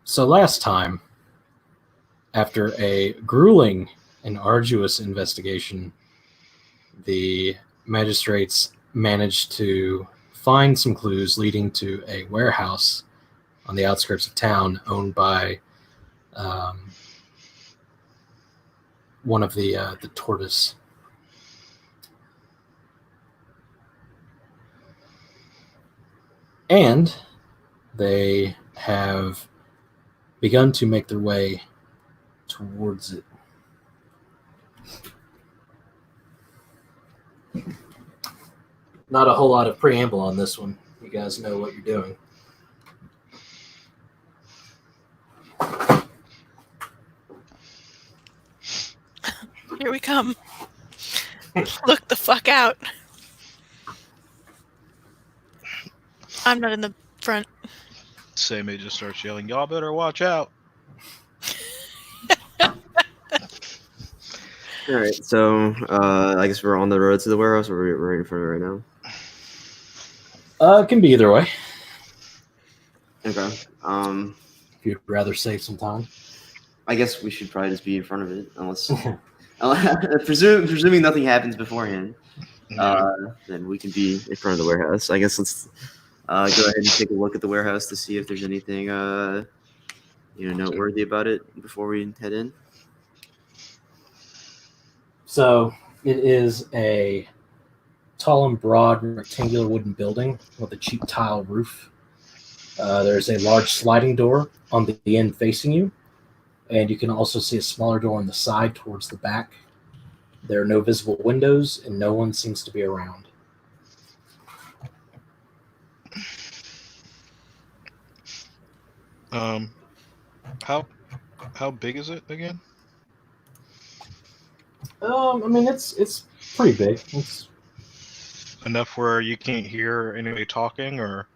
So last time, after a grueling and arduous investigation, the magistrates managed to find some clues leading to a warehouse on the outskirts of town owned by one of the tortoise. And they have begun to make their way towards it. Not a whole lot of preamble on this one. You guys know what you're doing. Here we come. Look the fuck out. I'm not in the front. Sammy just starts yelling, "Y'all better watch out." Alright, so I guess we're on the road to the warehouse, or we're right in front of it right now? It can be either way. Okay. If you'd rather save some time. I guess we should probably just be in front of it, unless presuming nothing happens beforehand. Then we can be in front of the warehouse. I guess let's go ahead and take a look at the warehouse to see if there's anything noteworthy about it before we head in. So it is a tall and broad rectangular wooden building with a cheap tile roof. There's a large sliding door on the end facing you, and you can also see a smaller door on the side towards the back. There are no visible windows, and no one seems to be around. How big is it again? I mean, it's pretty big. It's enough where you can't hear anybody talking, or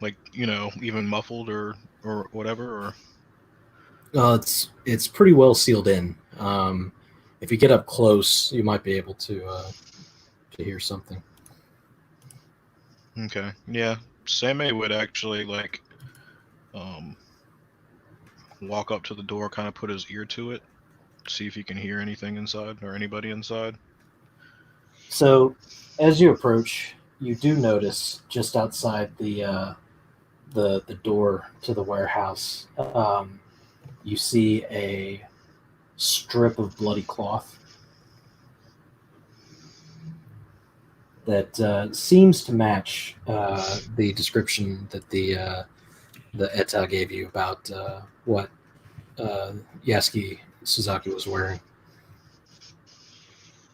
like, even muffled or whatever, or it's pretty well sealed in. If you get up close, you might be able to hear something. Okay, yeah. Sammy would actually walk up to the door, kind of put his ear to it, see if he can hear anything inside or anybody inside. So, as you approach, you do notice just outside the door to the warehouse, you see a strip of bloody cloth that seems to match the description that the Eta gave you about what Yasuki Suzaki was wearing.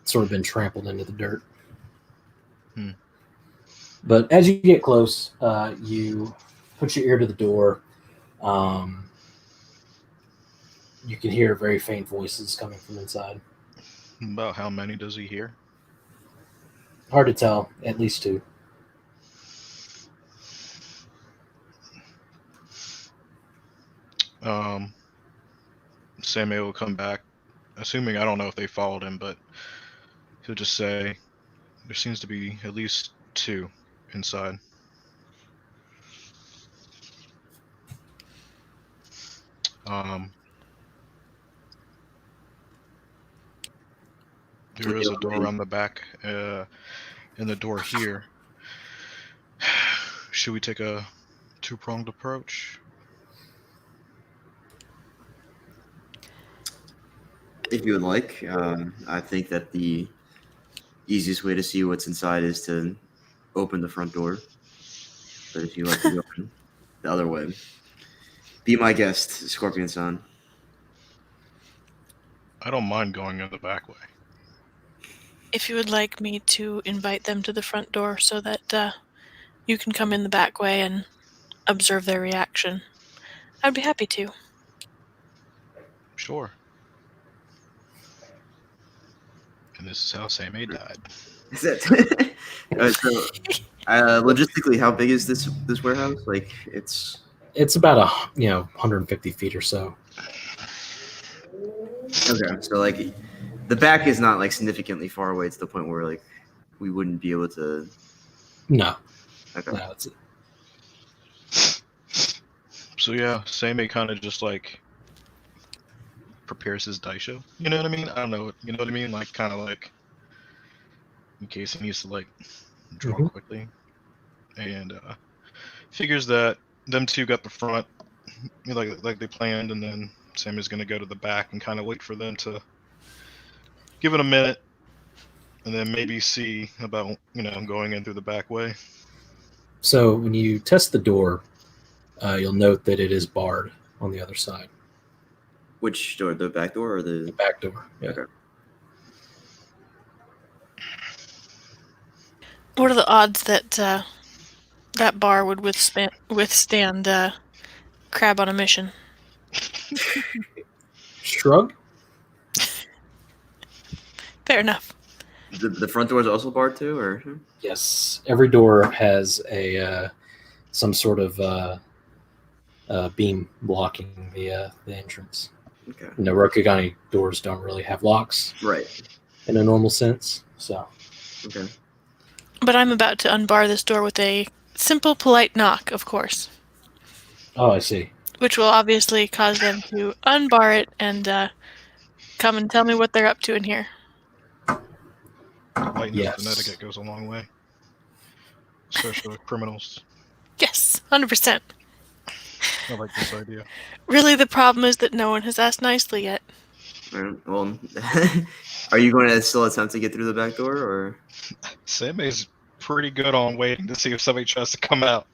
It's sort of been trampled into the dirt. But as you get close, you put your ear to the door. You can hear very faint voices coming from inside. About how many does he hear? Hard to tell. At least two. Sammy will come back, assuming, I don't know if they followed him, but he'll just say, there seems to be at least two inside. There is a door around the back, and the door here. Should we take a two-pronged approach? If you would like, I think that the easiest way to see what's inside is to open the front door. But if you like to go the other way, be my guest, Scorpion Son. I don't mind going in the back way. If you would like me to invite them to the front door so that you can come in the back way and observe their reaction, I'd be happy to. Sure. And this is how Sammy died. Is that logistically, how big is this warehouse? Like, it's about 150 feet or so. Okay, so like the back is not like significantly far away to the point where like we wouldn't be able to. No. Okay. No, that's it. So yeah, Sammy kind of just like prepares his daisho. You know what I mean? I don't know. You know what I mean? Like kind of like in case he needs to like draw Mhm. quickly, and figures that them two got the front, like they planned, and then Sammy's gonna go to the back and kind of wait for them to give it a minute, and then maybe see about going in through the back way. So when you test the door, you'll note that it is barred on the other side. Which door? The back door or The the? back door. Yeah. Okay. What are the odds that that bar would withstand Crab on a mission? Shrug. Fair enough. The front door is also barred too, or? Yes. Every door has a some sort of beam blocking the entrance. Okay. Rokugani doors don't really have locks Right. in a normal sense. So Okay. But I'm about to unbar this door with a simple, polite knock, of course, oh, I see. which will obviously cause them to unbar it and come and tell me what they're up to in here. Politeness Yes. in etiquette goes a long way, especially with criminals. Yes, 100%. I like this idea. Really, the problem is that no one has asked nicely yet. All right. Well, are you going to still attempt to get through the back door, or? Sammy's pretty good on waiting to see if somebody tries to come out.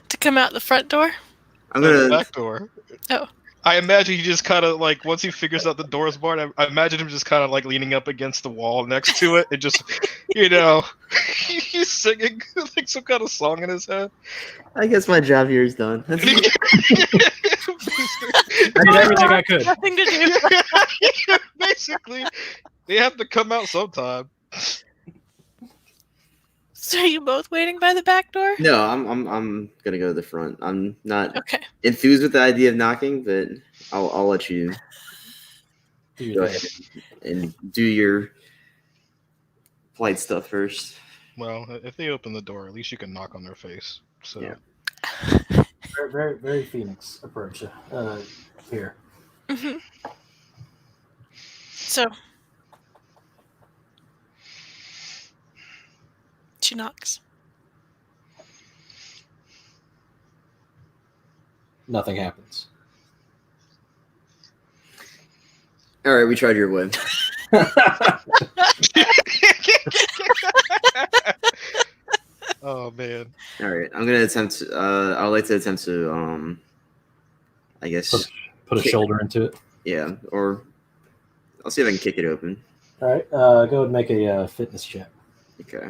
To come out the front door? I'm The gonna. back door. Oh. I imagine he just kind of like once he figures out the door's barred. I imagine him just kind of like leaning up against the wall next to it and just, he's singing like some kind of song in his head. I guess my job here is done. I did everything I could. Nothing to do. Basically, they have to come out sometime. So are you both waiting by the back door? No, I'm gonna go to the front. I'm not Okay. enthused with the idea of knocking, but I'll let you Do your go thing. ahead and do your polite stuff first. Well, if they open the door, at least you can knock on their face. So Yeah. Very, very, very Phoenix approach here. Hmm. So she knocks. Nothing happens. All right, we tried your way. Oh man. All right, I'm gonna attempt. I would like to attempt to, I guess, Put a shoulder into it. yeah, or I'll see if I can kick it open. All right. Go ahead and make a fitness check. Okay.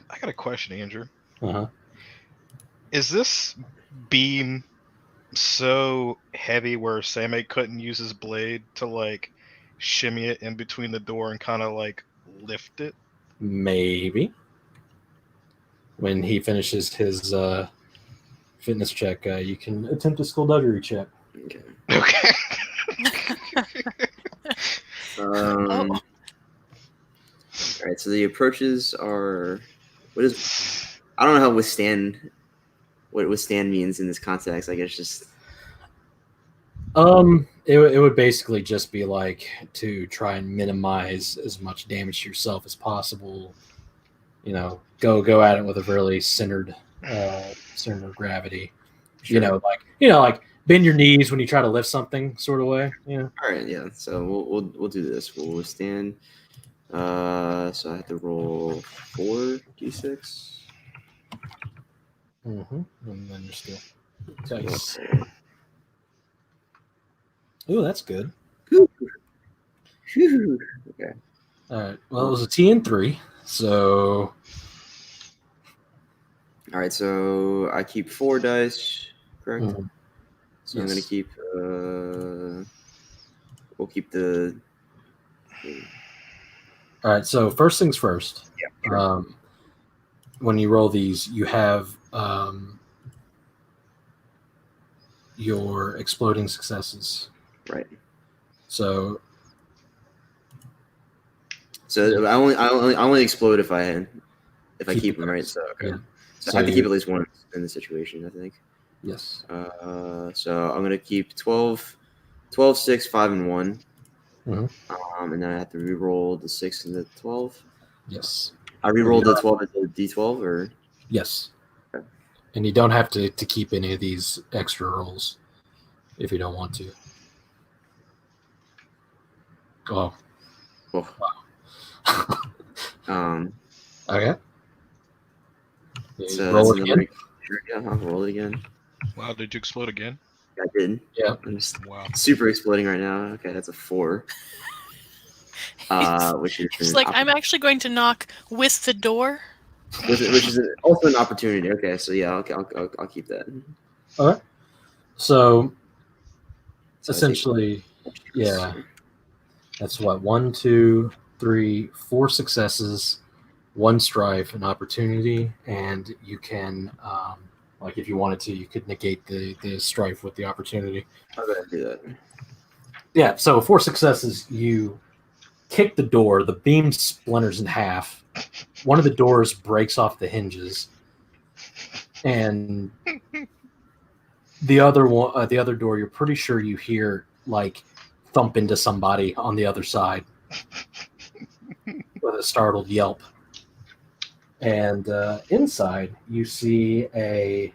I got a question, Andrew. Uh-huh. Is this beam so heavy where Sammy couldn't use his blade to like shimmy it in between the door and kind of like lift it? Maybe. When he finishes his fitness check, you can attempt a skullduggery check. Okay. Okay. All right. So the approaches are. I don't know how withstand. What withstand means in this context. I guess just. It would basically just be like to try and minimize as much damage to yourself as possible. Go at it with a really centered center of gravity. Sure. Like bend your knees when you try to lift something, sort of way. All right. Yeah. So we'll do this. We'll withstand. So I have to roll 4d6. Mm-hmm. And then you're still dice. Ooh, that's good. Phew. Okay. All right. Well, it was a T and 3, so All right. So I keep 4 dice. Correct. Mhm. So I'm Yes. gonna keep. We'll keep the. All right. So first things first. Yeah. Sure. When you roll these, you have your exploding successes. Right. So So I only explode if I keep them, right? those. So okay. Yeah. So So I have to keep you- at least one in the situation, I think. Yes. So I'm gonna keep 12, 6, 5, and 1. Mhm. And then I have to re-roll the 6 and the 12. Yes. I re-rolled the 12 as a d12, or Yes. Okay. And you don't have to keep any of these extra rolls if you don't want to. Oh. oh, Okay. You so roll that's it another. again. Sure, yeah, I'll roll it again. Wow, did you explode again? I did. Yeah. I'm just Wow. super exploding right now. Okay, that's a 4. Which is It's an like I'm actually going to knock with the door. which is also an opportunity. Okay, so yeah, I'll keep that. Okay. So So I take essentially, yeah, that's what 1, 2, 3, 4 successes, 1 strife, an opportunity, and you can, like, if you wanted to, you could negate the strife with the opportunity. I'll go ahead and do that. Yeah. So 4 successes, you kick the door. The beam splinters in half. One of the doors breaks off the hinges, and the other door, you're pretty sure you hear like thump into somebody on the other side with a startled yelp. And inside, you see a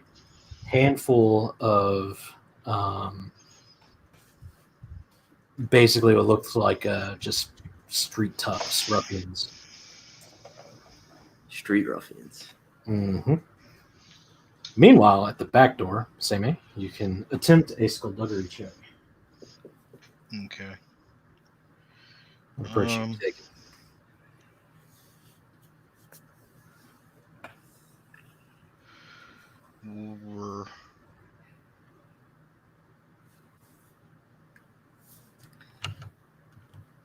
handful of basically what looks like just street toughs, ruffians. Street ruffians. Mm-hmm. Meanwhile, at the back door, Sammy, you can attempt a skullduggery check. Okay. What approach you take? We're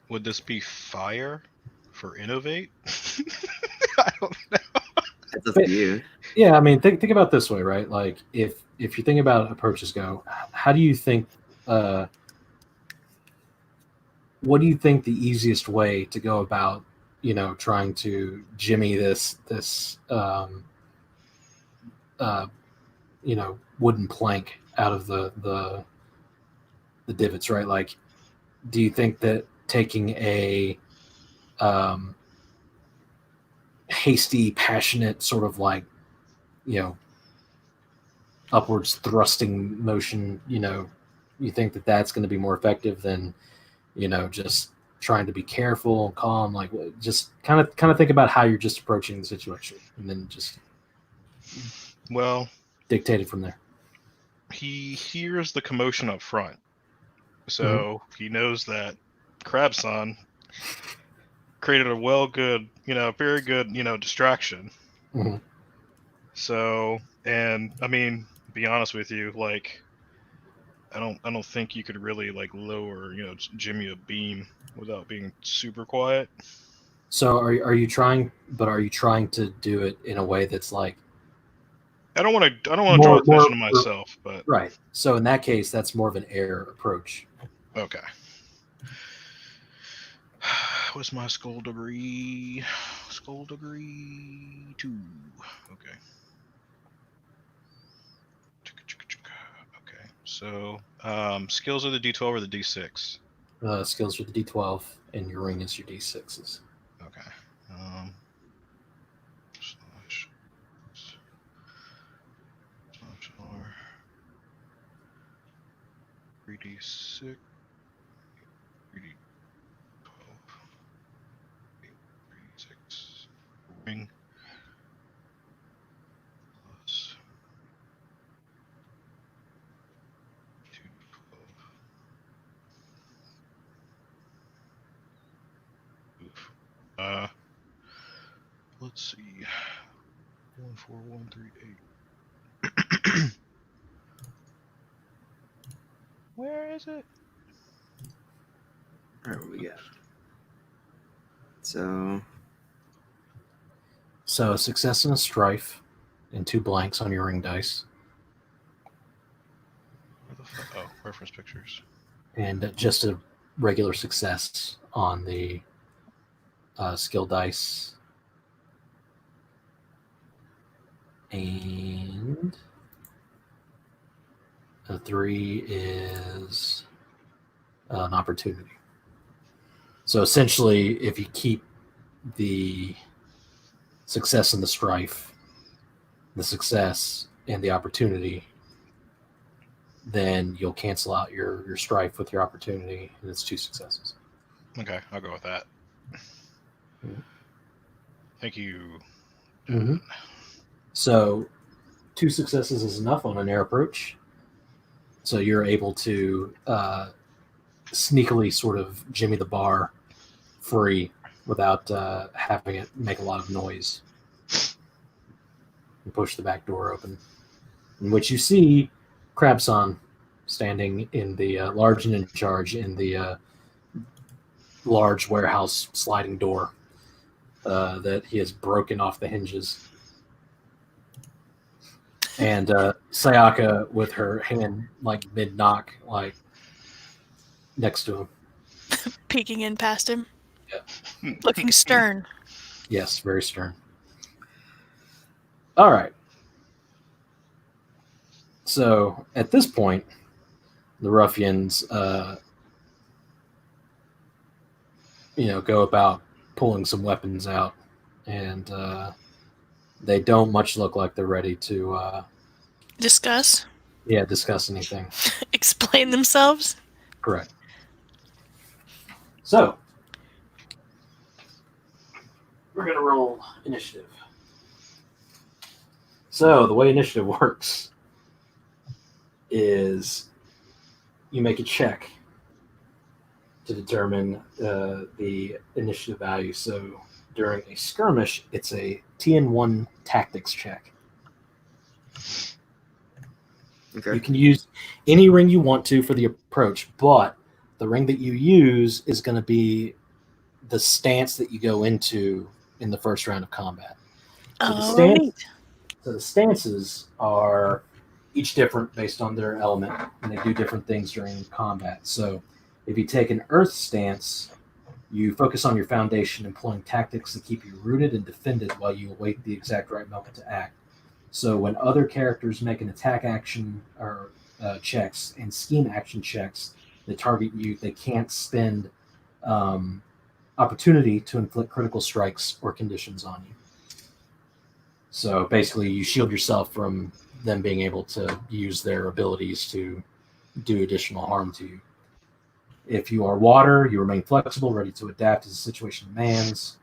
Would this be fire for innovate? I don't know. That's up to you. Yeah, I mean, think about it this way, right? Like, if you think about approaches go, how do you think? What do you think the easiest way to go about, trying to jimmy this wooden plank out of the divots, right? Like, do you think that taking a hasty, passionate sort of like, upwards thrusting motion, you think that that's going to be more effective than, just trying to be careful and calm, like just kind of think about how you're just approaching the situation and then just dictate it from there. He hears the commotion up front, so he knows that Crabson created a very good, distraction. Mm-hmm. So, and I mean, be honest with you, like, I don't think you could really like lower, Jimmy a beam without being super quiet. So are you trying to do it in a way that's like, I don't want to draw attention to myself, but right. So in that case, that's more of an air approach. okay. What's my skullduggery? Skullduggery 2. Okay. Okay. So, skills are the D12 or the D6? Skills are the D12, and your ring is your D6s. Okay. Slash R. 3D6. 3D12. 3D6. Ring. Plus 2d12. Oof. Let's see. 1, 4, 1, 3, 8. Where is it? All right, what we got? So a success and a strife, and 2 blanks on your ring dice, Where the fuck? Oh, reference pictures. and just a regular success on the skill dice. And a 3 is an opportunity. So essentially, if you keep the success and the strife, the success and the opportunity, then you'll cancel out your strife with your opportunity, and it's 2 successes. Okay, I'll go with that. Mhm. Thank you. Mhm. So 2 successes is enough on an air approach. So you're able to sneakily sort of jimmy the bar free without having it make a lot of noise and push the back door open. In which you see Crabson standing in the large and in charge in the large warehouse sliding door that he has broken off the hinges. And Sayaka with her hand like mid-knock, like next to him. Peeking in past him. Yeah. Looking stern. Yes, very stern. All right. So at this point, the ruffians, go about pulling some weapons out, and they don't much look like they're ready to, Discuss. discuss anything. Explain themselves. Correct. So we're gonna roll initiative. So the way initiative works is you make a check to determine the initiative value. So during a skirmish, it's a TN1 tactics check. Okay. You can use any ring you want to for the approach, but the ring that you use is going to be the stance that you go into in the first round of combat. So the stances are each different based on their element, and they do different things during combat. So if you take an earth stance, you focus on your foundation, employing tactics to keep you rooted and defended while you await the exact right moment to act. So when other characters make an attack action or checks and scheme action checks that target you, they can't spend opportunity to inflict critical strikes or conditions on you. So basically, you shield yourself from them being able to use their abilities to do additional harm to you. If you are water, you remain flexible, ready to adapt as the situation demands.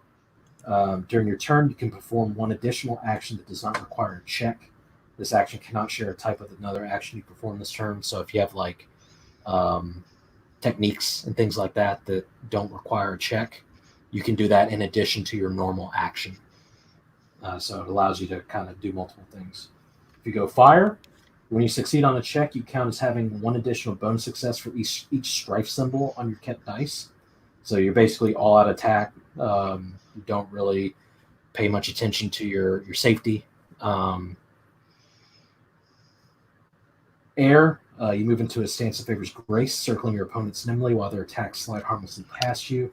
During your turn, you can perform one additional action that does not require a check. This action cannot share a type with another action you perform this turn. So if you have like techniques and things like that that don't require a check, you can do that in addition to your normal action. So it allows you to kind of do multiple things. If you go fire, when you succeed on a check, you count as having one additional bonus success for each strife symbol on your kept dice. So you're basically all out attack. You don't really pay much attention to your safety. Air, you move into a stance that favors grace, circling your opponents nimbly while their attacks slide harmlessly past you.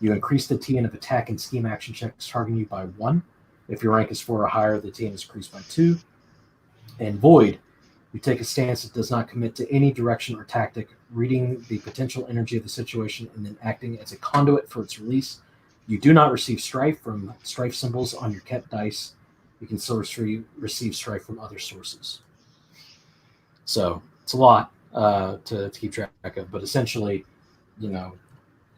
You increase the TN of attack and scheme action checks targeting you by 1. If your rank is 4 or higher, the TN is increased by 2. And void, you take a stance that does not commit to any direction or tactic, reading the potential energy of the situation and then acting as a conduit for its release. You do not receive strife from strife symbols on your kept dice. You can still receive strife from other sources. So it's a lot to keep track of, but essentially, you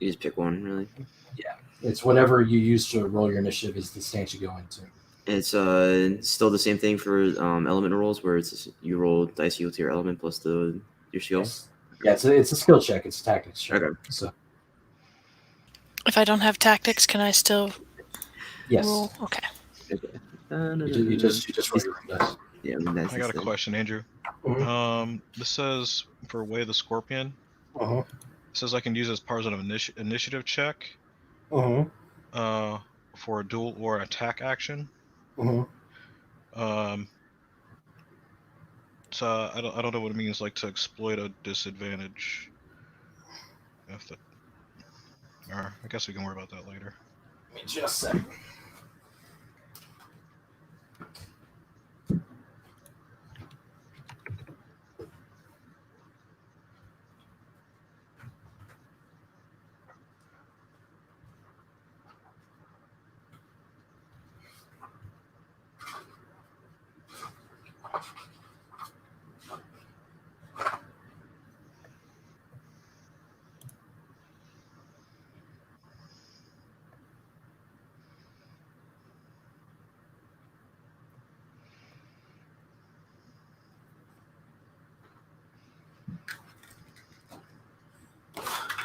just pick one, really. Yeah, it's whatever you use to roll your initiative is the stance you go into. It's still the same thing for element rolls, where it's you roll dice equal to your element plus your skills. Yeah, it's a skill check. It's a tactics check. Okay. So if I don't have tactics, can I still roll? Okay. You just roll your dice. Yeah, I got a question, Andrew. Mhm. This says for Way of the Scorpion. Uh-huh. It says I can use as part of an initiative check. Uh-huh. For a dual or attack action. Uh-huh. So I don't know what it means, like to exploit a disadvantage. Or I guess we can worry about that later. me just a second.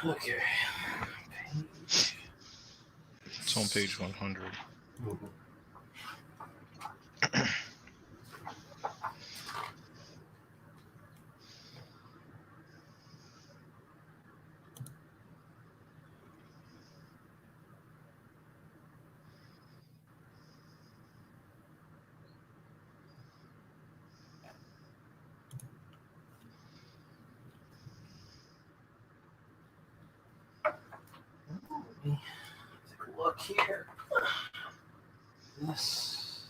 Okay. It's on page 100. Mhm. Let me take a look here. This.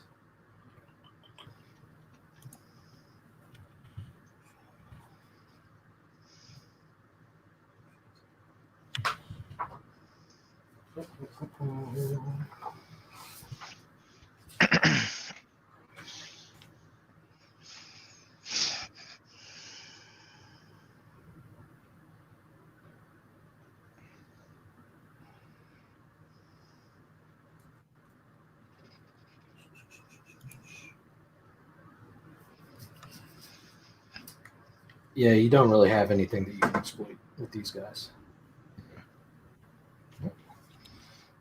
Yeah, you don't really have anything that you can exploit with these guys.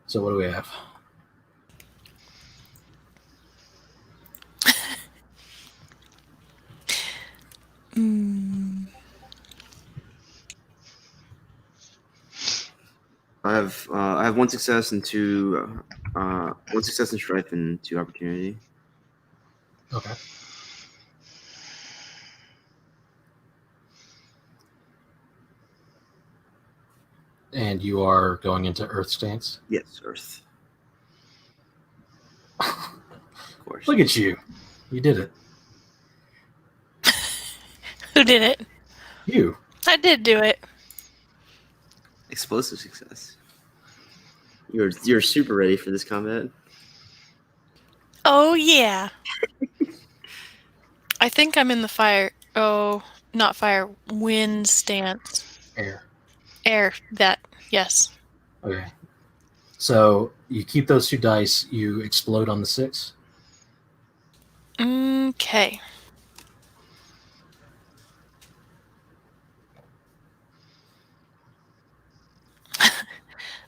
So what do we have? I have one success and one success in strife and 2 opportunity. Okay. And you are going into Earth stance. Yes, Earth. Of course. Look at you. You did it. Who did it? You. I did do it. Explosive success. You're super ready for this combat. Oh, yeah. I think I'm in the fire. Oh, not fire. Wind stance. Air. Air. That. Yes. Okay. So you keep those 2 dice. You explode on the 6. Okay.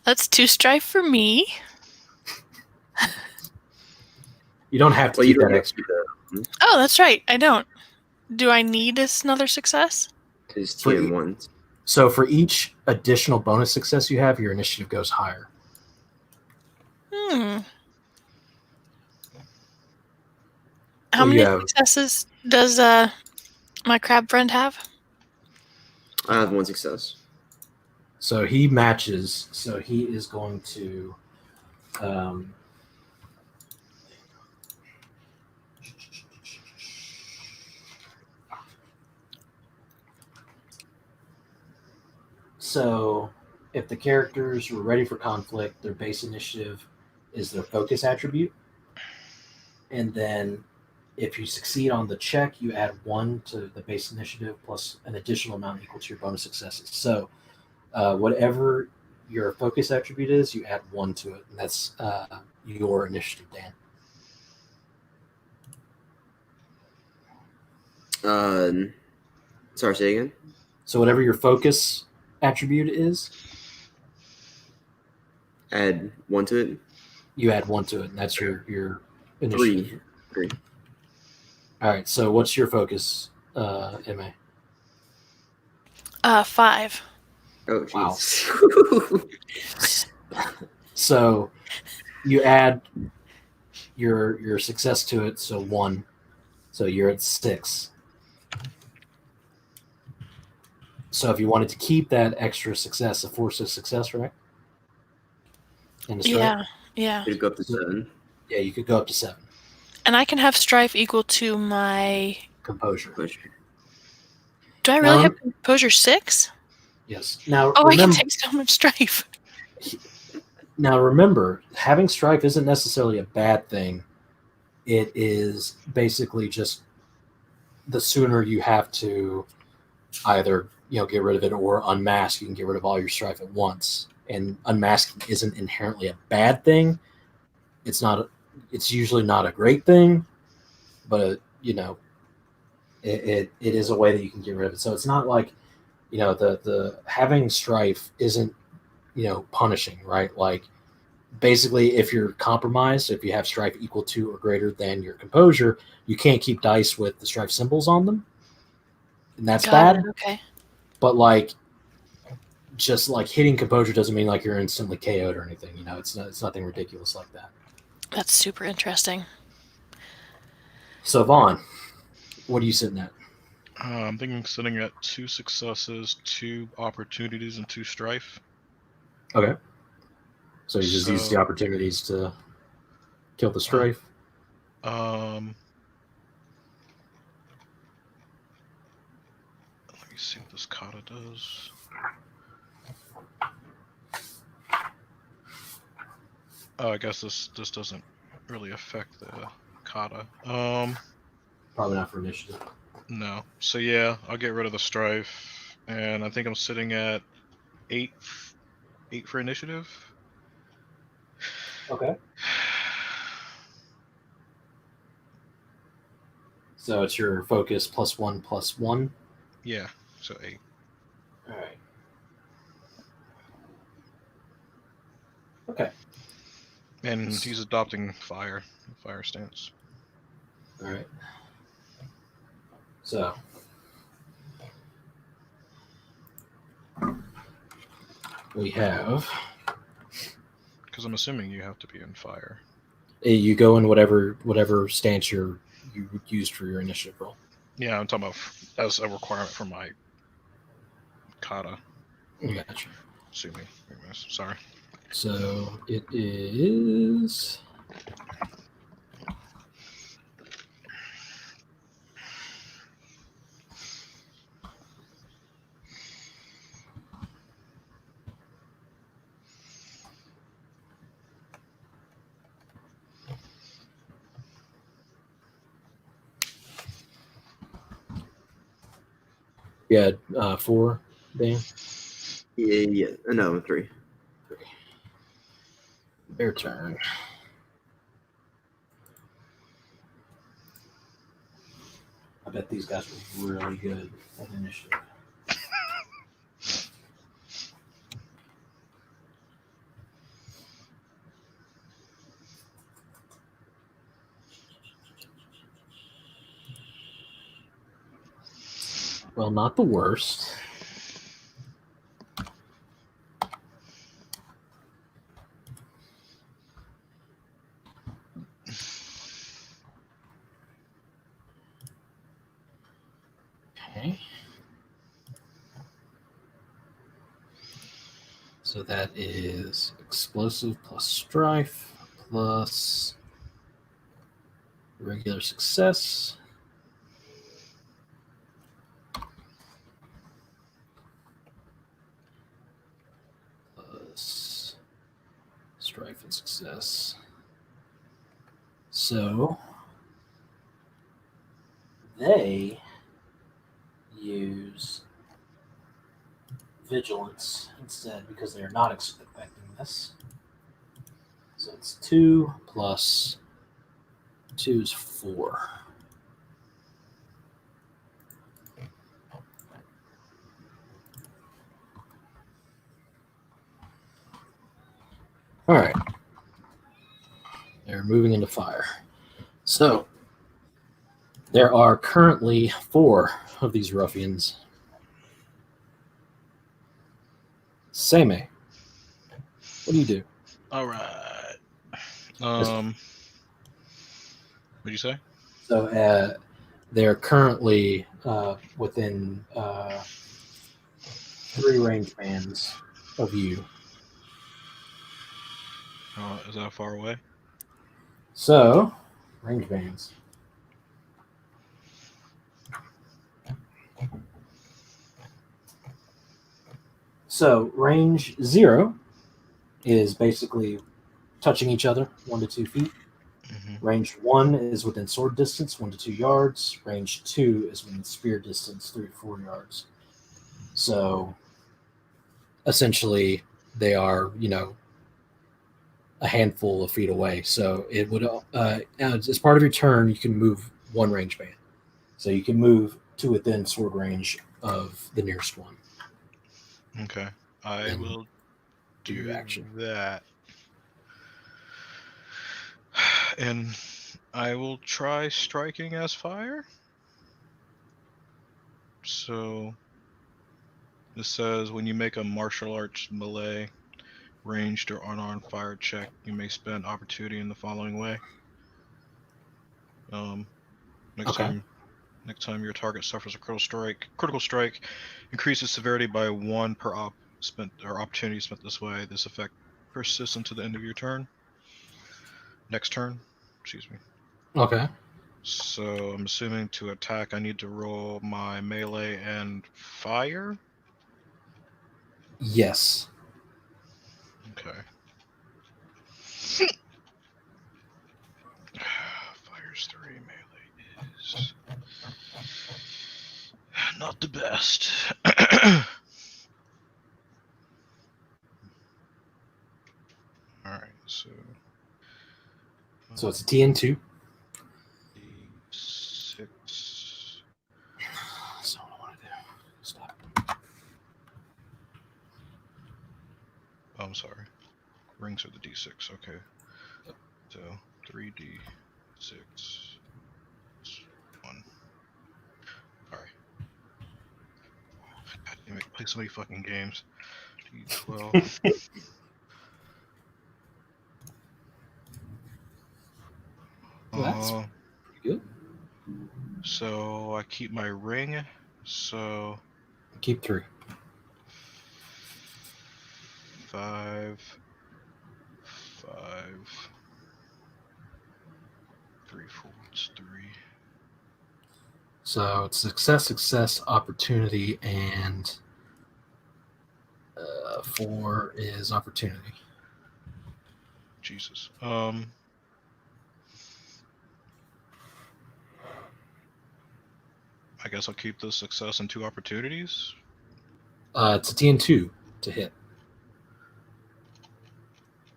That's 2 strife for me. You don't have to Well, you keep don't that have extra. Oh, that's right. I don't. Do I need another success? Because For TM e- ones. So for each additional bonus success you have, your initiative goes higher. How Well, many yeah. successes does my crab friend have? I have 1 success. So he matches. So he is going to. So if the characters were ready for conflict, their base initiative is their focus attribute. And then if you succeed on the check, you add 1 to the base initiative plus an additional amount equal to your bonus successes. So whatever your focus attribute is, you add 1 to it. And that's your initiative, Dan. Sorry, say again. So whatever your focus attribute is, Add 1 to it. you add 1 to it. And that's your initiative. 3. All right. So what's your focus, MA? 5. Oh, Wow. jeez. So you add your success to it, so 1. So you're at 6. So if you wanted to keep that extra success, a force of success, right? In the strike? Yeah. Yeah. It'd go up to 7. Yeah, you could go up to 7. And I can have strife equal to my... Composure. Push. Do I really have composure 6? Yes. Now Oh, I can remember, take so much strife. remember, having strife isn't necessarily a bad thing. It is basically just the sooner you have to either get rid of it or unmask, you can get rid of all your strife at once. And unmasking isn't inherently a bad thing. It's not. It's usually not a great thing, but it is a way that you can get rid of it. So it's not like the having strife isn't punishing, right? Like basically, if you're compromised, if you have strife equal to or greater than your composure, you can't keep dice with the strife symbols on them, and that's Got bad. it, okay. But like, just like hitting composure doesn't mean like you're instantly KO'd or anything. It's nothing ridiculous like that. That's super interesting. So Vaughn, what are you sitting at? I'm thinking sitting at 2 successes, 2 opportunities, and 2 strife. Okay. So you just use the opportunities to kill the strife. Let me see what this kata does. Oh, I guess this doesn't really affect the kata. Probably not for initiative. No. So yeah, I'll get rid of the strife, and I think I'm sitting at 8 for initiative. Okay. So it's your focus +1/+1. Yeah, so 8. All right. Okay. And he's adopting fire stance. All right. So we have. Because I'm assuming you have to be in fire. You go in whatever stance you used for your initiative roll. Yeah, I'm talking about as a requirement for my kata. Gotcha. Assuming. Sorry. So it is. Yeah, 4, Dan? Yeah. No, 3. Their turn. I bet these guys were really good at initiative. Well, not the worst. Okay. So that is explosive plus strife plus regular success. Plus strife and success. So they use vigilance instead because they're not expecting this. So it's 2 plus 2 is 4. All right. They're moving into fire. So there are currently 4 of these ruffians. Seimei, what do you do? All right. What'd you say? So they're currently within 3 range bands of you. Is that far away? So, range bands. So, range 0 is basically touching each other 1 to 2 feet. Mm-hmm. Range 1 is within sword distance, 1 to 2 yards. Range 2 is within spear distance, 3 to 4 yards. So, essentially, they are, a handful of feet away. So, it would, as part of your turn, you can move 1 range band. So, you can move to within sword range of the nearest one. Okay. I And will do your do action. that. And I will try striking as fire. So this says when you make a martial arts melee ranged or unarmed fire check, you may spend opportunity in the following way. Next Okay. time your target suffers a critical strike increases severity by 1 per opportunity spent this way. This effect persists until the end of your turn. Next turn, excuse me. Okay. So I'm assuming to attack I need to roll my melee and fire. Yes. Okay. Fire's 3, melee is not the best. Alright, so So it's a TN2. D6. That's not what I want to do. Stop. Oh, I'm sorry. Rings are the D6, okay. So 3D6 1. Alright. God damn it, play so many fucking games. D12. That's pretty good. So I keep my ring. So Keep 3. 5, 3, 4. It's 3. So it's success, opportunity, and 4 is opportunity. Jesus. I guess I'll keep the success and 2 opportunities. It's a TN2 to hit.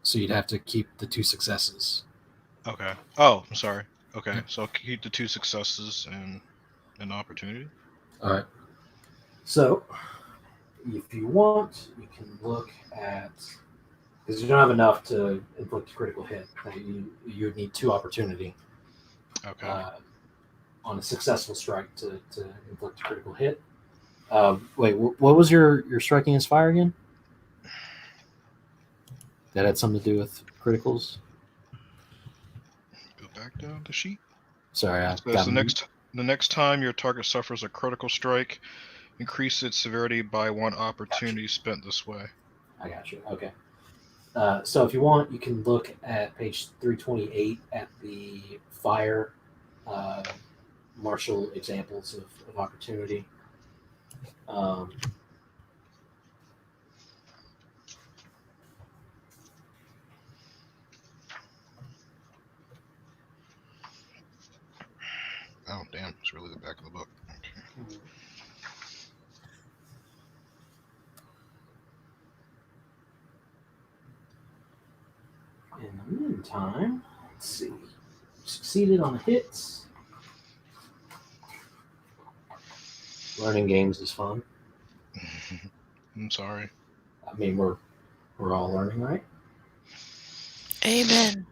So you'd have to keep the 2 successes. Okay. Oh, I'm sorry. Okay, Yeah. so I'll keep the 2 successes and an opportunity. All right. So if you want, you can look at, because you don't have enough to inflict a critical hit. You would need 2 opportunity Okay. on a successful strike to inflict a critical hit. Wait, what was your striking as fire again? That had something to do with criticals? Go back down the sheet. Sorry, I So got the next time your target suffers a critical strike, increase its severity by 1 opportunity spent this way. I got you. Okay. So if you want, you can look at page 328 at the fire martial examples of opportunity. Oh, damn. It's really the back of the book. Okay. In the meantime, let's see. Succeeded on the hits. Learning games is fun. I'm sorry. I mean, we're all learning, right? Amen.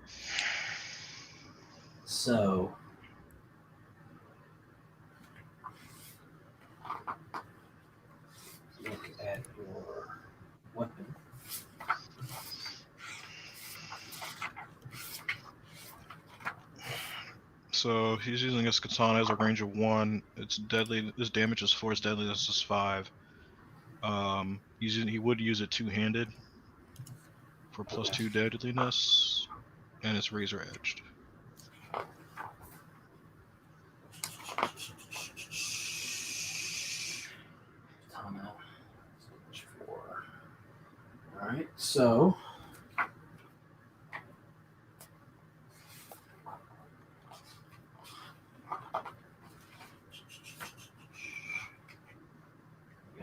So, look at your weapon. So he's using his katana as a range of 1. It's deadly. His damage is 4. His deadliness is 5. He would use it 2-handed. for +2 deadliness, and it's razor edged. All right, so there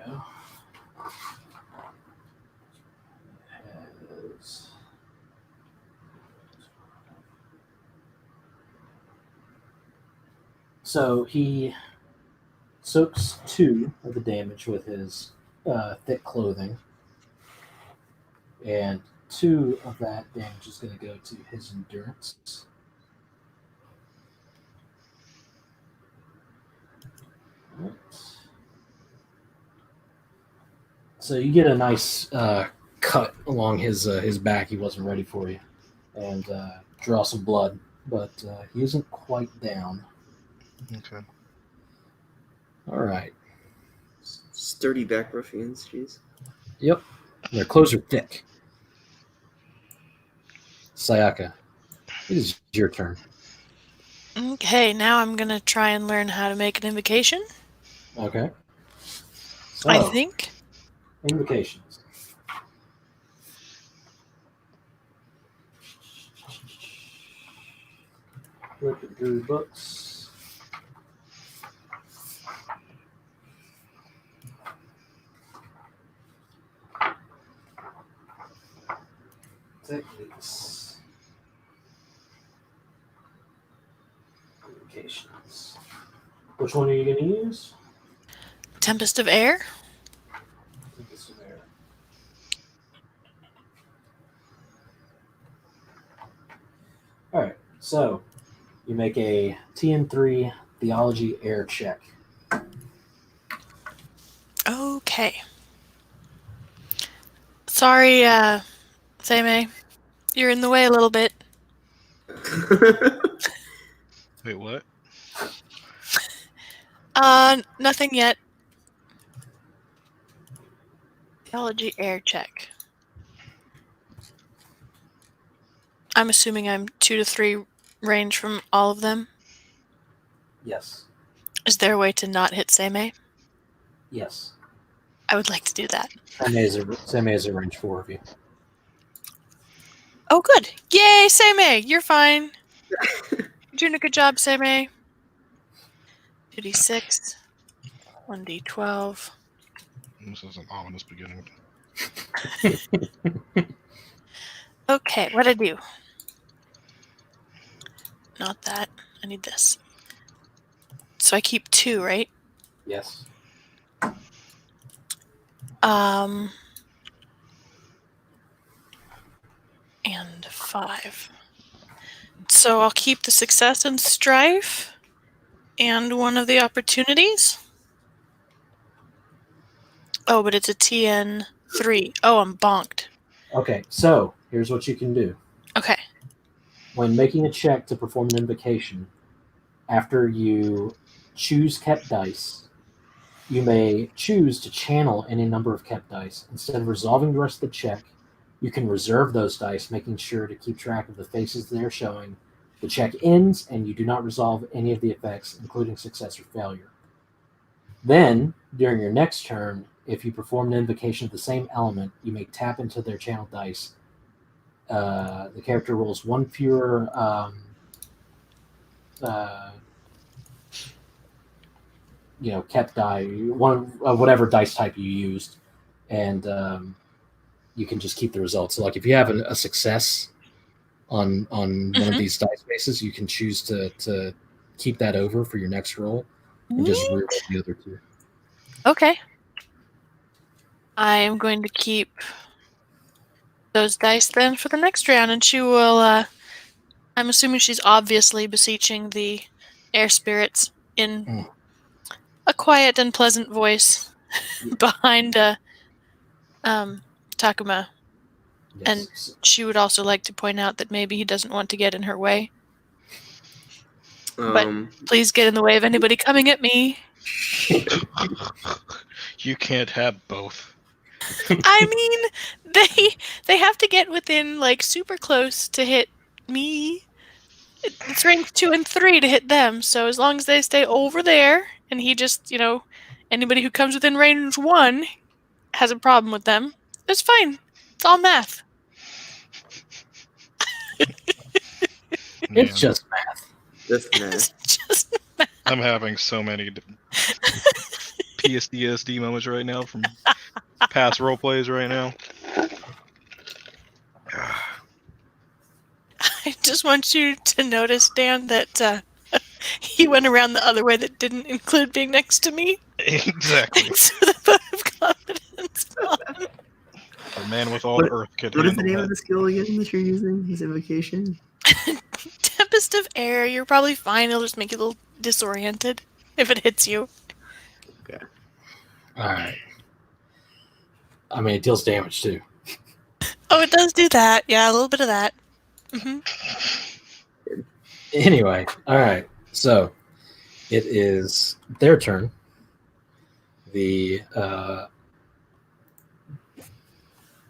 we go. So he soaks 2 of the damage with his thick clothing, and 2 of that damage is going to go to his endurance. Right. So you get a nice cut along his back. He wasn't ready for you, and draw some blood, but he isn't quite down. Okay. All right. Sturdy back ruffians, jeez. Yep. Their clothes are thick. Sayaka, it is your turn. Okay, now I'm going to try and learn how to make an invocation. Okay. So, I think. invocations. Flipping through books. Techniques. Invocations. Which one are you going to use? Tempest of Air. Tempest of Air. All right, so you make a TN3 Theology Air check. Okay. Sorry, Seimei. You're in the way a little bit. Wait, what? Nothing yet. Theology air check. I'm assuming I'm 2 to 3 range from all of them. Yes. Is there a way to not hit Seimei? Yes. I would like to do that. Seimei is a range 4 of you. Oh, good. Yay, Seimei! You're fine. You're doing a good job, Seimei. 2d6. 1d12. This is an ominous beginning. Okay, what'd I do? Not that. I need this. So I keep 2, right? Yes. And 5. So I'll keep the success and strife and one of the opportunities. Oh, but it's a TN3. Oh, I'm bonked. Okay, so here's what you can do. Okay. When making a check to perform an invocation, after you choose kept dice, you may choose to channel any number of kept dice. Instead of resolving the rest of the check, you can reserve those dice, making sure to keep track of the faces they're showing. The check ends, and you do not resolve any of the effects, including success or failure. Then, during your next turn, if you perform an invocation of the same element, you may tap into their channeled dice. The character rolls 1 fewer kept die, whatever dice type you used, and you can just keep the results. So, like, if you have a success on one of these dice bases, you can choose to keep that over for your next roll and just reroll the other 2. Okay. I am going to keep those dice then for the next round, and she will. I'm assuming she's obviously beseeching the air spirits in a quiet and pleasant voice behind Takuma. Yes. And she would also like to point out that maybe he doesn't want to get in her way. But please get in the way of anybody coming at me. You can't have both. I mean, they have to get within like super close to hit me. It's rank 2 and 3 to hit them. So as long as they stay over there, and he just anybody who comes within range 1 has a problem with them, it's fine. It's all math. Man, It's just math. That's nice. It's just I'm having so many PSDSD moments right now from past role plays right now. I just want you to notice, Dan, that he went around the other way that didn't include being next to me. Exactly. So the vote of confidence. A man with all the earth could What is the handle name that. of the skill again that you're using? His invocation? Tempest of air. You're probably fine. It'll just make you a little disoriented if it hits you. All right. I mean, it deals damage too. Oh, it does do that. Yeah, a little bit of that. Anyway, all right. So it is their turn. The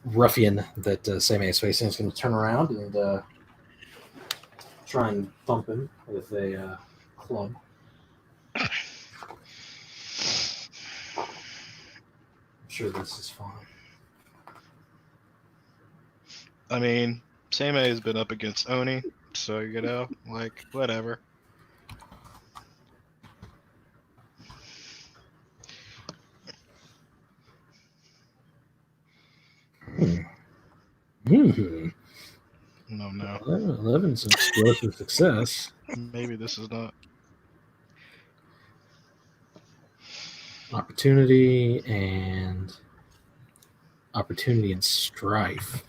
ruffian that Seimei is facing is going to turn around and try and thump him with a club. I'm sure this is fine. I mean, Seimei has been up against Oni, so like whatever. Mm-hmm. No. 11's an explosive success. Maybe this is not. Opportunity and strife.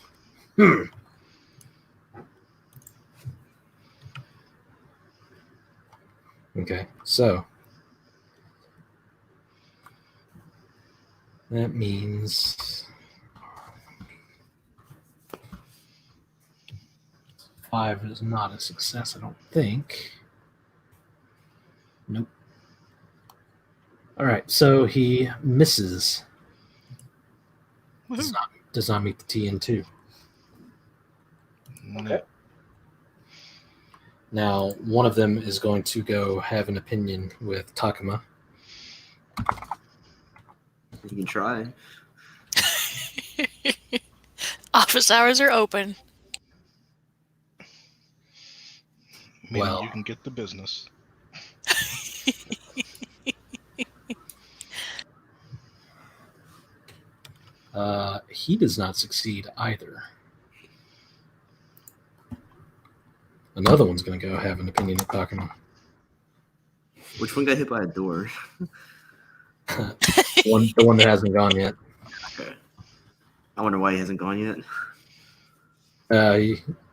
Okay, so that means 5 is not a success, I don't think. Nope. All right, so he misses. Does not meet the TN2. Okay. Now, one of them is going to go have an opinion with Takuma. You can try. Office hours are open. Meaning Well. you can get the business. He does not succeed either. Another one's going to go have an opinion with Takuma. Which one got hit by a door? The one that hasn't gone yet. Okay. I wonder why he hasn't gone yet.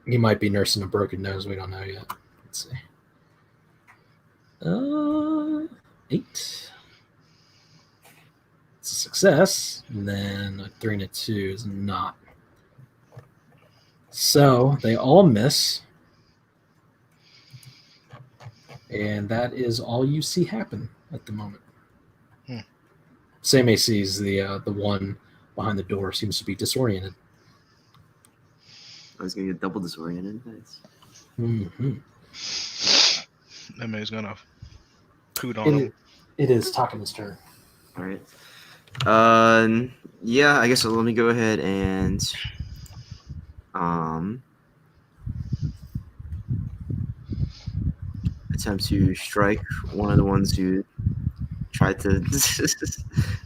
He might be nursing a broken nose. We don't know yet. Let's see. 8. It's a success. And then a 3 and a 2 is not. So they all miss. And that is all you see happen at the moment. Seimei sees the one behind the door seems to be disoriented. I was going to get double disoriented. Nice. Mm-hmm. Emmy's gonna coot on him. It is Takuma's turn. All right. Yeah, I guess let me go ahead and attempt to strike one of the ones who tried to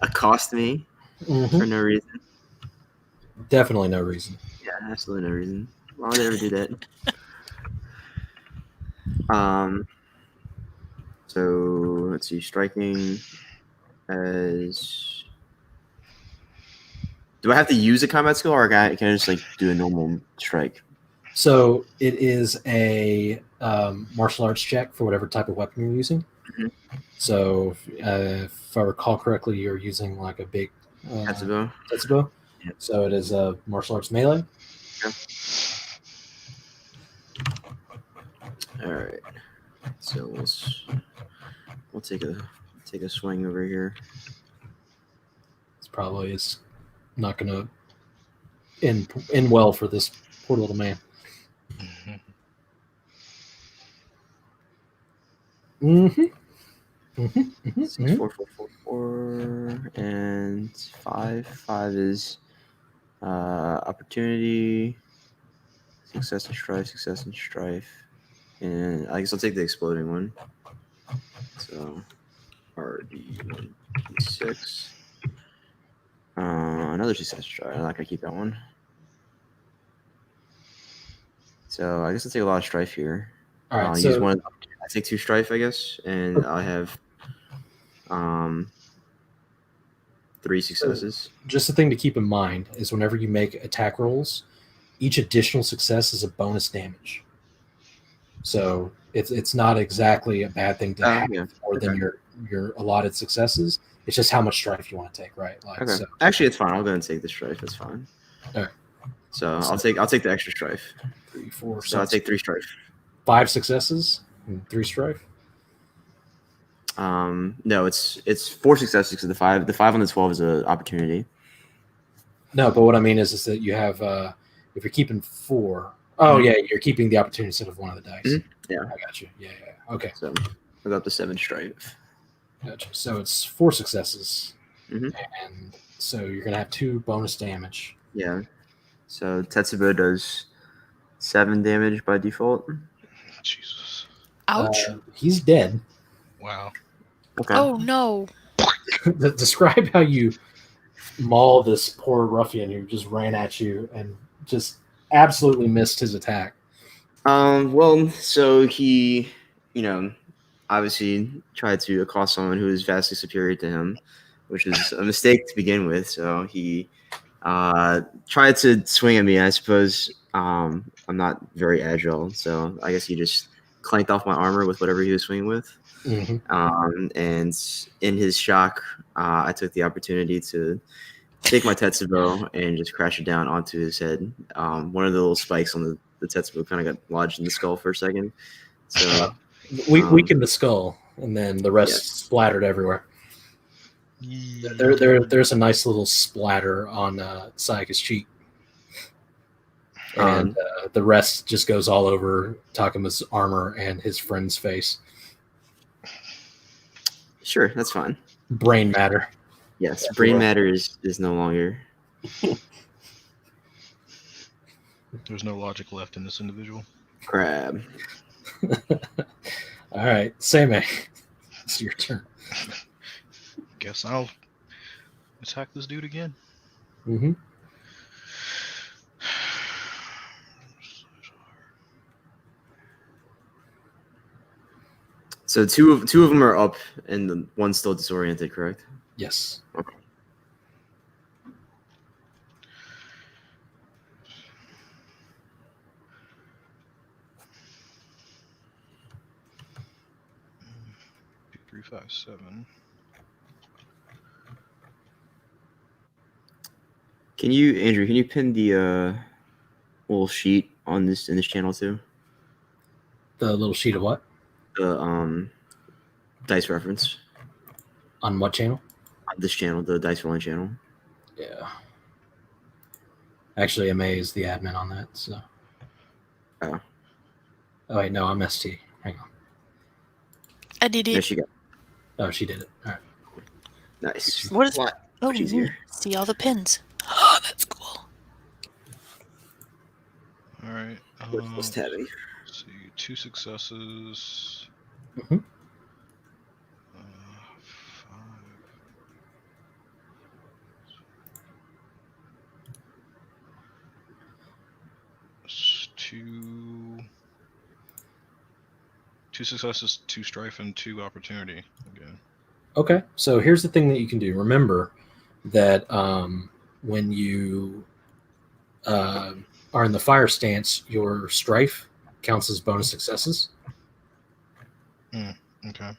accost me for no reason. Definitely no reason. Yeah, absolutely no reason. Why would they ever do that? So let's see, striking as. Do I have to use a combat skill, or can I just like do a normal strike? So it is a martial arts check for whatever type of weapon you're using. Mm-hmm. So if I recall correctly, you're using like a big Tetsubo. Tetsubo. Yep. So it is a martial arts melee. Okay. All right. So we'll take a swing over here. It's probably as not going to end well for this poor little man. Mm-hmm. 6, 4, 4, 4, 4, and 5. 5 is opportunity, success and strife. And I guess I'll take the exploding one. So RD1d6. Another success and strife. I'm not gonna keep that one. So I guess I'll take a lot of strife here. All right, I'll so use one. I take 2 strife, I guess, and I have 3 successes. just the thing to keep in mind is whenever you make attack rolls, each additional success is a bonus damage. So it's not exactly a bad thing to have more than your allotted successes. It's just how much strife you want to take, right? Like, Okay. so, Actually, it's fine. I'll go ahead and take the strife. That's fine. All right. So I'll take the extra strife. 3, 4, So I'll take 3 strife. 5 successes and 3 strife. No, it's 4 successes because the 5 on the 12 is an opportunity. No, but what I mean is that you have if you're keeping 4. Oh yeah, you're keeping the opportunity instead of one of the dice. Mhm. Yeah. I got you. Yeah. Okay, So I got up to 7 strife. gotcha. So it's 4 successes, Mhm. and so you're gonna have 2 bonus damage. Yeah. So Tetsubo does 7 damage by default. Jesus. Ouch. He's dead. Wow. Okay. Oh no. Describe how you maul this poor ruffian who just ran at you and just absolutely missed his attack. Well, so he, obviously tried to accost someone who is vastly superior to him, which is a mistake to begin with. So he tried to swing at me. I suppose I'm not very agile, so I guess he just clanked off my armor with whatever he was swinging with. Mm-hmm. And in his shock, I took the opportunity to take my Tetsubo and just crash it down onto his head. One of the little spikes on the Tetsubo kind of got lodged in the skull for a second. So We weakened the skull, and then the rest Yes. splattered everywhere. There's a nice little splatter on Sayaka's cheek, and the rest just goes all over Takuma's armor and his friend's face. Sure, that's fine. Brain matter. Yes, Yeah, brain well. matter is no longer. There's no logic left in this individual. Crab. All right, Seimei, it's your turn. Guess I'll attack this dude again. Mm-hmm. So two of them are up, and the one's still disoriented. Correct. Yes. Okay. Two, 3, 5, 7. Andrew? Can you pin the little sheet on this in this channel too? The little sheet of what? The dice reference On what channel? on this channel, the dice rolling channel. Yeah. Actually, MA is the admin on that, so. Oh. Oh, wait, no, I'm ST. Hang on. I did There it. she go. Oh, she did it. All right. Nice. What is? Lot Oh, much easier. see all the pins. Oh, that's cool. All right. What's tabbing? Let's see, 2 successes. Mhm. 5. 2 successes, 2 strife, and 2 opportunity again. Okay, so here's the thing that you can do. Remember that when you are in the fire stance, your strife counts as bonus successes. Okay.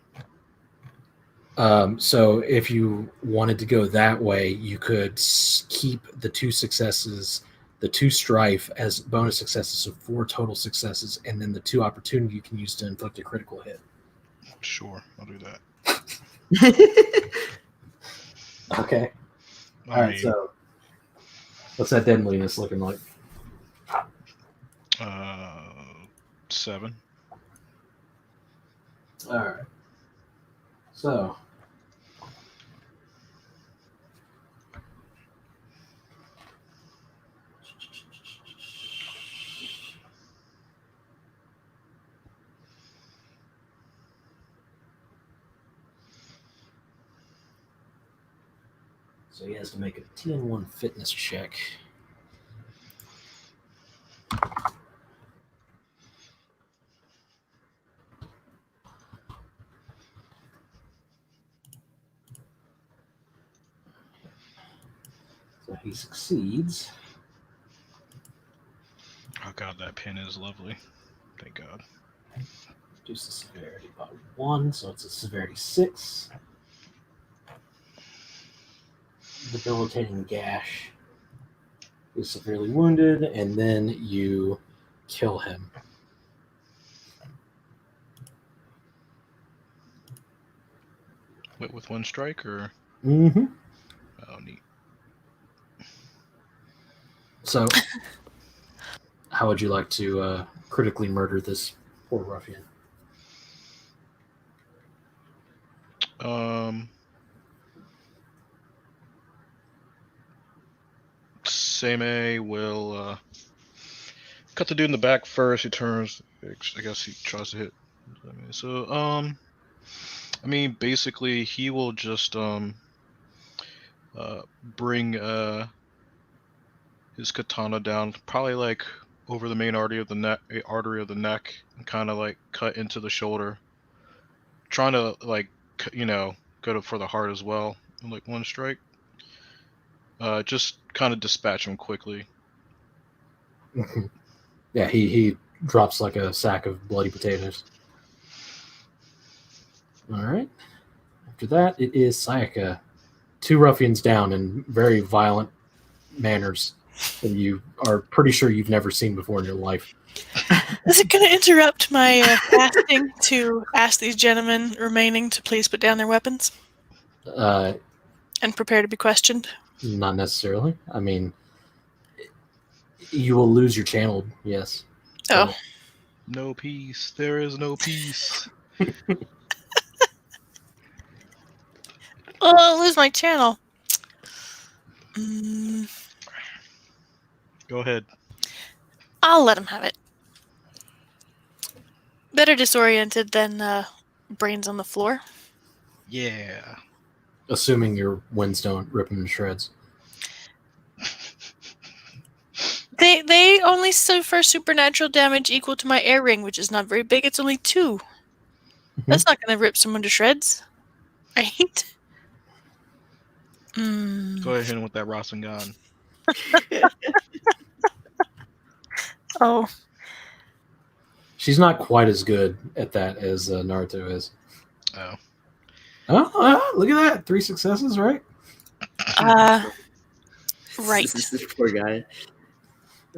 So if you wanted to go that way, you could keep the 2 successes, the 2 strife as bonus successes, so 4 total successes, and then the 2 opportunity you can use to inflict a critical hit. Sure, I'll do that. Okay. I All right. mean, So What's that deadliness looking like? 7. All right. So. So he has to make a TN1 fitness check. So he succeeds. Oh god, that pin is lovely. Thank God. Reduce the severity by 1, so it's a severity 6. Debilitating gash. He's severely wounded, and then you kill him. With 1 strike, or? Mm-hmm. Oh, neat. So, how would you like to critically murder this poor ruffian? Seimei will cut the dude in the back first. He turns. I guess he tries to hit. So, I mean, basically, he will just bring his katana down, probably like over the main artery of the neck, and kind of like cut into the shoulder, trying to like go for the heart as well. Like 1 strike. Just kind of dispatch him quickly. Yeah, he drops like a sack of bloody potatoes. All right. After that, it is Sayaka. 2 ruffians down in very violent manners that you are pretty sure you've never seen before in your life. Is it going to interrupt my fasting to ask these gentlemen remaining to please put down their weapons and prepare to be questioned? Not necessarily. I mean, you will lose your channel, yes. Oh. So, No peace. There is no peace. Oh, I'll lose my channel. Go ahead. I'll let him have it. Better disoriented than brains on the floor. Yeah. assuming your winds don't rip him to shreds. They only suffer supernatural damage equal to my air ring, which is not very big. It's only 2. That's not going to rip someone to shreds, right? Go ahead with that Rasengan. Oh. She's not quite as good at that as Naruto is. Oh. Oh, look at that. 3 successes, right? Right. This poor guy.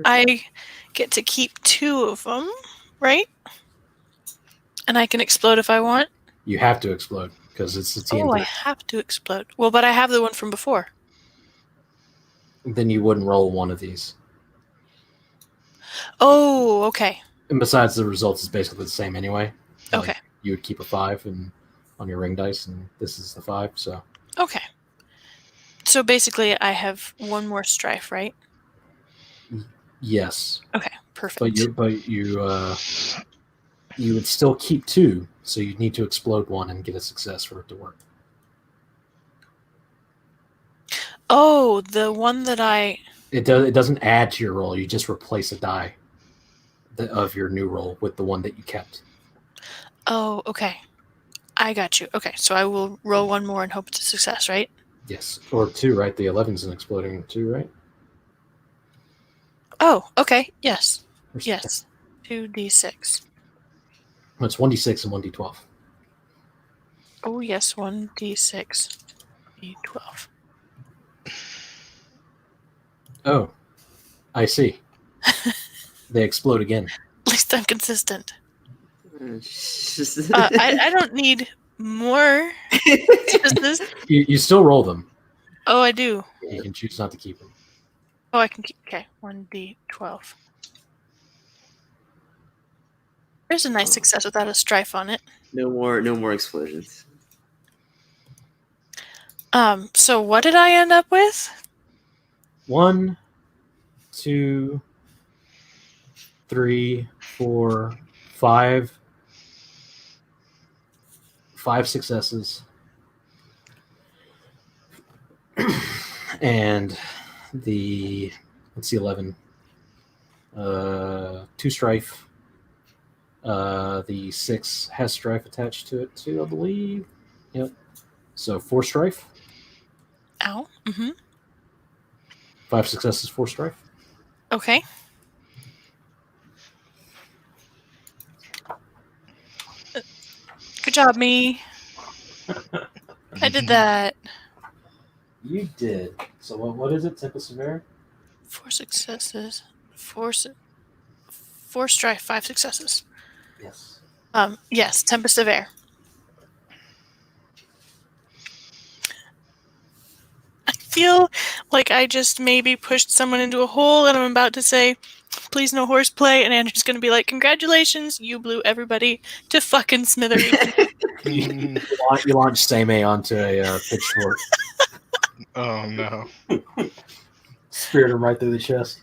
I get to keep 2 of them, right? And I can explode if I want. You have to explode because it's the TNT. Oh, I have to explode. Well, but I have the one from before. Then you wouldn't roll one of these. Oh, okay. And besides, the results is basically the same anyway. Okay. You would keep a 5 on your ring dice, and this is the 5. So Okay. So basically, I have 1 more strife, right? yes, Okay, perfect. but you would still keep 2, so you'd need to explode 1 and get a success for it to work. Oh, the one that I... It doesn't add to your roll. You just replace a die of your new roll with the one that you kept. Oh, okay. I got you. Okay, so I will roll 1 more and hope it's a success, right? Yes, or 2, right? The 11's an exploding 2, right? Oh, okay. Yes. Or Yes. 2d6. Well, it's 1d6 and 1d12. Oh, yes. 1d6. d12. Oh, I see. They explode again. At least I'm consistent. Just- I don't need more successes. You still roll them. Oh, I do. You can choose not to keep them. Oh, I can keep. Okay, 1d12. There's a nice success without a strife on it. No more explosions. So what did I end up with? 1, 2, 3, 4, 5. 5 successes. And let's see, 11. 2 strife. The 6 has strife attached to it too, I believe. Yep. So 4 strife. Ow. Mm-hmm. 5 successes, 4 strife. Okay. Good job, me. I did that. You did. So what is it? Tempest of Air? 4 successes. 4 strife, 5 successes. Yes. Yes, Tempest of Air. I feel like I just maybe pushed someone into a hole and I'm about to say, please no horseplay, and Andrew's going to be like, congratulations, you blew everybody to fucking smithereens. You launch Seimei onto a pitchfork. Oh no. Speared him right through the chest.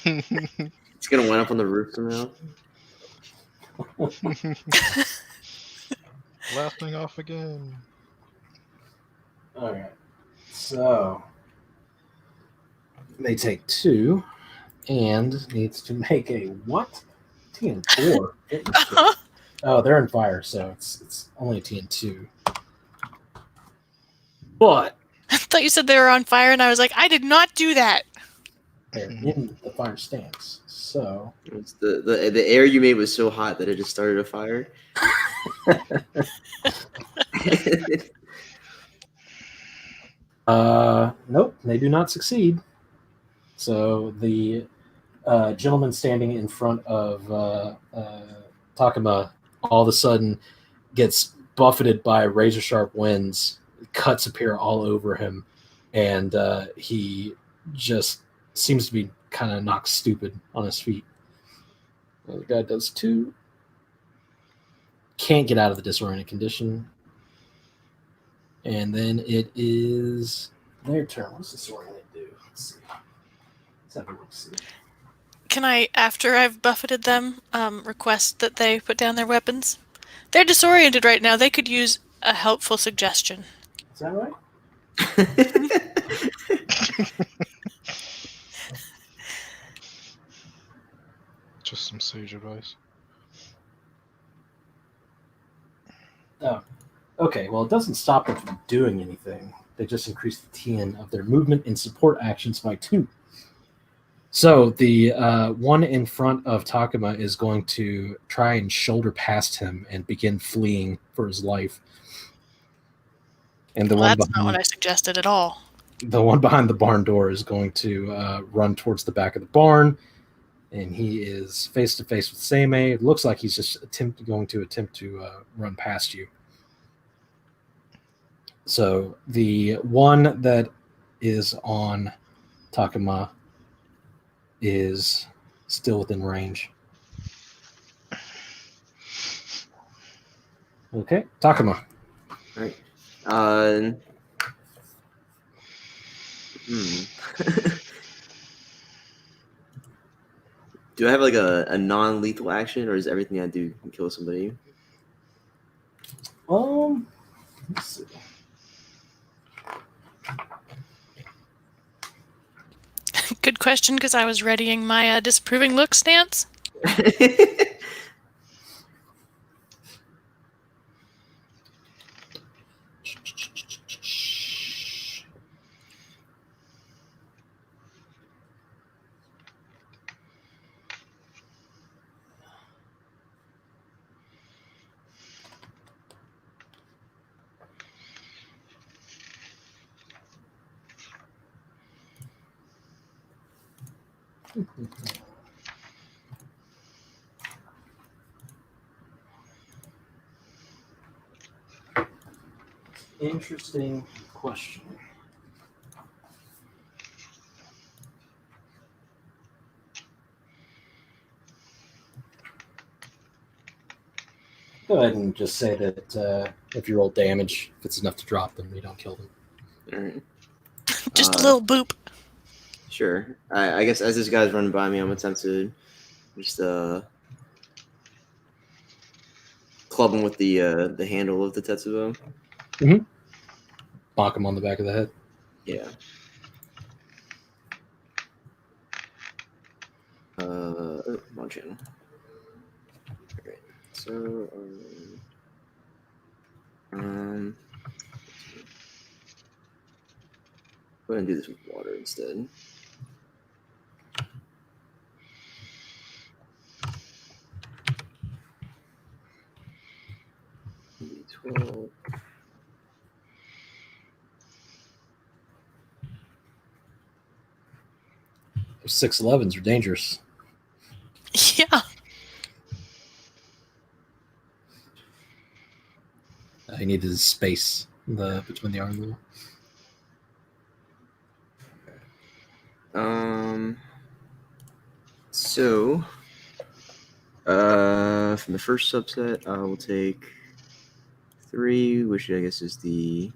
It's gonna wind up on the roof somehow. Blasting off again. Alright. So they take 2 and needs to make a what? TN4. Oh, they're on fire, so it's only a TN2. But I thought you said they were on fire, and I was like, I did not do that. they're in the fire stance. So It's the air you made was so hot that it just started a fire. nope, they do not succeed. So the gentleman standing in front of Takuma all of a sudden gets buffeted by razor sharp winds. Cuts appear all over him, and he just seems to be kind of knocked stupid on his feet. The guy does 2. Can't get out of the disoriented condition. And then it is their turn. What's disoriented do? Let's see. Let's have a look. See. Can I, after I've buffeted them, request that they put down their weapons? They're disoriented right now. They could use a helpful suggestion. Is that right? Just some sage advice. Oh, okay. Well, it doesn't stop them from doing anything. They just increase the TN of their movement and support actions by 2. So the one in front of Takuma is going to try and shoulder past him and begin fleeing for his life. And the Well, one that's behind, not what I suggested at all. the one behind the barn door is going to run towards the back of the barn, and he is face to face with Seimei. It looks like he's just going to attempt to run past you. So the one that is on Takuma is still within range. Okay, Takuma. Right. Do I have like a non-lethal action, or is everything I do can kill somebody? Let's see. Good question, because I was readying my disapproving look stance. Interesting question. Go ahead and just say that if you roll damage, if it's enough to drop them, you don't kill them. All right. Just a little boop. Sure. I guess as this guy's running by me, I'm attempting to just club him with the handle of the Tetsubo. Bonk him on the back of the head. Yeah. Wrong channel. Alright. So go ahead and do this with water instead. D12. Those 611s are dangerous. Yeah. He needed space between the arm wheel. So from the first subset, I will take 3, which I guess is the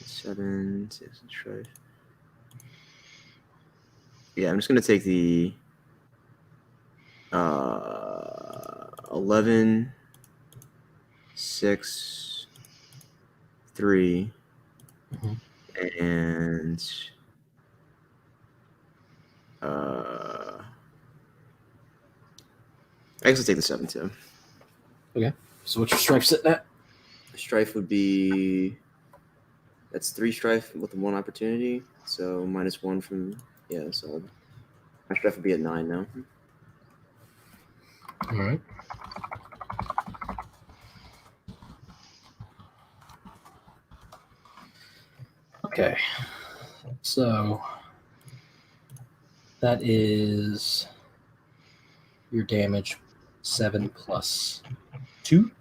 7, 6, and try. Yeah, I'm just gonna take the 11, 6, 3, and I guess I'll take the 7 too. Okay. So what's your strife sitting at? Strife would be that's 3 strife with 1 opportunity, so -1 from so my strife would be at 9 now. All right. Okay. So that is your damage 7 plus 2.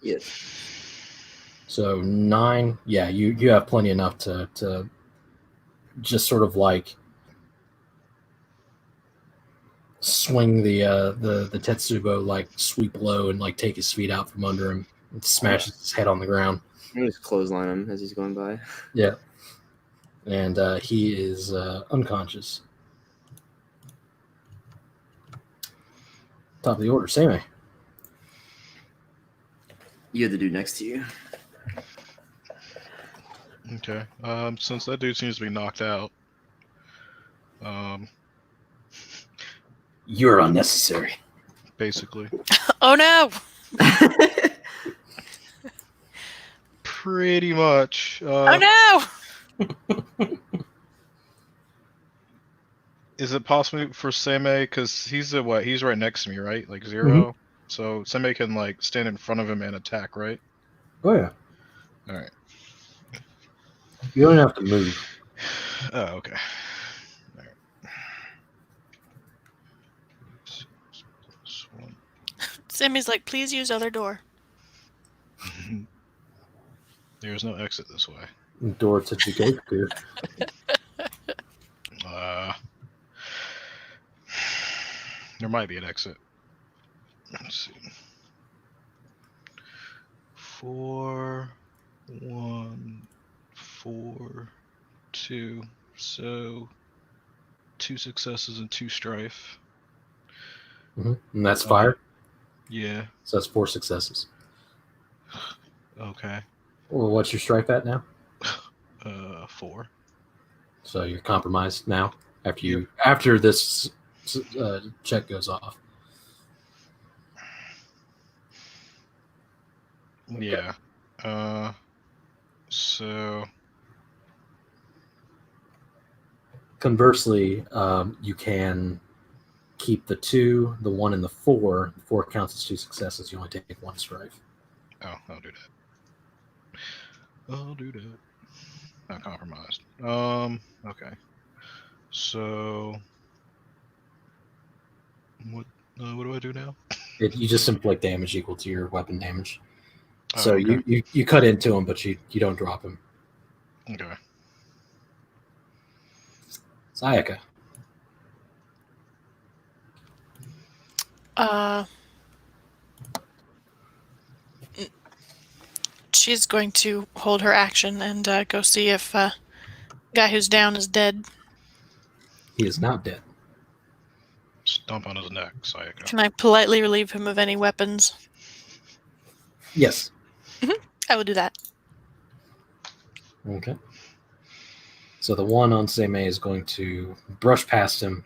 Yes. So 9. Yeah, you have plenty enough to just sort of like swing the Tetsubo, like sweep low and like take his feet out from under him and smash his head on the ground. I'm gonna just clothesline him as he's going by. Yeah. And he is unconscious. Top of the order, Sammy. You had to do next to you. Okay. Since that dude seems to be knocked out, You're unnecessary. basically, Oh no! pretty much. Oh no! Is it possible for Seme, because he's he's right next to me, right? Like 0. So Seme can like stand in front of him and attack, right? Oh yeah. All right. You don't have to move. Oh, okay. All right. Sammy's like, please use other door. There's no exit this way. Door to the gate to. There might be an exit. Let's see. 4, 1, 4, 2. So 2 successes and 2 strife. And that's fire. Yeah. So that's 4 successes. Okay. Well, what's your strife at now? 4. So you're compromised now after this check goes off. Yeah. So Conversely, you can keep the 2, the 1, and the 4. The 4 counts as 2 successes. You only take 1 strife. oh, I'll do that. Not compromised. Okay. So what do I do now? You just inflict damage equal to your weapon damage. Oh, So okay. you cut into him, but you don't drop him. Okay. Sayaka. She's going to hold her action and go see if guy who's down is dead. He is not dead. Stomp on his neck, Sayaka. Can I politely relieve him of any weapons? Yes. I will do that. Okay. So the one on Seimei is going to brush past him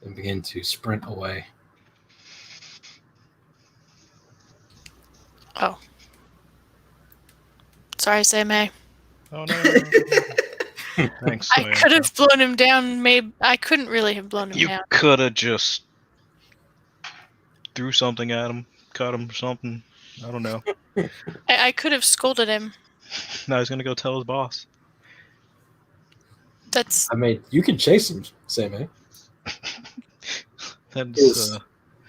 and begin to sprint away. Oh. Sorry, Seimei. Oh no. Thanks, I Sayaka. could have blown him down. Maybe I couldn't really have blown him You down. could have just threw something at him, cut him or something. I don't know. I could have scolded him. Now he's gonna go tell his boss. That's I mean, you can chase him, Seimei. That's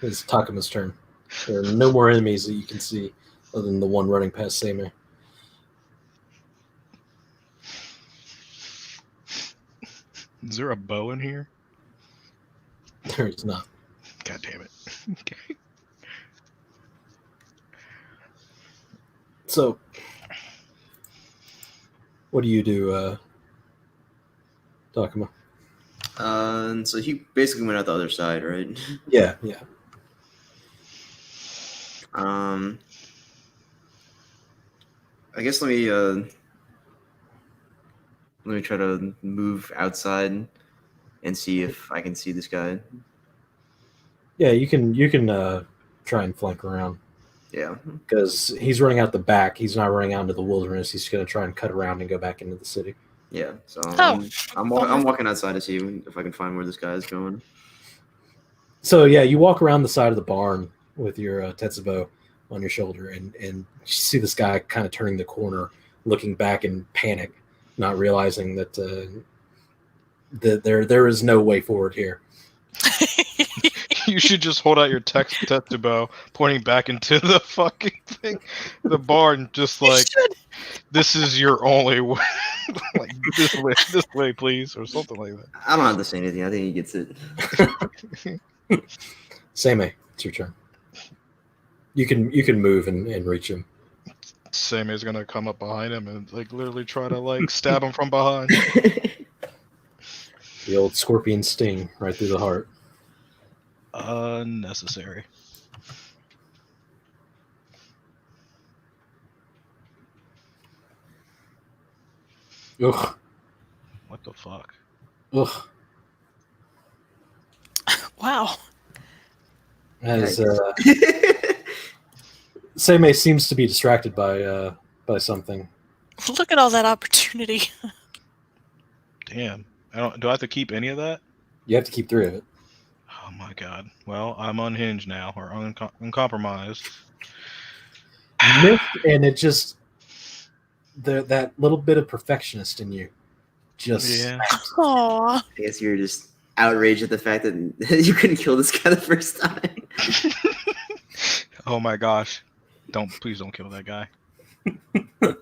It's Takuma's turn. There are no more enemies that you can see other than the one running past Seimei. Is there a bow in here? There is not. God damn it. Okay. So, what do you do, Takuma? And so he basically went out the other side, right? Yeah. I guess let me try to move outside and see if I can see this guy. Yeah, you can try and flank around Yeah. because he's running out the back. He's not running out into the wilderness. He's going to try and cut around and go back into the city. Yeah. So Oh. I'm walking outside to see if I can find where this guy is going. So yeah, you walk around the side of the barn with your Tetsubo on your shoulder, and you see this guy kind of turning the corner, looking back in panic, not realizing that there is no way forward here. You should just hold out your Tetsubo, pointing back into the fucking thing, the barn, just like, this is your only way. Like, this way, please, or something like that. I don't have to say anything. I think he gets it. Seimei, it's your turn. You can move and reach him. Seimei's gonna come up behind him and like literally try to like stab him from behind. The old scorpion sting right through the heart. Unnecessary. Ugh. What the fuck? Ugh. wow. As Seimei seems to be distracted by something. Look at all that opportunity. Damn. Do I have to keep any of that? You have to keep 3 of it. Oh my god. Well, I'm unhinged now, or uncompromised. You missed, and it just that little bit of perfectionist in you just Yeah. Aww. I guess you're just outraged at the fact that you couldn't kill this guy the first time. Oh my gosh. Please don't kill that guy. The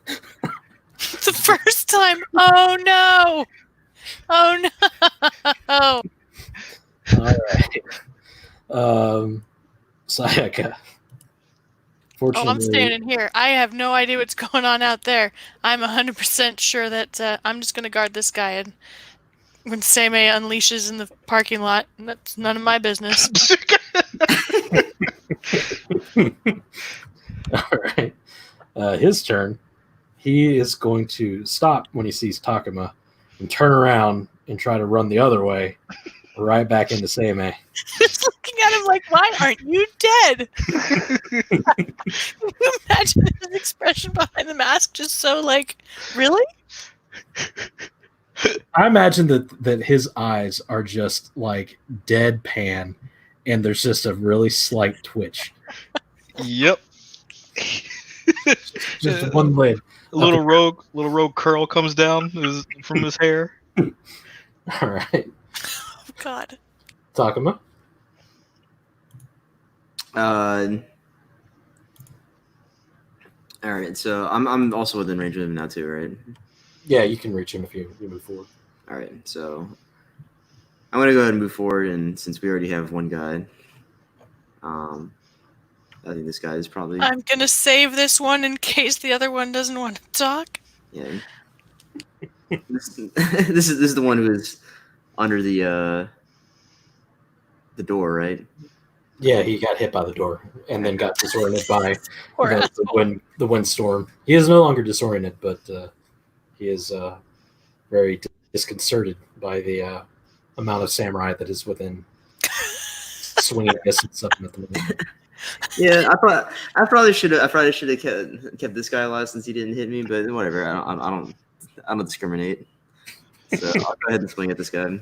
first time. Oh no. Oh no. all right. Sayaka. Oh, I'm Fortunately, standing here. I have no idea what's going on out there. I'm 100% sure that I'm just going to guard this guy. And when Seimei unleashes in the parking lot, that's none of my business. all right. His turn. He is going to stop when he sees Takuma and turn around and try to run the other way, right back into Seimei. Just looking at him like, why aren't you dead? Can you imagine his expression behind the mask? Just so like, really? I imagine that his eyes are just like deadpan, and there's just a really slight twitch. Yep. Just one lid. A little rogue curl comes down from his hair. All right. Oh, God. Takuma. All right, so I'm also within range of him now too, right? Yeah, you can reach him if you move forward. All right, so I'm gonna go ahead and move forward, and since we already have one guy, I think this guy is probably I'm gonna save this one in case the other one doesn't want to talk. yeah. This is the one who is under the door, right? Yeah, he got hit by the door and then got disoriented by Poor the asshole. windstorm. He is no longer disoriented, but he is very disconcerted by the amount of samurai that is within swinging distance of him at the moment. Yeah, I probably should have kept this guy alive since he didn't hit me, but whatever. I don't discriminate. So I'll go ahead and swing at this guy.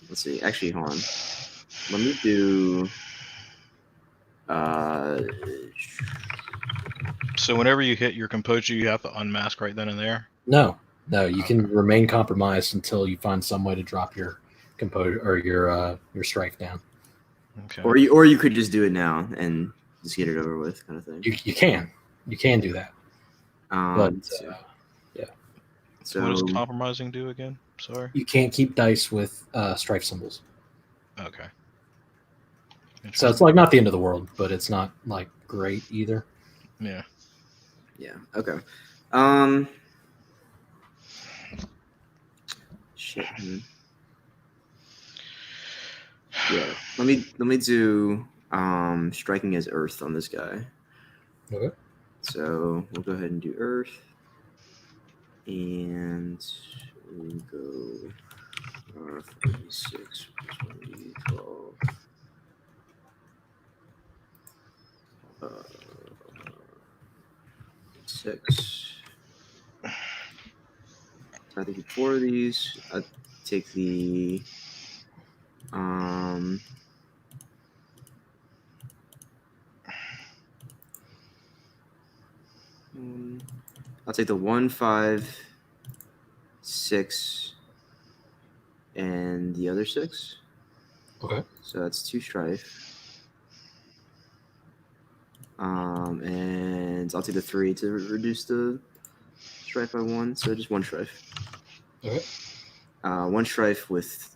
Let's see. Actually, hold on. Let me do. So whenever you hit your composure, you have to unmask right then and there. No, you can remain compromised until you find some way to drop your composure or your strike down. Okay. Or you could just do it now and just get it over with, kind of thing. You can do that, but yeah. So what does compromising do again? Sorry. You can't keep dice with strife symbols. Okay. So it's like not the end of the world, but it's not like great either. Yeah. Yeah. Okay. Shit. Yeah. Let me do striking as earth on this guy. Okay. So we'll go ahead and do earth, and we'll go 36 plus 1d12. 6. So I think 4 of these. I take the I'll take the 1, 5, 6, and the other 6. Okay. So that's 2 strife. And I'll take the 3 to reduce the strife by 1. So just 1 strife. Okay. 1 strife with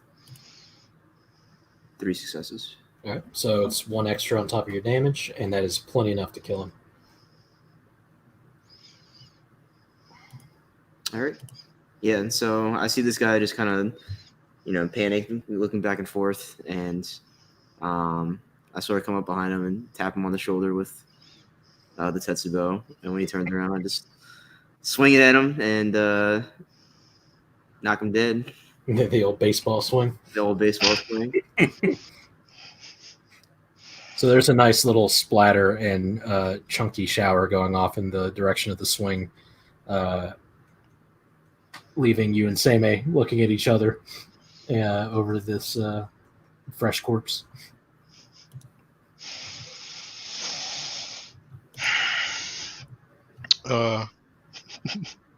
3 successes. All right. So it's 1 extra on top of your damage, and that is plenty enough to kill him. All right. Yeah, and so I see this guy just kind of, panicking, looking back and forth, and I sort of come up behind him and tap him on the shoulder with the Tetsubo, and when he turns around, I just swing it at him and knock him dead. The old baseball swing. The old baseball swing. So there's a nice little splatter and chunky shower going off in the direction of the swing, leaving you and Seimei looking at each other over this fresh corpse.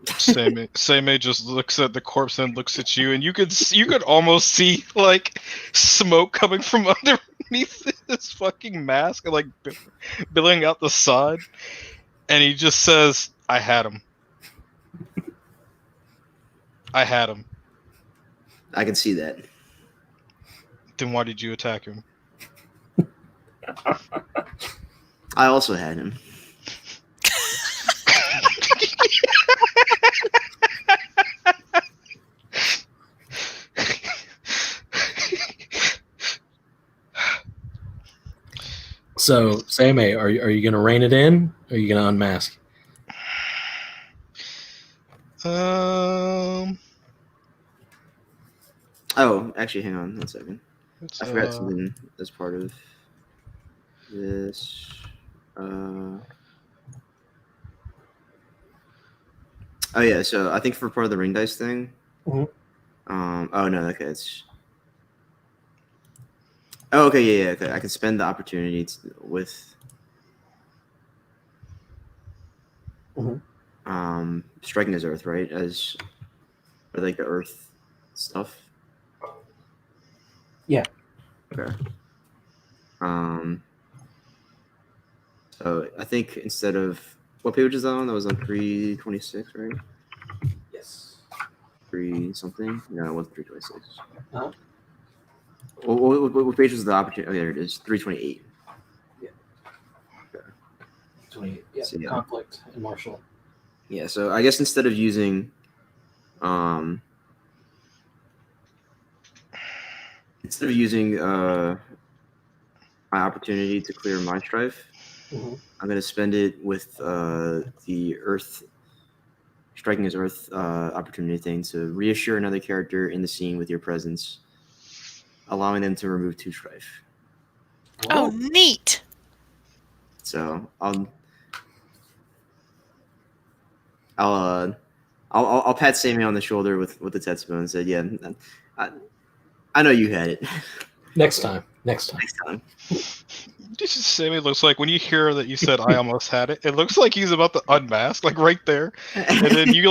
Seimei just looks at the corpse and looks at you, and you could almost see like smoke coming from underneath this fucking mask, and like billowing out the side. And he just says, "I had him. I had him." I can see that. Then why did you attack him? I also had him. So, Seimei, are you going to rein it in? Or are you going to unmask? Oh, actually, hang on 1 second. It's, I forgot something as part of this. Oh yeah, so I think for part of the ring dice thing. Mhm. Oh no, okay, it's. Oh, okay, yeah, okay. I can spend the opportunity with. Striking as earth, right? As, like the earth stuff. Yeah. Okay. So I think instead of what page is that on? That was on 326, right? Yes. 3 something. No, it wasn't 326. Uh-huh. What page was the opportunity? Oh, there it is. 328. 28. Yeah, So, yeah. conflict and martial. Yeah, so I guess instead of using my opportunity to clear Mind Strife, Mhm. I'm going to spend it with the Earth, striking as Earth opportunity thing to reassure another character in the scene with your presence, allowing them to remove 2 strife. Oh, neat. So I'll pat Sammy on the shoulder with the Tetsubo and say, "Yeah, I know you had it." Next time. Next time. Next time. This is Sammy looks like when you hear that you said I almost had it. It looks like he's about to unmask, like right there, and then you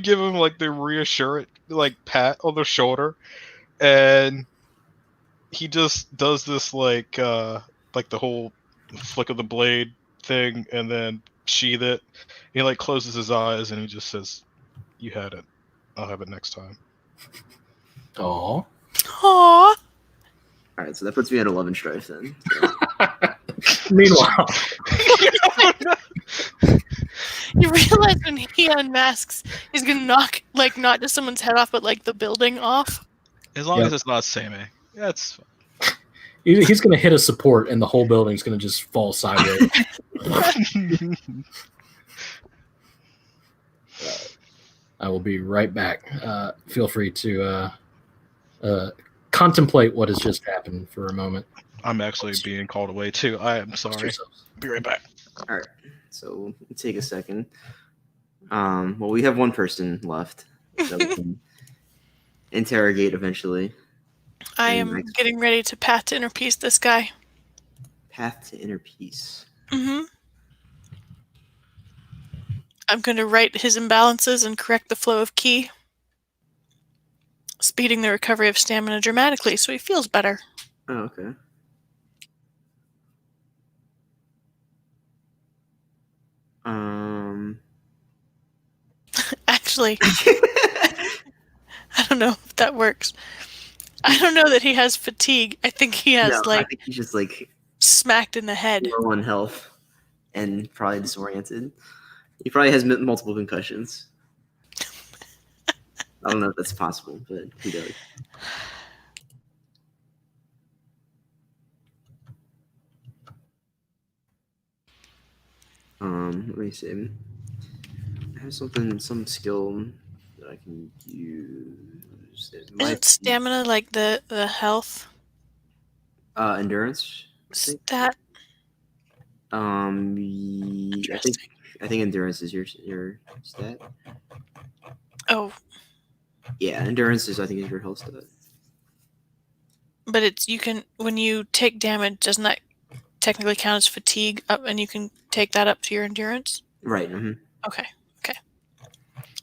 give him like the reassurance, like pat on the shoulder, and he just does this like the whole flick of the blade thing, and then sheath it. He like closes his eyes and he just says, "You had it. I'll have it next time." Aw. Aww. All right, so that puts me at 11 strife then. So. Meanwhile, You realize when he unmasks, he's gonna knock, like, not just someone's head off, but, like, the building off? As long Yep. as it's not Sammy, that's he's going to hit a support and the whole building's going to just fall sideways. fine. I will be right back. Feel free to contemplate what has just happened for a moment. I'm actually being called away too. I am Amongst sorry. yourselves. Be right back. All right, so we'll take a second. Well, we have one person left that we can interrogate eventually. I am getting ready to path to inner peace this guy. Path to inner peace. Mm-hmm. I'm going to right his imbalances and correct the flow of ki, speeding the recovery of stamina dramatically so he feels better. Oh, okay. Actually, I don't know if that works. I don't know that he has fatigue. I think he has, I like, think he's just like smacked in the head. low on health and probably disoriented. He probably has multiple concussions. I don't know if that's possible, but he does. Let me see. I have some skill that I can use. Isn't stamina like the health Endurance? I think. stat? I think endurance is your stat. Oh, Yeah, endurance is your health stat. but it's, you can, when you take damage, doesn't that technically count as fatigue up, and you can take that up to your endurance? Right. Mm-hmm. Okay.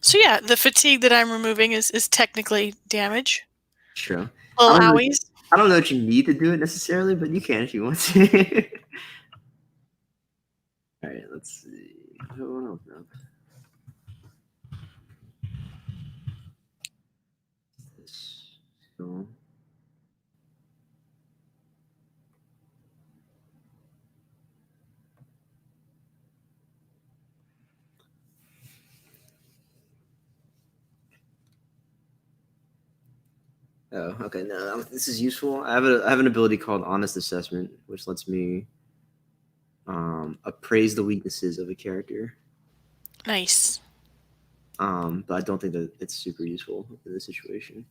So yeah, the fatigue that I'm removing is technically damage. True. Little I don't know- owies. I don't know if you need to do it necessarily, but you can if you want to. All right, let's see. What else now? This skill. Oh, okay. No, this is useful. I have an ability called Honest Assessment, which lets me appraise the weaknesses of a character. Nice. But I don't think that it's super useful in this situation.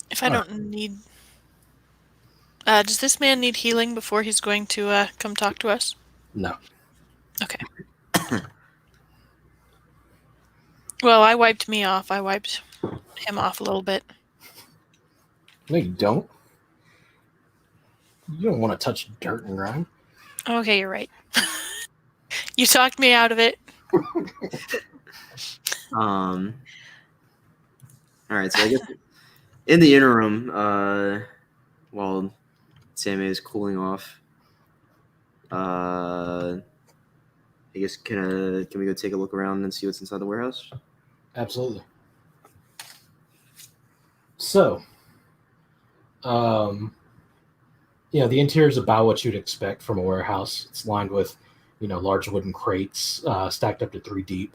If I don't need... does this man need healing before he's going to come talk to us? No. Okay. Well, I wiped me off. I wiped him off a little bit. No, you don't. You don't want to touch dirt and grime. Okay, you're right. You talked me out of it. All right, so I guess in the interim, while Sammy is cooling off, I guess can we go take a look around and see what's inside the warehouse? Absolutely. So, the interior is about what you'd expect from a warehouse. It's lined with, large wooden crates stacked up to 3 deep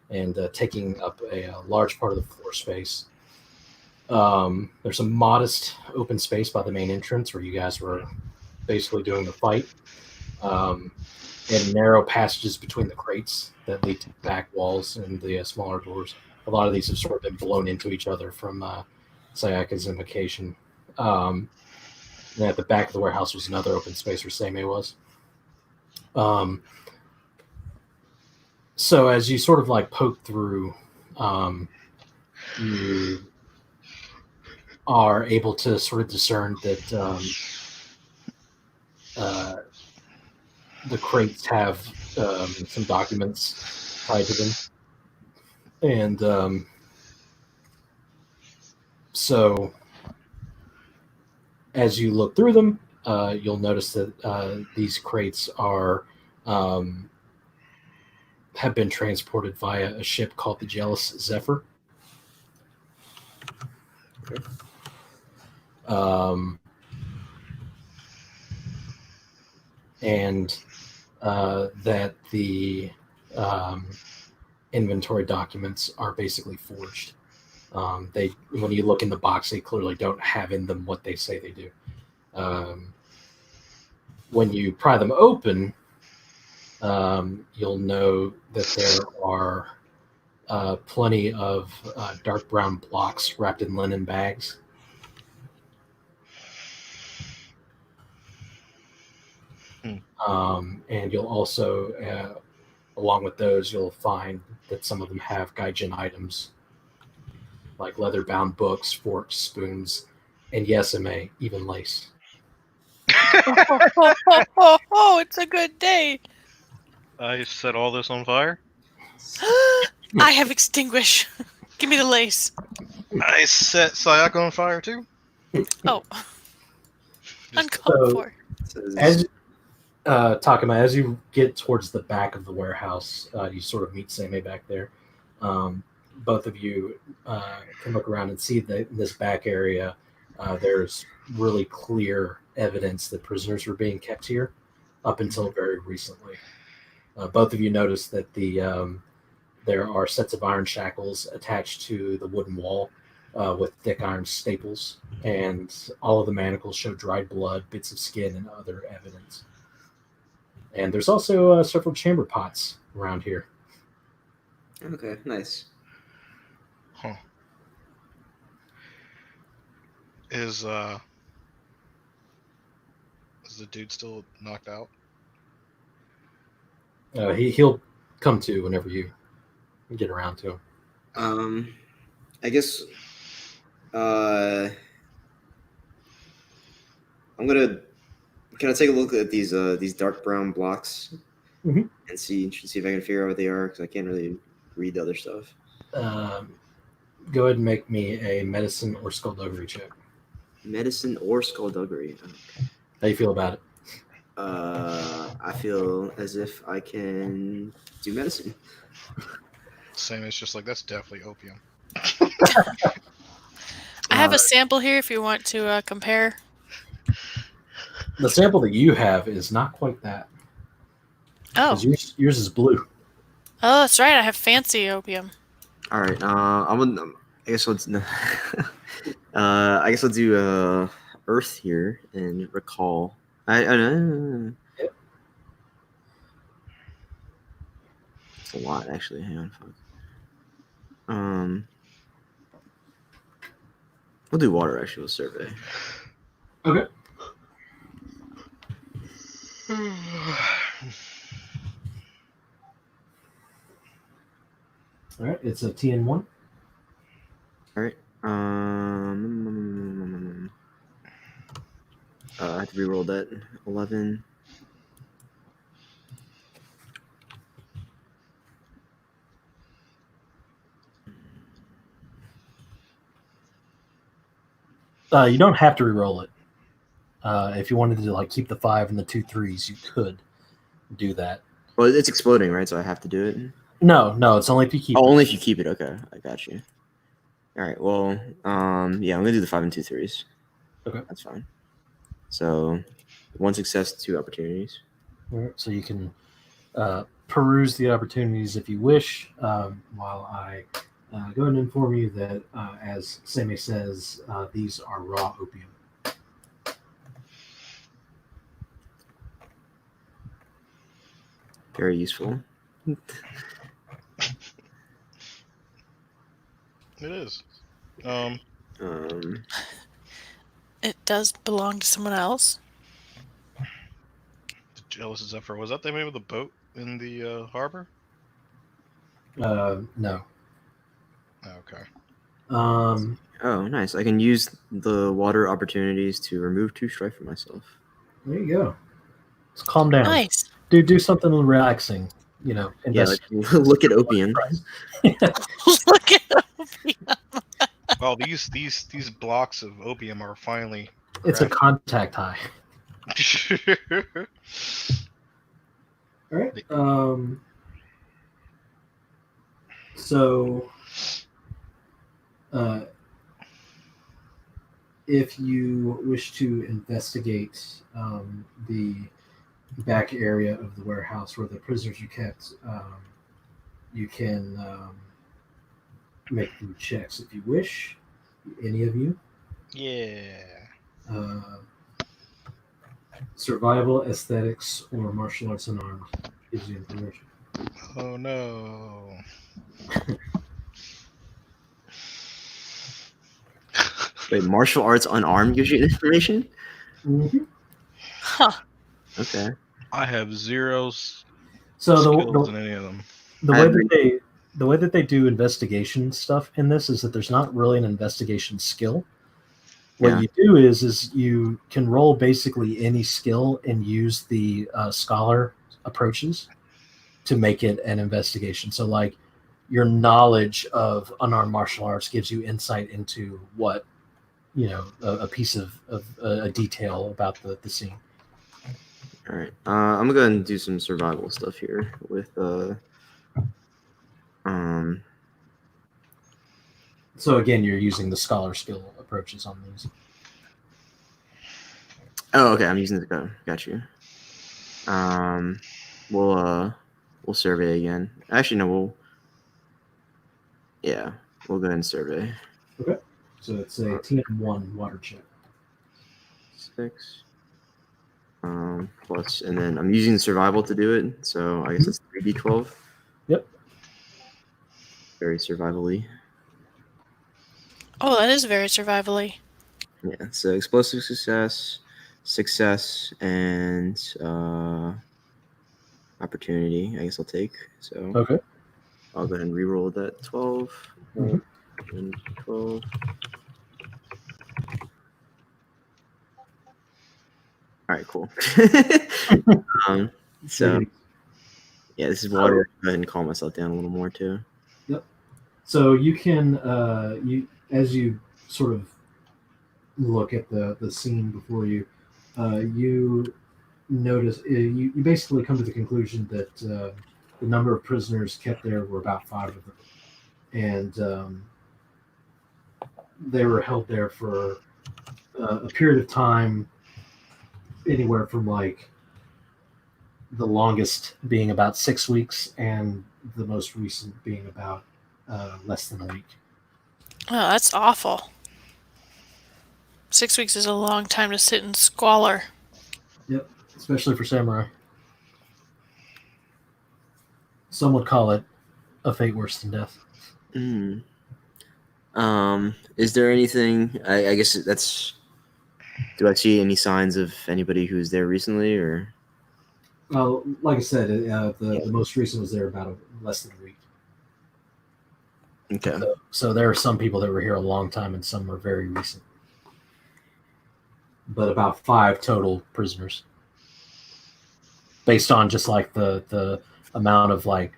and taking up a large part of the floor space. There's a modest open space by the main entrance where you guys were basically doing the fight. And narrow passages between the crates that lead to back walls and the smaller doors. A lot of these have sort of been blown into each other from Sayaka's invocation. And at the back of the warehouse was another open space where Seimei was. So as you sort of like poke through, you are able to sort of discern that the crates have some documents tied to them. And so as you look through them, you'll notice that these crates are have been transported via a ship called the Jealous Zephyr. Okay. And that the inventory documents are basically forged. When you look in the box, they clearly don't have in them what they say they do. When you pry them open, you'll know that there are plenty of dark brown blocks wrapped in linen bags. And you'll also, along with those, you'll find that some of them have gaijin items, like leather-bound books, forks, spoons, and yes, even lace. It's a good day. I set all this on fire. I have extinguish. Give me the lace. I set Sayaka on fire too. Oh. Just- Uncalled for. As Takuma, as you get towards the back of the warehouse, you sort of meet Seimei back there. Both of you can look around and see that in this back area, there's really clear evidence that prisoners were being kept here up until very recently. Both of you notice that there are sets of iron shackles attached to the wooden wall with thick iron staples, and all of the manacles show dried blood, bits of skin, and other evidence. And there's also several chamber pots around here. Okay, nice. Huh. Is the dude still knocked out? He'll come to whenever you get around to him. I guess I'm gonna. Can I take a look at these dark brown blocks Mhm. and see if I can figure out what they are, because I can't really read the other stuff. Go ahead and make me a medicine or skullduggery check. Medicine or skullduggery. Okay. How you feel about it? I feel as if I can do medicine. Same. It's just like that's definitely opium. I have a sample here if you want to compare. The sample that you have is not quite that. Oh. 'Cause yours is blue. Oh, that's right. I have fancy opium. All right. I guess let's. I guess I'll do Earth here and recall. I know. Yep. It's a lot, actually. Hang on, fuck. We'll do water. Actually, we'll survey. Okay. All right, it's a TN1. All right. I have to reroll that. 11. You don't have to re-roll it. If you wanted to keep the 5 and the 2 3s, you could. do that. Well, it's exploding, right? So I have to do it. No, it's only if you keep Oh, it. only if you keep it. Okay, I got you. All right. Well, yeah, I'm gonna do the 5 and 2/3. Okay. That's fine. So, 1 success, 2 opportunities. All right, so you can peruse the opportunities if you wish, while I go ahead and inform you that, as Sammy says, these are raw opium. Very useful. It is. It does belong to someone else. The Jealous Zephyr. Was that the name of the boat in the harbor? No. Oh, okay. Oh, nice. I can use the water opportunities to remove 2 strife from myself. There you go. Let's calm down. Nice. Do something relaxing. You know, Yeah, invest. like, look at opium. Look at Well, these blocks of opium are finally. It's a contact high. All right. So, if you wish to investigate the back area of the warehouse where the prisoners are kept, you can make some checks if you wish. Any of you. Yeah. Survival, aesthetics, or martial arts and arms gives you information. Oh no. Wait, martial arts unarmed gives you information? Mm-hmm. Huh. Okay. I have 0 So skills in any of them. the way that they do investigation stuff in this is that there's not really an investigation skill. What you do is you can roll basically any skill and use the scholar approaches to make it an investigation. So, like, your knowledge of unarmed martial arts gives you insight into what, you know, a piece of a detail about the scene. All right. I'm gonna go ahead and do some survival stuff here with So again, you're using the scholar skill approaches on these. Oh, okay. I'm using the go. Got you. We'll survey again. Actually, no. We'll go ahead and survey. Okay. So it's a TM1 water check. 6. Plus, and then I'm using survival to do it. So I guess it's 3d12. Yep. Very survivally. Oh, that is very survivally. Yeah. So explosive success, and opportunity. I guess I'll take. So Okay. I'll go ahead and reroll that 12 Mhm. and 12. All right, cool. So yeah, this is water. Go ahead and calm myself down a little more too. Yep. So you can as you sort of look at the scene before you, you notice you basically come to the conclusion that the number of prisoners kept there were about 5 of them, and they were held there for a period of time, anywhere from like the longest being about 6 weeks, and the most recent being about less than a week. Oh, that's awful. 6 weeks is a long time to sit in squalor. Yep, especially for samurai. Some would call it a fate worse than death. Is there anything? I guess that's. Do I see any signs of anybody who's there recently, or? Well, like I said, the most recent was there about less than a week. Okay. So there are some people that were here a long time, and some were very recent. But about 5 total prisoners, based on just like the amount of like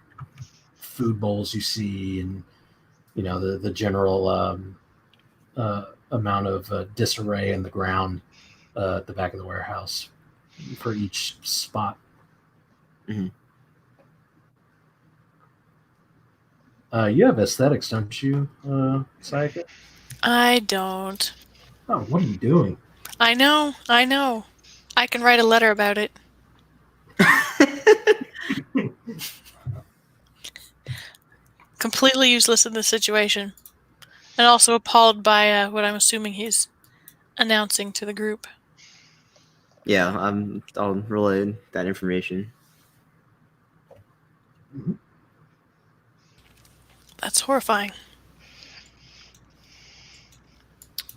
food bowls you see, and you know the general amount of disarray in the ground at the back of the warehouse for each spot. Mhm. You have aesthetics, don't you, Sayaka? I don't. Oh, what are you doing? I know. I can write a letter about it. Completely useless in this situation. And also appalled by what I'm assuming he's announcing to the group. Yeah, I'll relay that information. That's horrifying.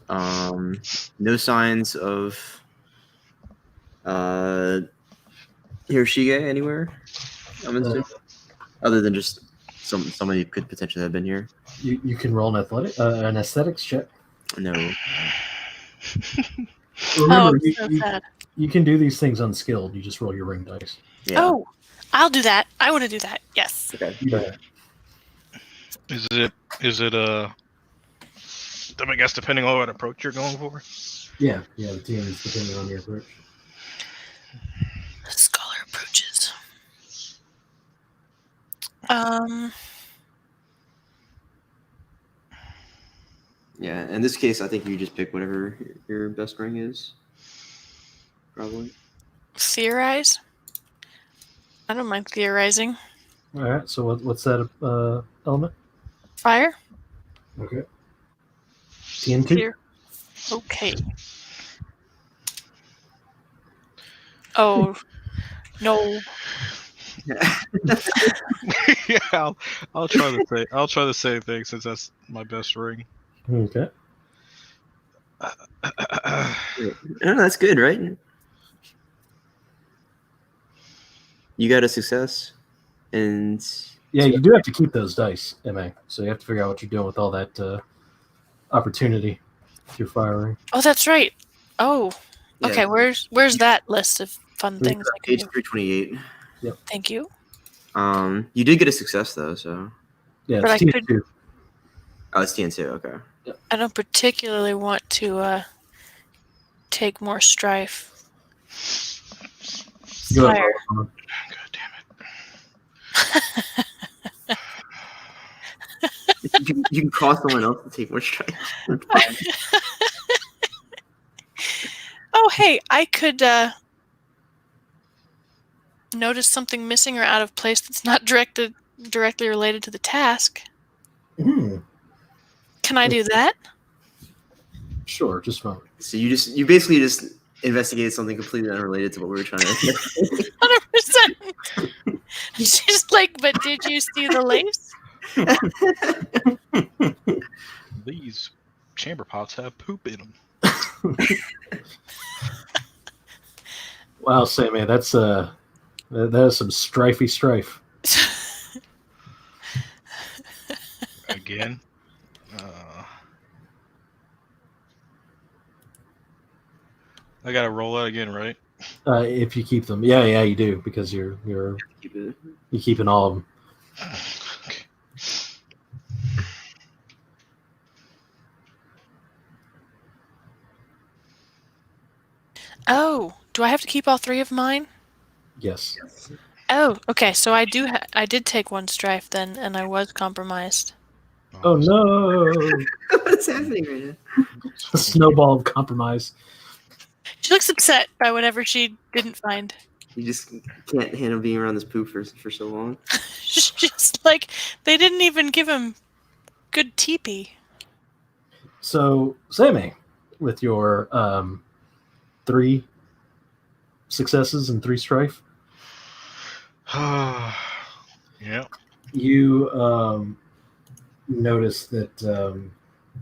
No signs of Hiroshige anywhere. I'm assuming, other than just somebody who could potentially have been here. You can roll an aesthetics check. No. Remember, so sad. you can do these things unskilled. You just roll your ring dice. Yeah. Oh, I'll do that. I want to do that. Yes. Okay. Yeah. Is it I guess depending on what approach you're going for. Yeah, the team is depending on your approach. Scholar approaches. Yeah. In this case, I think you just pick whatever your best ring is. Probably. Theorize. I don't mind theorizing. All right. So what's that element? Fire. Okay. TNT. Fear. Okay. Oh no. Yeah, I'll try the same thing since that's my best ring. Okay. Oh, that's good, right? You got a success, and Yeah, you do have to keep those dice, MA. So you have to figure out what you're doing with all that opportunity with your firing. Oh, that's right. Oh. yeah, Okay. Where's that list of fun things I can page do? 328. Thank you. You did get a success though, so Yeah, But it's I TN2. oh, it's TN2. Okay. I don't particularly want to take more strife. Go ahead, Fire. Roll. God damn it! You can cause someone else to take more strikes. Oh, hey, I could notice something missing or out of place that's not directly related to the task. Can I do that? Sure, just a moment. So you basically just investigated something completely unrelated to what we were trying to. 100%. She's like, but did you see the lace? These chamber pots have poop in them. Wow, Sammy, that's that is some strifey strife. Again. I gotta roll that again, right? If you keep them, yeah, you do because you're keeping all of them. Okay. Oh, do I have to keep all three of mine? Yes. Oh, okay. So I did take one strife then, and I was compromised. Oh no! What's happening right now? A snowball of compromise. She looks upset by whatever she didn't find. You just can't handle being around this poop for so long. She's like, they didn't even give him good teepee. So, Sammy, with your 3 successes and 3 strife, Yeah. you notice that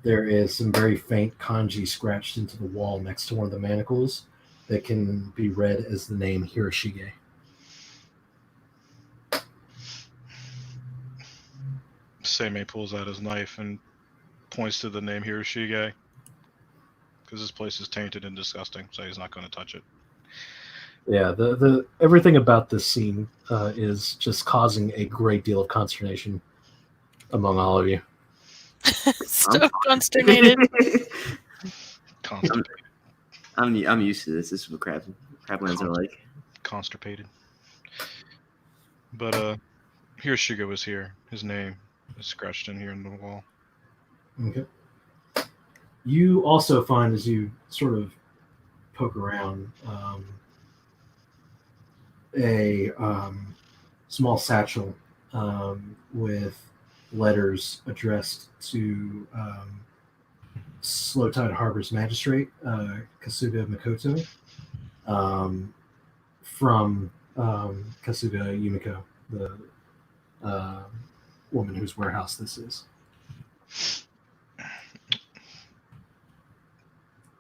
there is some very faint kanji scratched into the wall next to one of the manacles that can be read as the name Hiroshige. Seimei pulls out his knife and points to the name Hiroshige. Because this place is tainted and disgusting, so he's not going to touch it. Yeah, the everything about this scene is just causing a great deal of consternation among all of you. So consternated. Constipated. I'm used to this. This is what crablands are like. Constipated. But Hiroshige was here. His name is scratched in here in the wall. Okay. You also find, as you sort of poke around, a small satchel with letters addressed to Slow Tide Harbor's magistrate, Kasuga Makoto, from Kasuga Yumiko, the woman whose warehouse this is.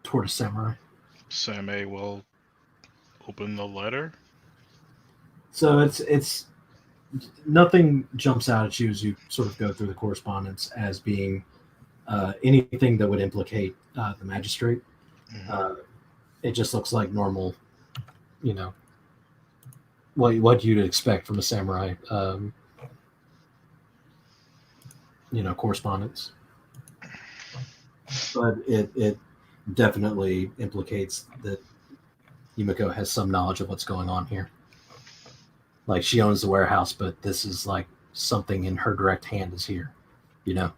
Tortoise Samurai. Same will open the letter. So it's nothing jumps out at you as you sort of go through the correspondence as being anything that would implicate the magistrate. It just looks like normal, what you'd expect from a samurai, correspondence. But it definitely implicates that Yumiko has some knowledge of what's going on here. Like, she owns the warehouse, but this is like something in her direct hand is here, Okay.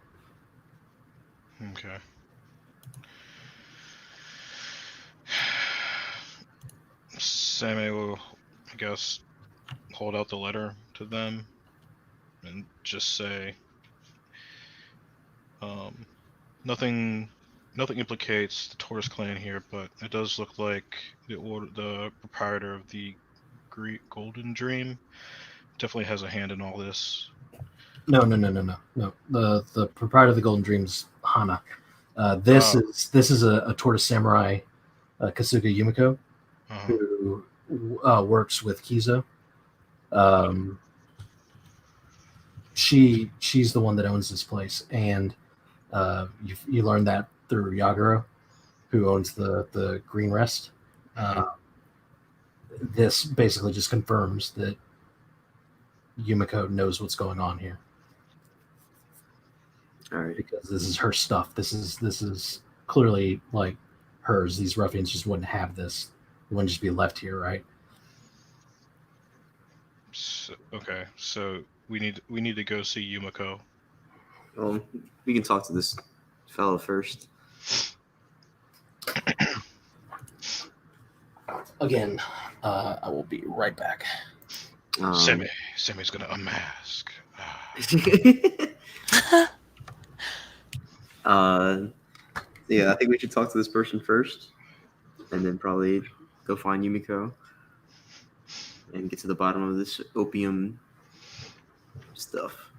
Sammy will, I guess, hold out the letter to them and just say, nothing implicates the Tortoise clan here, but it does look like the proprietor of the Golden Dream definitely has a hand in all this. No. The proprietor of the Golden Dream's Hana. This is a Tortoise Samurai, Kasuga Yumiko, who works with Kizo. She's the one that owns this place, and you learn that through Yaguro, who owns the Green Rest. This basically just confirms that Yumiko knows what's going on here. All right. Because this is her stuff. This is clearly like hers. These ruffians just wouldn't have this. It wouldn't just be left here, right? So we need to go see Yumiko. Well, we can talk to this fellow first. Again, I will be right back. Sammy's gonna unmask. Yeah, I think we should talk to this person first, and then probably go find Yumiko and get to the bottom of this opium stuff.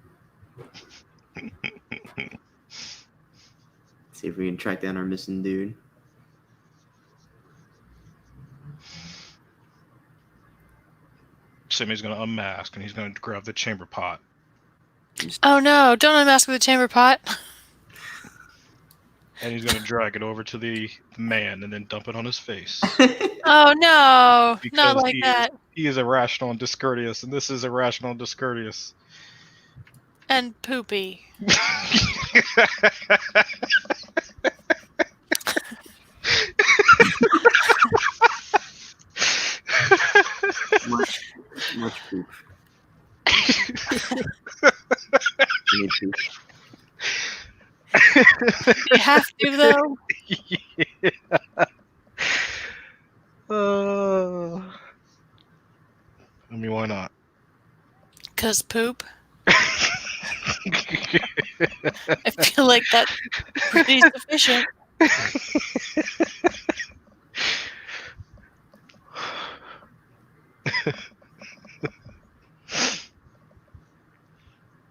See if we can track down our missing dude. Sammy's gonna unmask and he's gonna grab the chamber pot. Oh no, don't unmask with the chamber pot. And he's gonna drag it over to the man and then dump it on his face. Oh no, Because not like that. He is irrational and discourteous, and this is irrational and discourteous. And poopy. Much poop. You need poop. You have to though. I mean, why not? 'Cause poop. I feel like that's pretty sufficient.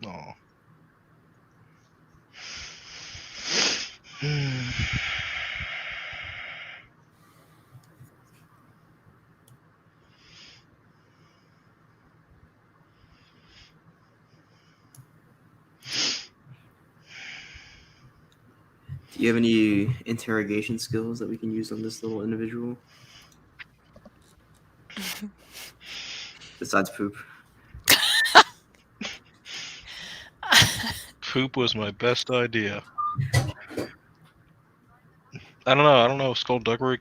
Oh. Do you have any interrogation skills that we can use on this little individual? Besides poop. Poop was my best idea. I don't know. Skullduggery.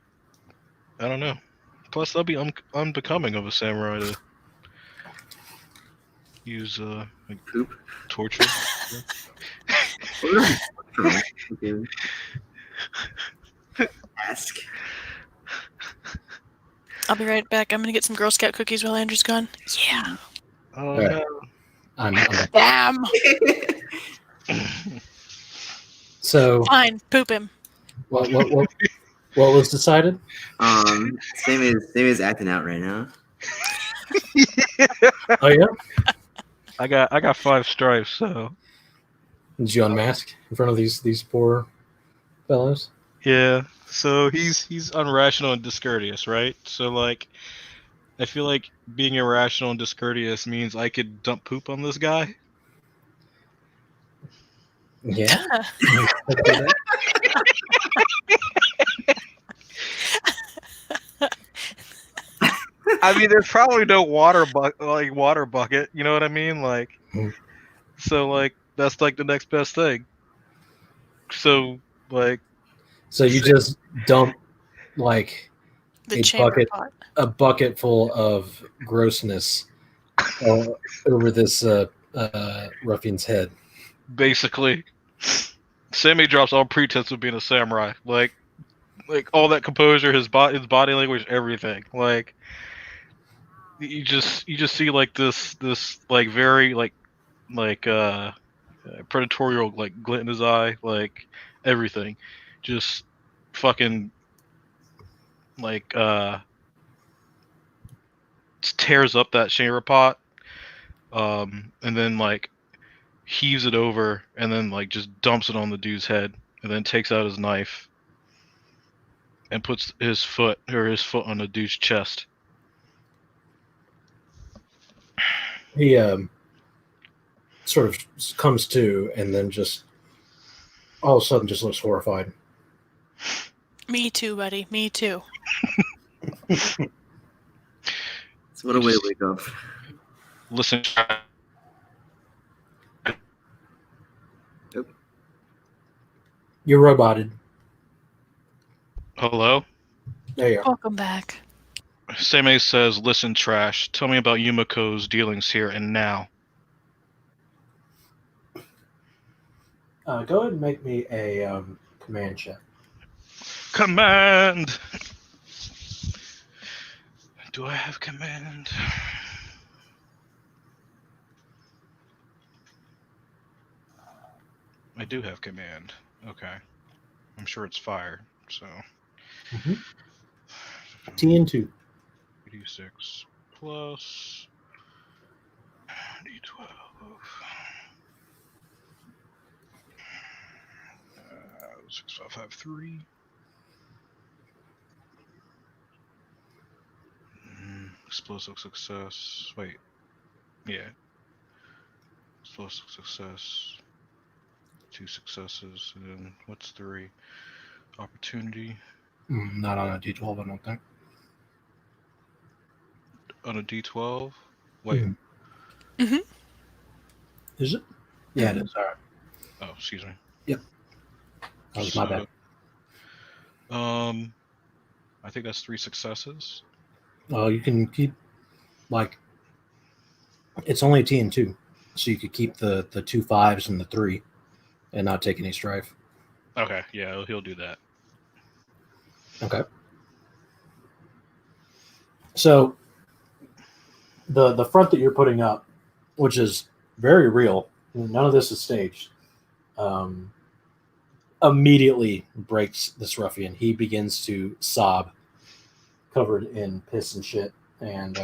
I don't know. Plus, that'd be unbecoming of a samurai to use like Poop. torture. Okay. Ask. I'll be right back. I'm gonna get some Girl Scout cookies while Andrew's gone. Yeah. Oh Alright. no. I'm Damn. so Fine. Poop him. what was decided? Same as acting out right now. Oh yeah, I got 5 stripes, so did you unmask in front of these poor fellows? yeah. So he's irrational and discourteous, right? So like, I feel like being irrational and discourteous means I could dump poop on this guy. Yeah. I mean, there's probably no water bucket. You know what I mean? Like, Hmm. so like that's like the next best thing. So like, So you just dump like The A chamber bucket. pot. a bucket full of grossness over this ruffian's head. basically, Sammy drops all pretense of being a samurai. Like all that composure, his body language, everything. Like, you just see like this like very like predatorial like glint in his eye, like everything, just fucking like tears up that chamber pot, and then like heaves it over, and then like just dumps it on the dude's head, and then takes out his knife and puts his foot on the dude's chest. He sort of comes to and then just all of a sudden just looks horrified. Me too, buddy. Me too. So what a way to wake up. Listen, You're roboted. hello? There you are. Welcome back. Samei says, "Listen, trash. Tell me about Yumiko's dealings here and now." Go ahead and make me a command check. Command. Do I have command? I do have command. Okay. I'm sure it's fire, so. TN2. D6 plus D12. 6553. Explosive success. Wait. Yeah. Explosive success. 2 successes. And then what's 3? Opportunity. Not on a D12, I don't think. On a D12? Wait. Mhm. Is it? Yeah, it is. All right. Oh, excuse me. That was my bad. I think that's 3 successes. You can keep, like, it's only TN2, so you could keep the 2 5s and the 3 and not take any strife. Okay, yeah, he'll do that. Okay. So the front that you're putting up, which is very real, none of this is staged, immediately breaks this ruffian. He begins to sob, covered in piss and shit, and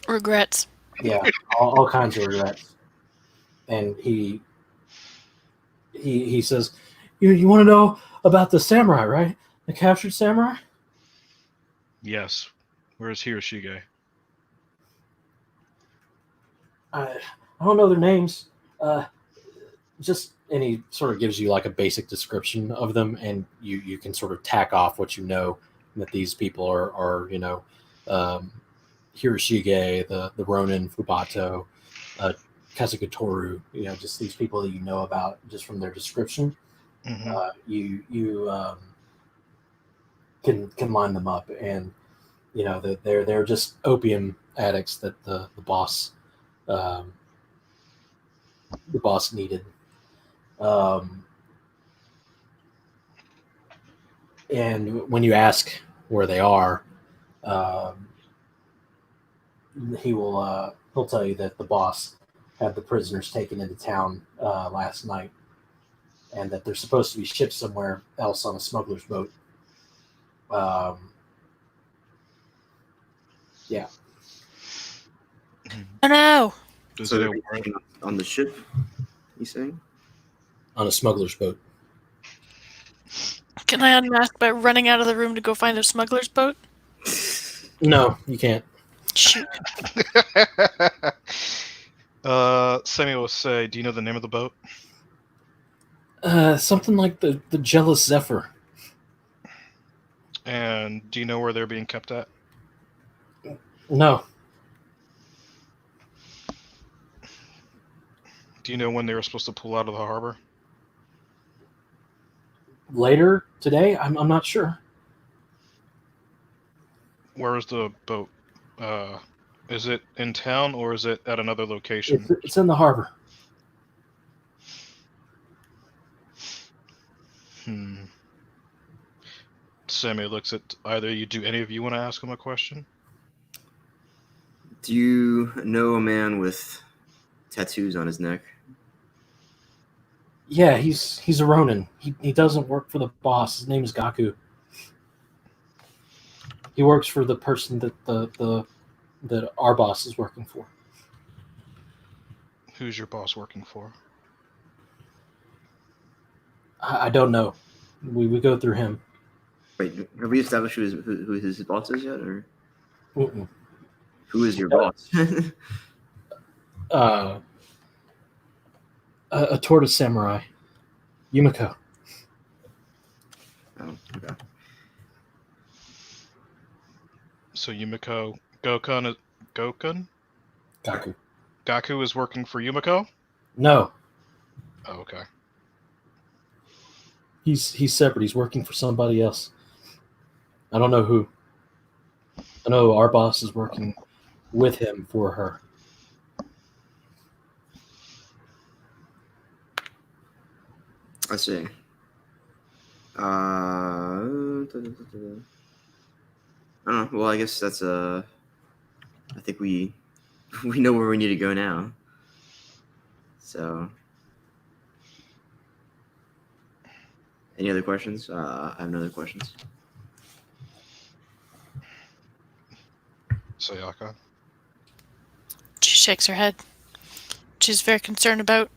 Regrets. yeah, all kinds of regrets. And he says, "You want to know about the samurai, right? The captured samurai?" Yes. Where's Hiroshige? I don't know their names. And he sort of gives you like a basic description of them, and you can sort of tack off what you know that these people are Hiroshige, the Ronin, Fubato, Kazugatoru, just these people that you know about just from their description. Mm-hmm. You can line them up, and they're just opium addicts that the boss the boss needed. And when you ask where they are, he'll tell you that the boss had the prisoners taken into town last night, and that they're supposed to be shipped somewhere else on a smuggler's boat. Yeah. Oh no! Does So it they're have being taken on the ship, you saying? On a smuggler's boat. Can I unmask by running out of the room to go find a smuggler's boat? No, you can't. Shoot. Samuel will say, do you know the name of the boat? Something like the Jealous Zephyr. And do you know where they're being kept at? No. Do you know when they were supposed to pull out of the harbor? Later today? I'm not sure. Where is the boat? Is it in town or is it at another location? It's in the harbor. Sammy looks at either you. Do any of you want to ask him a question? Do you know a man with tattoos on his neck? Yeah, he's a Ronin. He doesn't work for the boss. His name is Gaku. He works for the person that our boss is working for. Who's your boss working for? I don't know. We go through him. Wait, have we established who his boss is yet, or Mm-mm. who is your boss? A tortoise samurai, Yumiko. Oh, okay. So Yumiko, Gokun? Gaku. Gaku is working for Yumiko? No, Oh, okay. he's separate. He's working for somebody else. I don't know who. I know our boss is working with him for her. I see. I don't know. Well, I guess that's I think we know where we need to go now. So, any other questions? I have no other questions. Sayaka. She shakes her head. She's very concerned about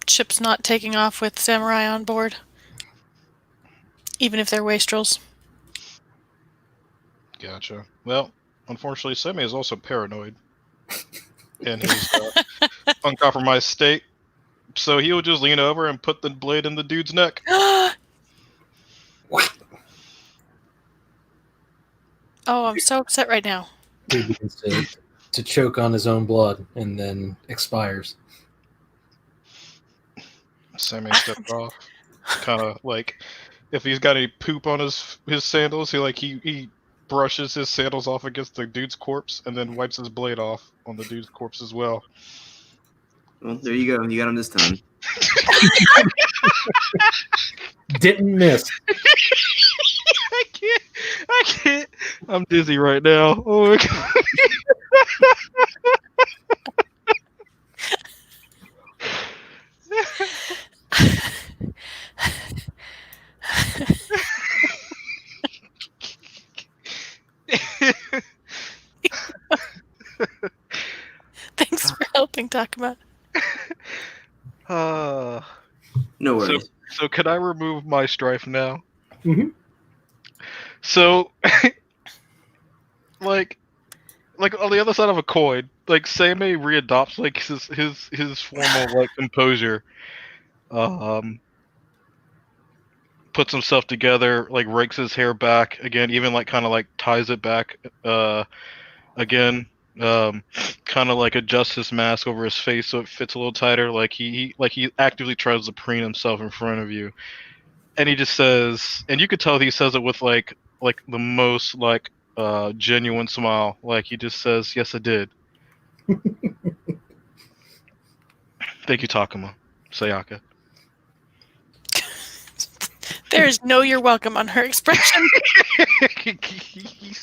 ships not taking off with samurai on board, even if they're wastrels. Gotcha. Well, unfortunately, Semi is also paranoid in his uncompromised state. So he'll just lean over and put the blade in the dude's neck. Oh, I'm so upset right now. He begins to choke on his own blood and then expires. Sammy stepped off. Kind of like, if he's got any poop on his sandals, he brushes his sandals off against the dude's corpse and then wipes his blade off on the dude's corpse as well. Well, there you go. You got him this time. Didn't miss. I can't. I'm dizzy right now. Oh my god. Thanks for helping, Takuma. No worries. So can I remove my strife now? Mhm. So, like on the other side of a coin, like Sammy readopts like his formal like composure, puts himself together, like rakes his hair back again, even like kind of like ties it back again, kind of like adjusts his mask over his face so it fits a little tighter, like he actively tries to preen himself in front of you, and he just says, and you could tell he says it with like the most like genuine smile, like he just says, "Yes, I did." Thank you, Takuma. Sayaka. There is no "you're welcome" on her expression.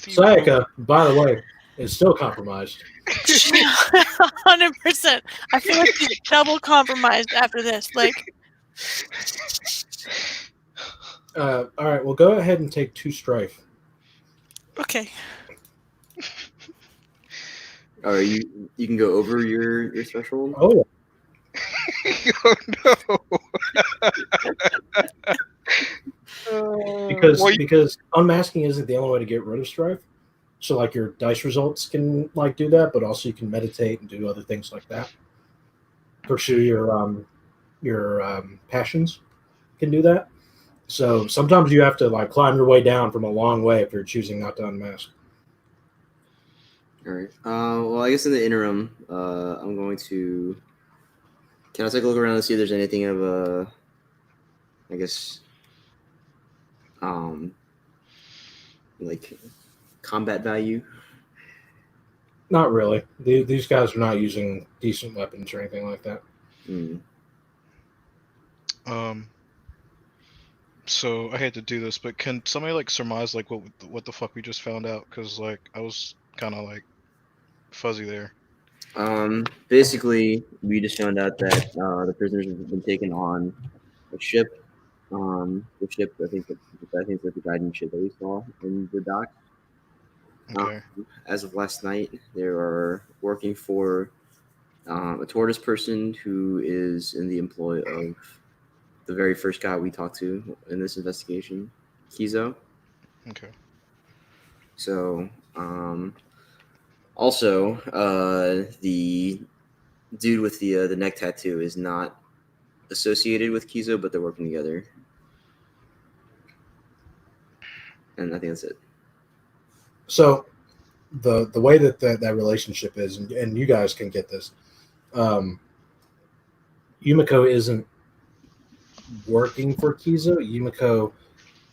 Sayaka, by the way, is still compromised. 100%. I feel like she's double compromised after this. Like, All right, well, go ahead and take 2 strife. okay. Or you can go over your threshold. Oh, yeah. Oh no. Because unmasking isn't the only way to get rid of strife. So like your dice results can like do that, but also you can meditate and do other things like that. Pursue your passions can do that. So sometimes you have to like climb your way down from a long way if you're choosing not to unmask. All right. Well, I guess in the interim, I'm going to. Can I take a look around and see if there's anything of a, I guess, like combat value? Not really. These guys are not using decent weapons or anything like that. So I hate to do this, but can somebody like surmise like what the fuck we just found out? Because like I was kind of like fuzzy there. Basically, we just found out that the prisoners have been taken on a ship. The ship, I think it's the guiding ship that we saw in the dock. Okay. As of last night, they are working for a tortoise person who is in the employ of the very first guy we talked to in this investigation, Kizo. Okay. So, also, the dude with the neck tattoo is not associated with Kizo, but they're working together. And I think that's it. So the way that relationship is, and you guys can get this, Yumiko isn't working for Kizo. Yumiko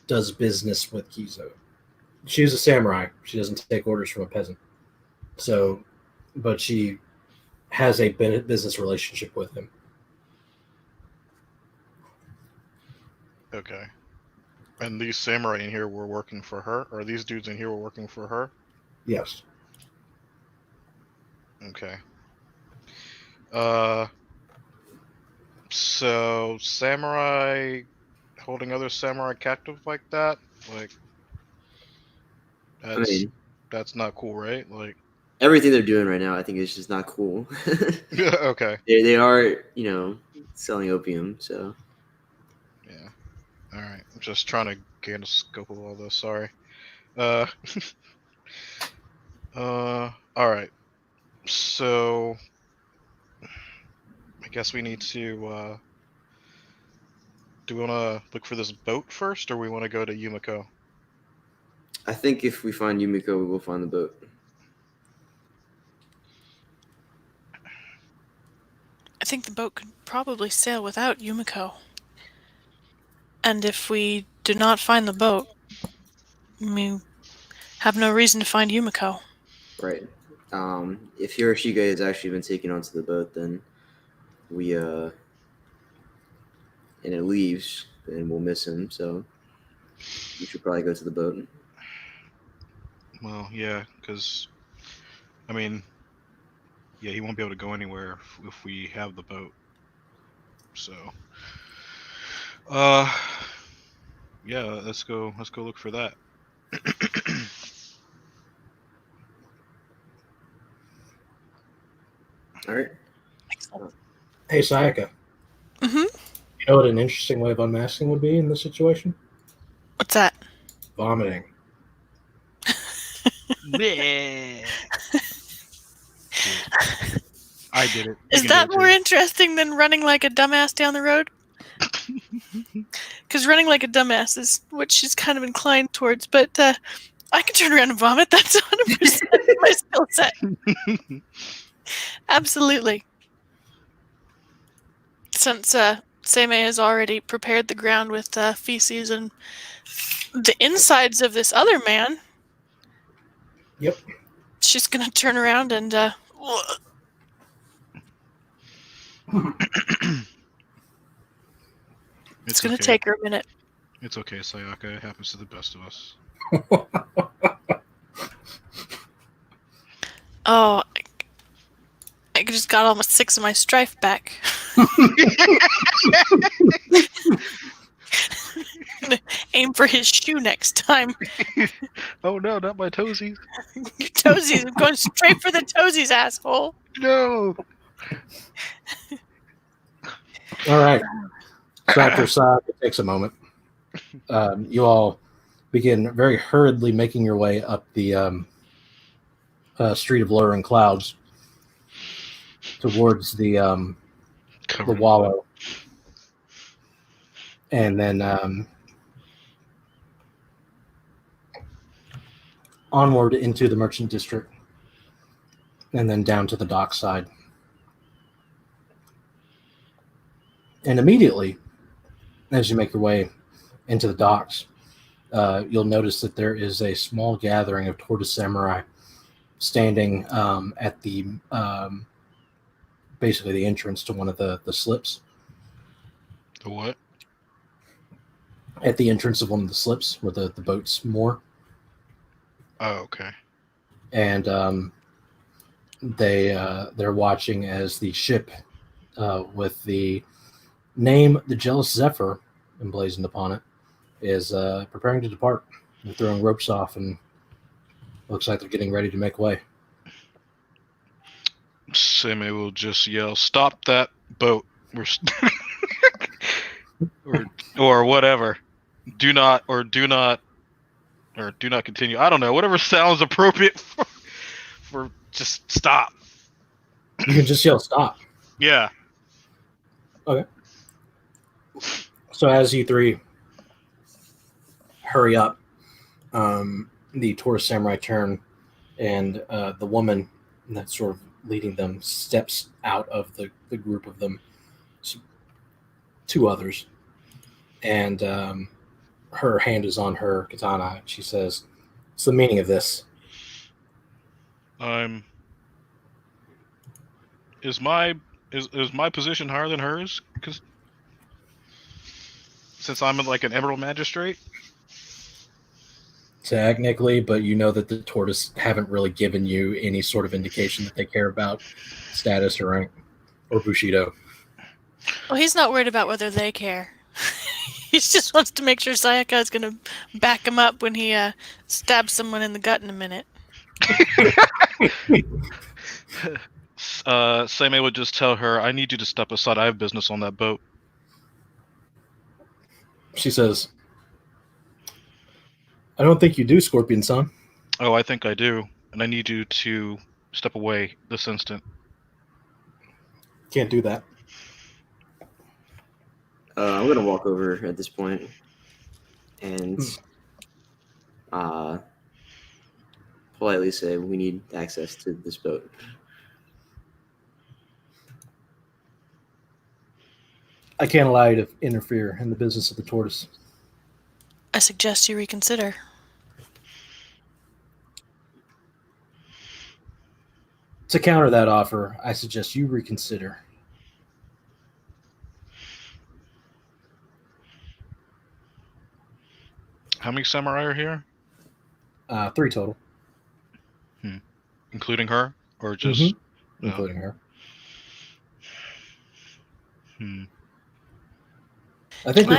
does business with Kizo. She's a samurai. She doesn't take orders from a peasant. So, but she has a business relationship with him. Okay. And these samurai in here were working for her, or these dudes in here were working for her? Yes. Okay. So samurai holding other samurai captive like that, like that's not cool, right? Like everything they're doing right now, I think is just not cool. yeah. Okay. They are, selling opium. So Yeah. All right. I'm just trying to gain a scope of all this. Sorry. All right. So I guess we need to. Do we want to look for this boat first, or we want to go to Yumiko? I think if we find Yumiko, we will find the boat. I think the boat could probably sail without Yumiko. And if we do not find the boat, we have no reason to find Yumiko. Right. If Hiroshige has actually been taken onto the boat, then we and it leaves, then we'll miss him. So we should probably go to the boat. Well, yeah, because I mean, yeah, he won't be able to go anywhere if we have the boat. So, yeah, let's go look for that. All right. Hey, Sayaka. Mm-hmm. You know what an interesting way of unmasking would be in this situation? What's that? Vomiting. I did it. Is that more interesting than running like a dumbass down the road? Because running like a dumbass is what she's kind of inclined towards, but I can turn around and vomit. That's 100% my skill set. Absolutely. Since Seimei has already prepared the ground with feces and the insides of this other man. Yep. She's going to turn around and It's going to okay. take her a minute. It's okay, Sayaka. It happens to the best of us. Oh, I just got almost 6 of my strife back. Aim for his shoe next time. Oh no, not my toesies. Your toesies. I'm going straight for the toesies, asshole. No. All right. So after Sayaka takes a moment, you all begin very hurriedly making your way up the street of lowering clouds towards the wallow, and then onward into the merchant district, and then down to the dockside. And immediately, as you make your way into the docks, you'll notice that there is a small gathering of Tortoise Samurai standing at the basically the entrance to one of the slips. The what? At the entrance of one of the slips where the boats moor. Oh, okay. And they're watching as the ship with the name The Jealous Zephyr emblazoned upon it is preparing to depart. They're throwing ropes off and looks like they're getting ready to make way. Sammy will just yell, "Stop that boat!" or whatever. Do not continue. I don't know. Whatever sounds appropriate for just stop. You can just yell stop. Yeah. Okay. So as you three hurry up, the Tortoise Samurai turn, and the woman that's sort of leading them steps out of the group of them, 2 others, and her hand is on her katana. She says, "What's the meaning of this?" Is my position higher than hers? Because since I'm like an Emerald Magistrate. Technically, but you know that the Tortoise haven't really given you any sort of indication that they care about status or rank or Bushido. Well, he's not worried about whether they care. He just wants to make sure Sayaka is going to back him up when he stabs someone in the gut in a minute. Sammy would just tell her, "I need you to step aside. I have business on that boat." She says, "I don't think you do, Scorpion-san." "Oh, I think I do, and I need you to step away this instant." Can't do that. I'm gonna walk over at this point and politely say we need access to this boat. I can't allow you to interfere in the business of the Tortoise. I suggest you reconsider. To counter that offer, I suggest you reconsider. How many samurai are here? 3 total, Including her? Or just... including her. I think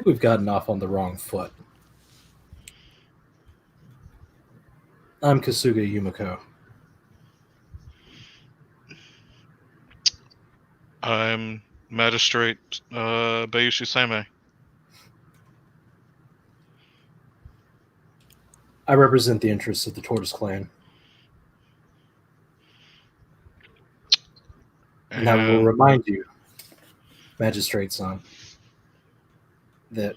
we've gotten off on the wrong foot. I'm Kasuga Yumiko. I'm Magistrate Bayushi Same. I represent the interests of the Tortoise Clan. And I will remind you, Magistrate-san, that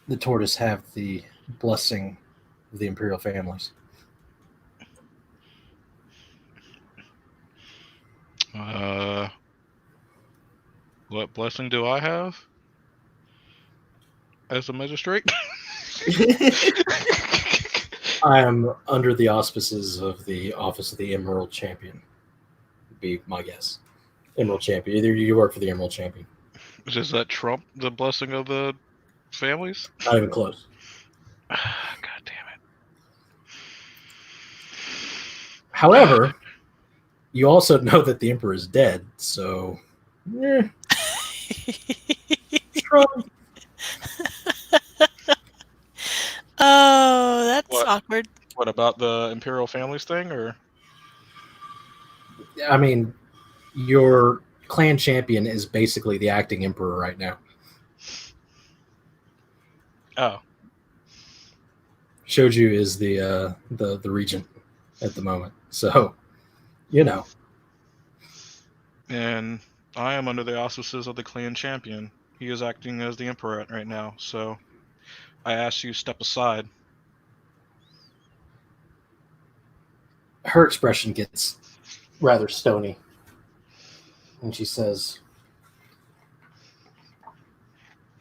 the Tortoise have the blessing of the Imperial families. What blessing do I have as a magistrate? I am under the auspices of the Office of the Emerald Champion, would be my guess. Emerald Champion. Either you work for the Emerald Champion. Does that trump the blessing of the families? Not even close. God damn it. However, you also know that the Emperor is dead, so strong. Oh, that's What? awkward. What about the Imperial families thing, or? I mean, your clan champion is basically the acting Emperor right now. Oh, Shoju is the regent at the moment, so you know. and I am under the auspices of the clan champion. He is acting as the Emperor right now, so I ask you step aside. Her expression gets rather stony, and she says,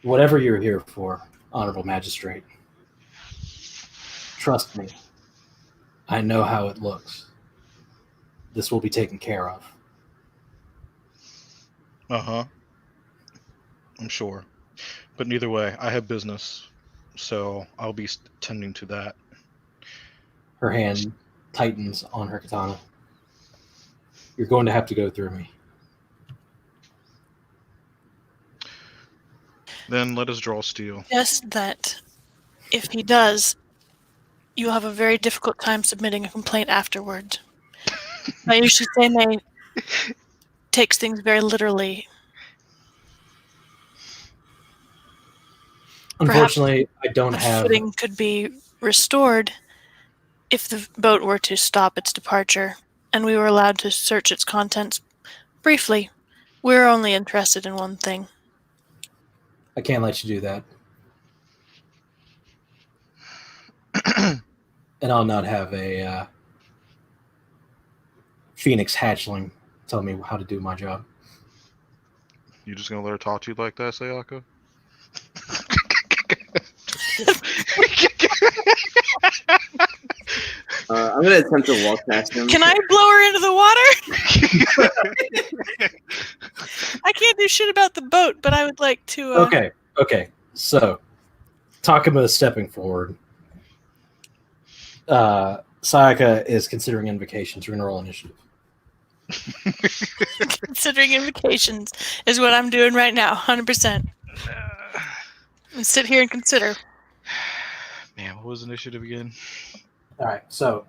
"Whatever you're here for, Honorable Magistrate, trust me, I know how it looks. This will be taken care of." Uh-huh. I'm sure. But neither way, I have business, so I'll be tending to that. Her hand tightens on her katana. "You're going to have to go through me." Then let us draw steel. Just that if he does, you'll have a very difficult time submitting a complaint afterward. Mayushi Seimei takes things very literally. Unfortunately, I don't The have. footing could be restored if the boat were to stop its departure, and we were allowed to search its contents briefly. We're only interested in one thing. I can't let you do that, and I'll not have a Phoenix hatchling tell me how to do my job. You just gonna let her talk to you like that, Sayaka? I'm gonna attempt to walk past him. Can I blow her into the water? I can't do shit about the boat, but I would like to. Okay. So, Takuma is stepping forward. Sayaka is considering invocations. We're gonna roll initiative. Considering invocations is what I'm doing right now, 100%. And sit here and consider. Man, what was initiative again? All right. So,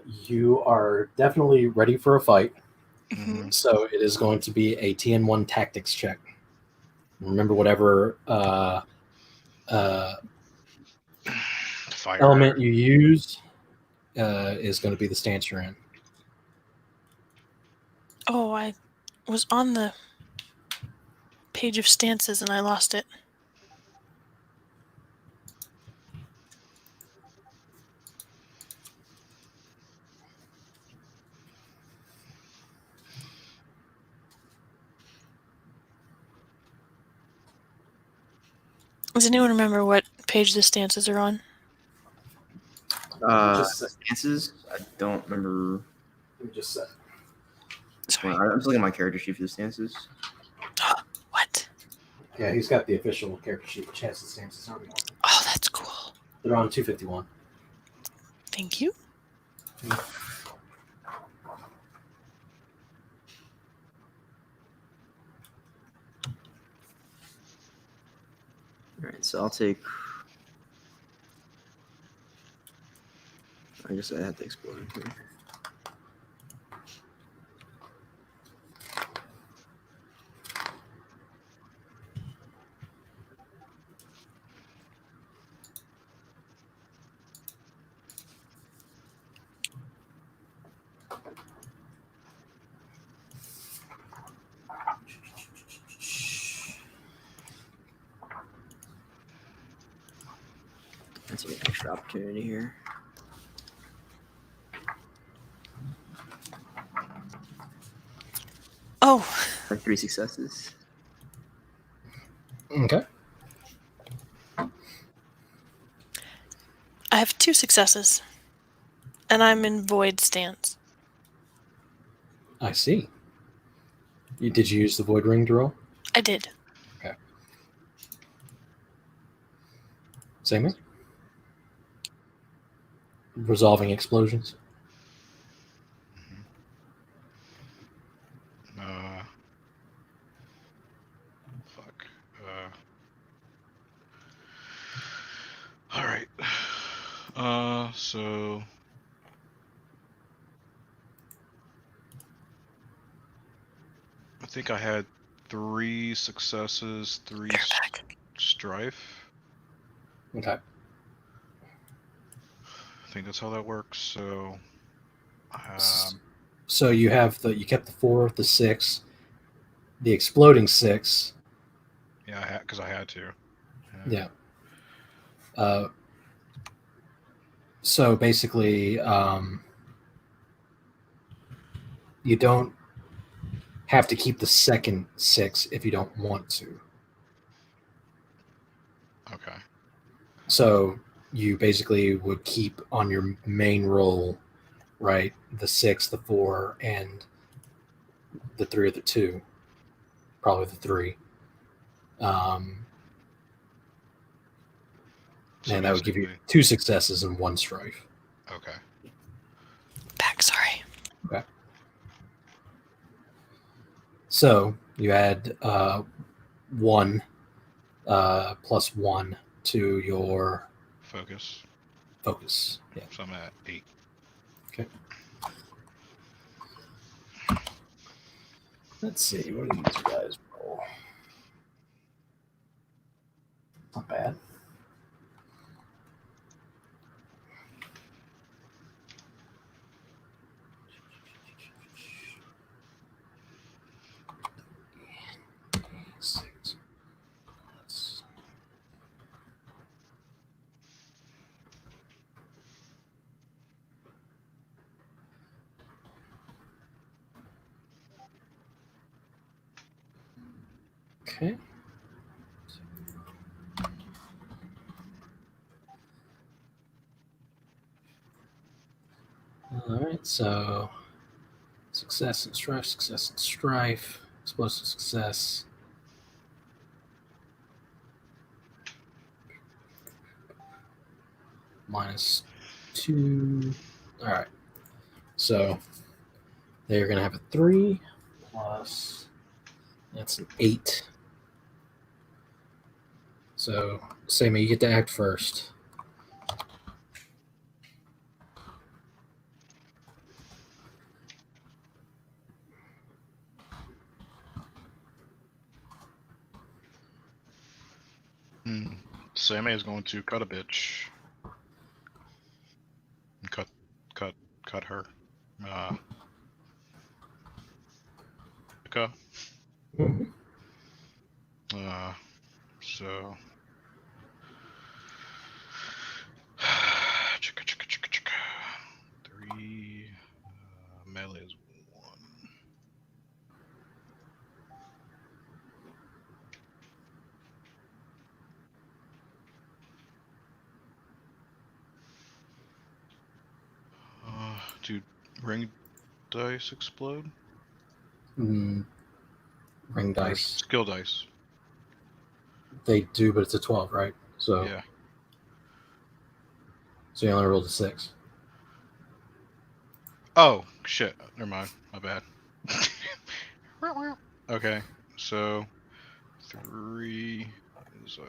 you are definitely ready for a fight. Mhm. So it is going to be a TN1 tactics check. Remember, whatever Fire. element you use is going to be the stance you're in. Oh, I was on the page of stances and I lost it. Does anyone remember what page the stances are on? Stances? I don't remember. Let me just say. Sorry. I'm just looking at my character sheet for the stances. What? Yeah, he's got the official character sheet, which has the stances on it. Oh, that's cool. They're on 251. Thank you. All right, so I'll take. I guess I have to explore it here. Let's get an extra opportunity here. Oh, Like 3 successes. Okay. I have 2 successes. And I'm in void stance. I see. Did you use the void ring to roll? I did. Same here. Resolving explosions. Fuck. All right. So I think I had 3 successes, 3 strife. Okay. I think that's how that works. So, So you kept the 4, the 6, the exploding 6. yeah, because I had to. Yeah. So basically, you don't have to keep the second 6 if you don't want to. Okay. So you basically would keep on your main roll, right? The 6, the 4, and the 3 or the 2. Probably the 3. So And that would give you basically- 2 successes and 1 strife. Okay. Back, sorry. So you add 1 plus 1 to your Focus. focus. Yeah. So I'm at 8. Okay. Let's see. What do these guys roll? Not bad. Six. Okay. All right. So success and strife, explosive success. -2. All right. So they're going to have a 3 plus, that's an 8. So, Sammy, you get to act first. Sammy is going to cut a bitch. And cut her. Okay. So. Chicka, chicka, chicka, chicka. 3. Melee is 1. Do ring dice explode? Ring Or dice. skill dice. They do, but it's a 12, right? So, Yeah. so you only rolled a 6. Oh, shit. Never mind. My bad. Okay, so 3 is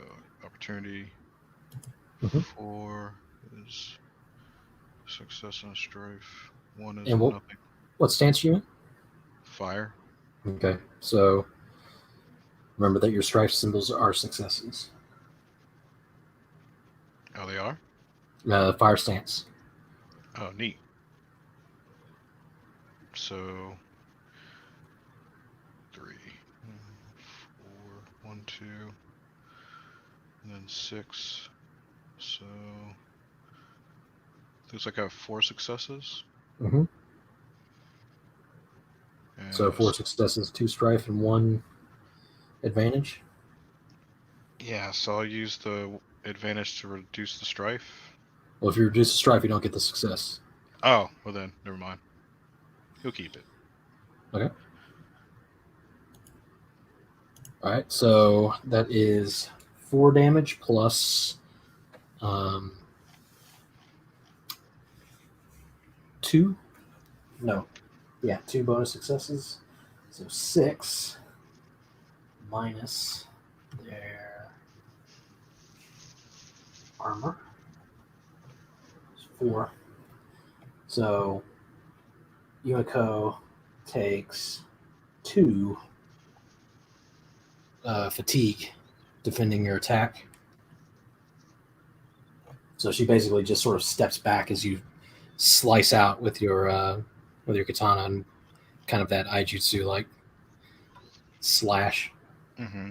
opportunity. Mhm. 4 is success and strife. 1 is And nothing. what stance are you in? Fire. Okay, so remember that your strife symbols are successes. Oh, they are? Fire stance. Oh, neat. So 3, 4, 1, 2, and then 6. So looks like I have 4 successes. Mm-hmm. And So 4 successes, 2 strife, and 1 advantage. Yeah, so I'll use the advantage to reduce the strife. Well, if you reduce the strife, you don't get the success. Oh, well then, never mind. You'll keep it. Okay. All right, so that is 4 damage plus 2. No, yeah, 2 bonus successes. So 6 minus their armor is 4. So Yumiko takes 2 fatigue defending your attack. So she basically just sort of steps back as you slice out with your katana and kind of that Aijutsu like slash. Mm-hmm.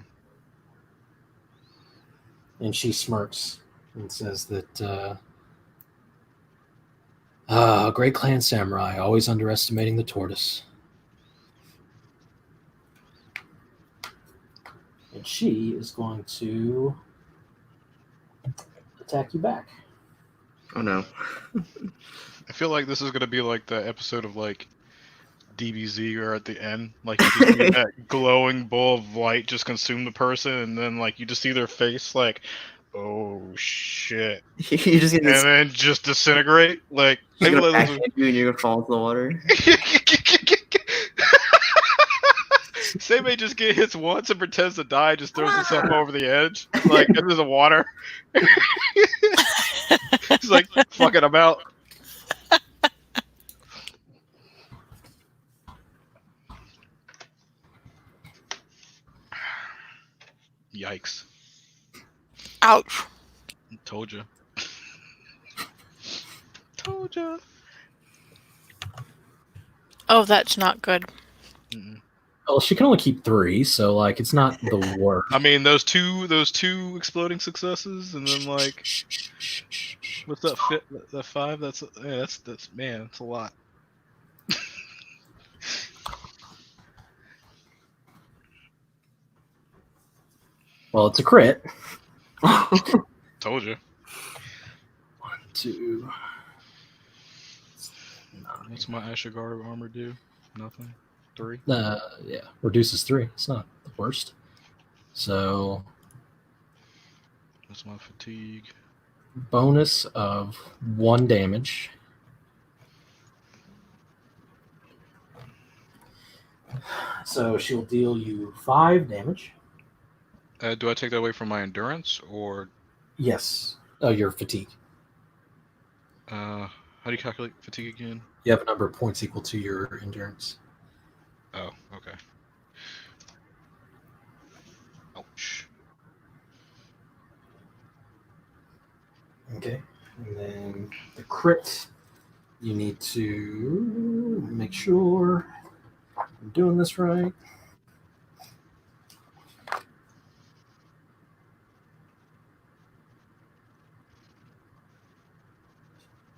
And she smirks and says that great clan samurai, always underestimating the tortoise. And she is going to attack you back. Oh no. I feel like this is gonna be like the episode of like DBZ or at the end, like you just see that glowing ball of light just consume the person, and then like you just see their face like, oh shit, You're just and gonna, then just disintegrate. Like I she's feel gonna like backhand you and you're gonna fall into the water. Same just hits once and pretends to die, just throws himself over the edge, like into the water. He's like, fuck it, I'm out. Yikes. Ouch. Told you. Told you. Oh, that's not good. Mm-mm. Well, she can only keep 3, so like it's not the worst. I mean, those two exploding successes, and then like, what's that fit? That 5? That's man, that's a lot. Well, it's a crit. Told you. 1, 2. What's my Ashigaru armor do? Nothing. 3. Yeah, reduces 3. It's not the worst. So What's my fatigue? bonus of 1 damage. So she'll deal you 5 damage. Do I take that away from my endurance, or Yes. Oh, your fatigue. how do you calculate fatigue again? You have a number of points equal to your endurance. Oh, okay. Ouch. Okay. And then the crit, you need to make sure I'm doing this right.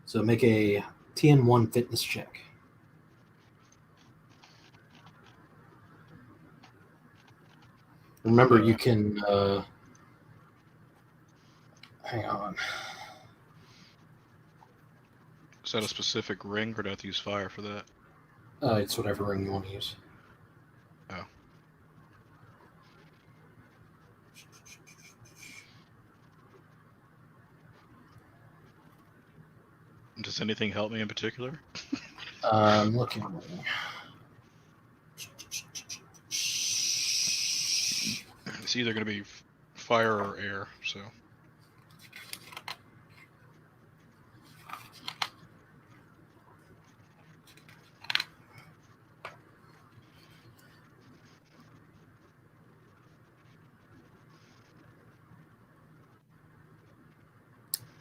So make a TN1 fitness check. Remember, you can hang on. Is that a specific ring, or do I have to use fire for that? It's whatever ring you want to use. Oh. Does anything help me in particular? I'm looking. It's either going to be fire or air, so.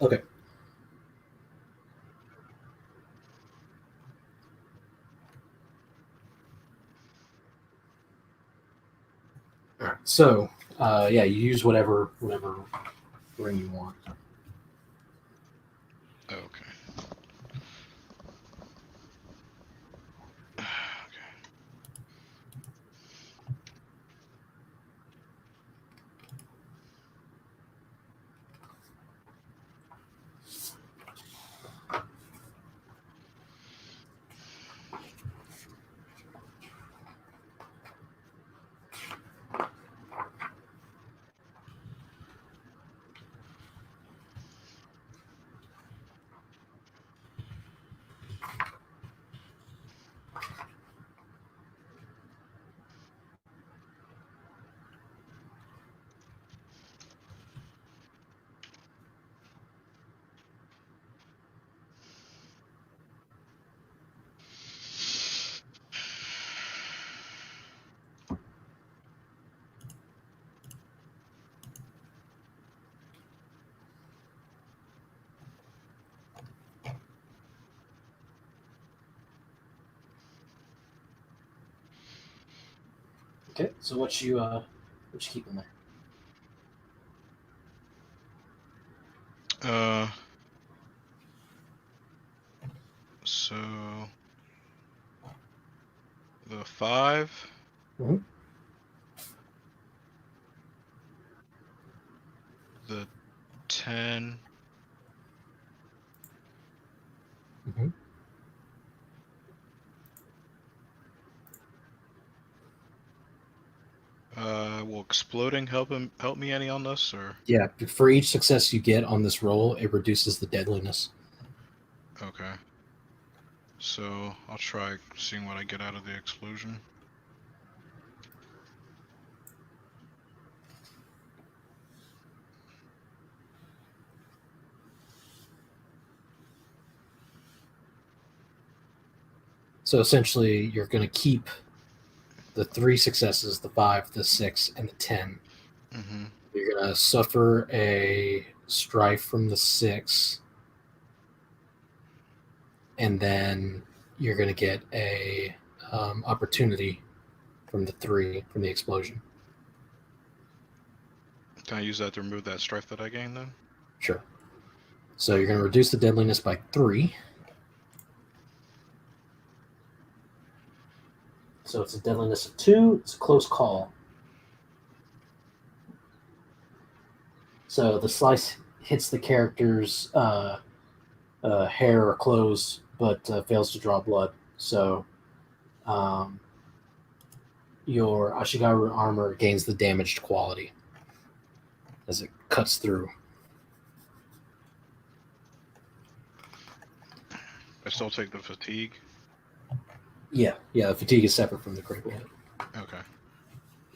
Okay. All right. So, yeah, you use whatever ring you want. Okay. Okay. Okay, so what you keeping there? So the 5. Mhm. The 10. Mhm. Will exploding help me any on this, or Yeah, for each success you get on this roll, it reduces the deadliness. okay? So I'll try seeing what I get out of the explosion. So essentially, you're going to keep the 3 successes, the 5, the 6, and the 10. Mm-hmm. You're going to suffer a strife from the 6, and then you're going to get a opportunity from the 3 from the explosion. Can I use that to remove that strife that I gained then? Sure. So you're going to reduce the deadliness by 3. So it's a deadliness of 2. It's a close call. So the slice hits the character's hair or clothes, but fails to draw blood. So your Ashigaru armor gains the damaged quality as it cuts through. I still take the fatigue. Yeah, the fatigue is separate from the critical hit. Okay.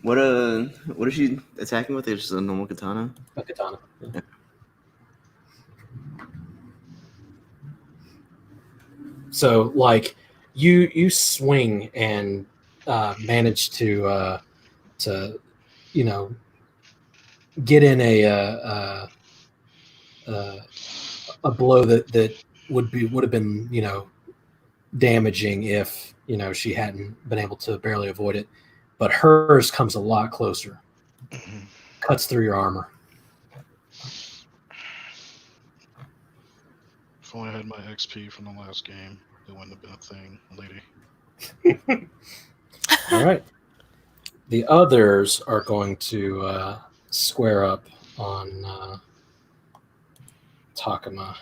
What is she attacking with? It's just a normal katana. A katana. Yeah. So like you swing and manage to get in a blow that would have been damaging if she hadn't been able to barely avoid it, but hers comes a lot closer, cuts through your armor. If only I had my XP from the last game, it wouldn't have been a thing, lady. All right, the others are going to square up on Takuma.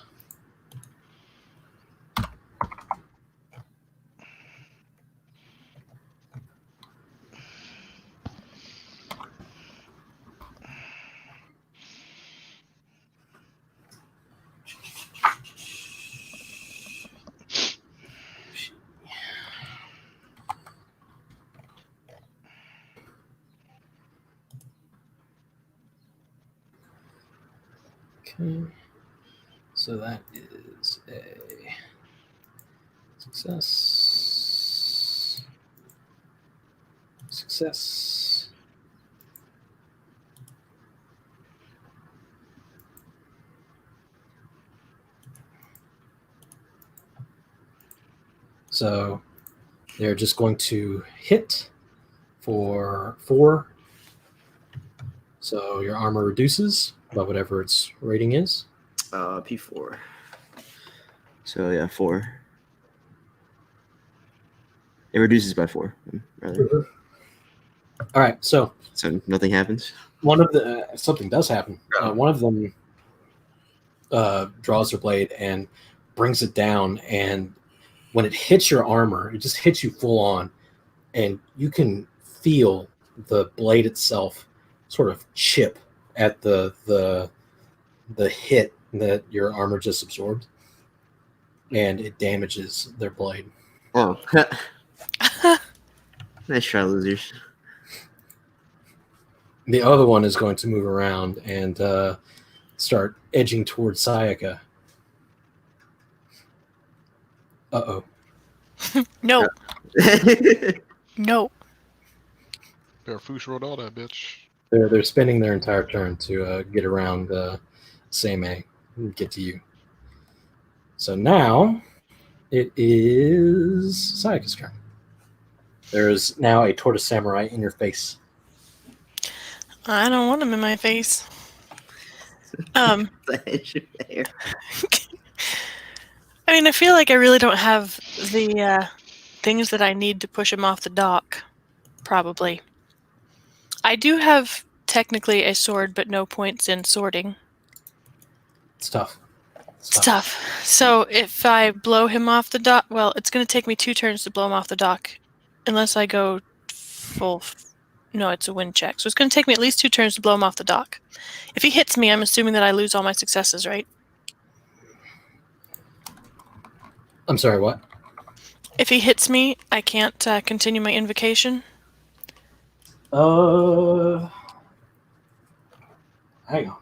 Okay, so that is a success. Success. So they're just going to hit for 4. So your armor reduces by whatever its rating is. P4. So yeah, 4. It reduces by 4. Rather. All right, so nothing happens. one of the something does happen. One of them draws their blade and brings it down, and when it hits your armor, it just hits you full on, and you can feel the blade itself sort of chip at the hit that your armor just absorbed, and it damages their blade. Oh, nice try, losers. The other one is going to move around and start edging towards Sayaka. Uh-oh. No. No. Barefoosh rolled all that bitch. They're spending their entire turn to get around Seimei and get to you. So now it is Sayaka's turn. There is now a tortoise samurai in your face. I don't want him in my face. The edge of there. I mean, I feel like I really don't have the things that I need to push him off the dock. Probably. I do have technically a sword, but no points in sorting. It's tough. It's tough. So if I blow him off the dock, well, it's going to take me 2 turns to blow him off the dock, unless I go full. No, it's a win check. So it's going to take me at least 2 turns to blow him off the dock. If he hits me, I'm assuming that I lose all my successes, right? I'm sorry, what? If he hits me, I can't continue my invocation. Hang on.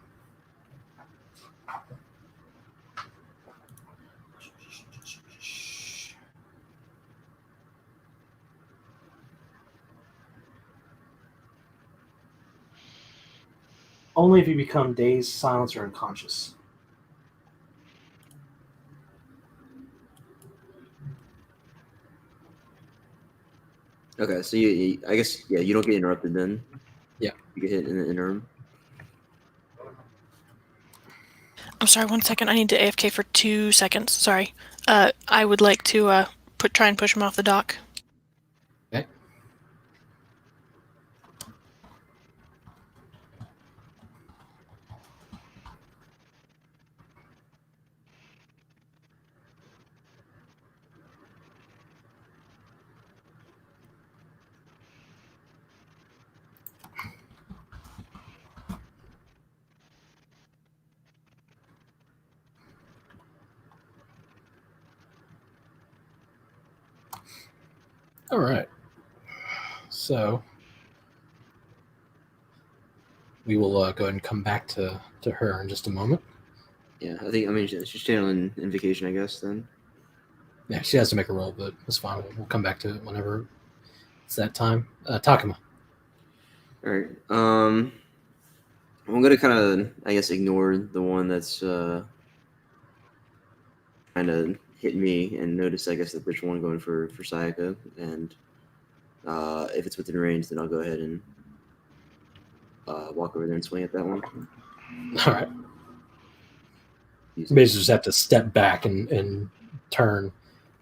Only if you become dazed, silenced, or unconscious. Okay, so I guess you don't get interrupted then. Yeah. You get hit in the interim. I'm sorry, 1 second. I need to AFK for 2 seconds. Sorry. I would like to try and push him off the dock. Okay. All right. So we will go ahead and come back to her in just a moment. Yeah, I mean she's channeling invocation, I guess then. Yeah, she has to make a roll, but it's fine. We'll come back to it whenever it's that time. Takuma. All right. I'm gonna kind of, I guess, ignore the one that's kind of hit me and notice, I guess, that there's one going for Sayaka, and if it's within range, then I'll go ahead and walk over there and swing at that one. All right. You basically just have to step back and turn.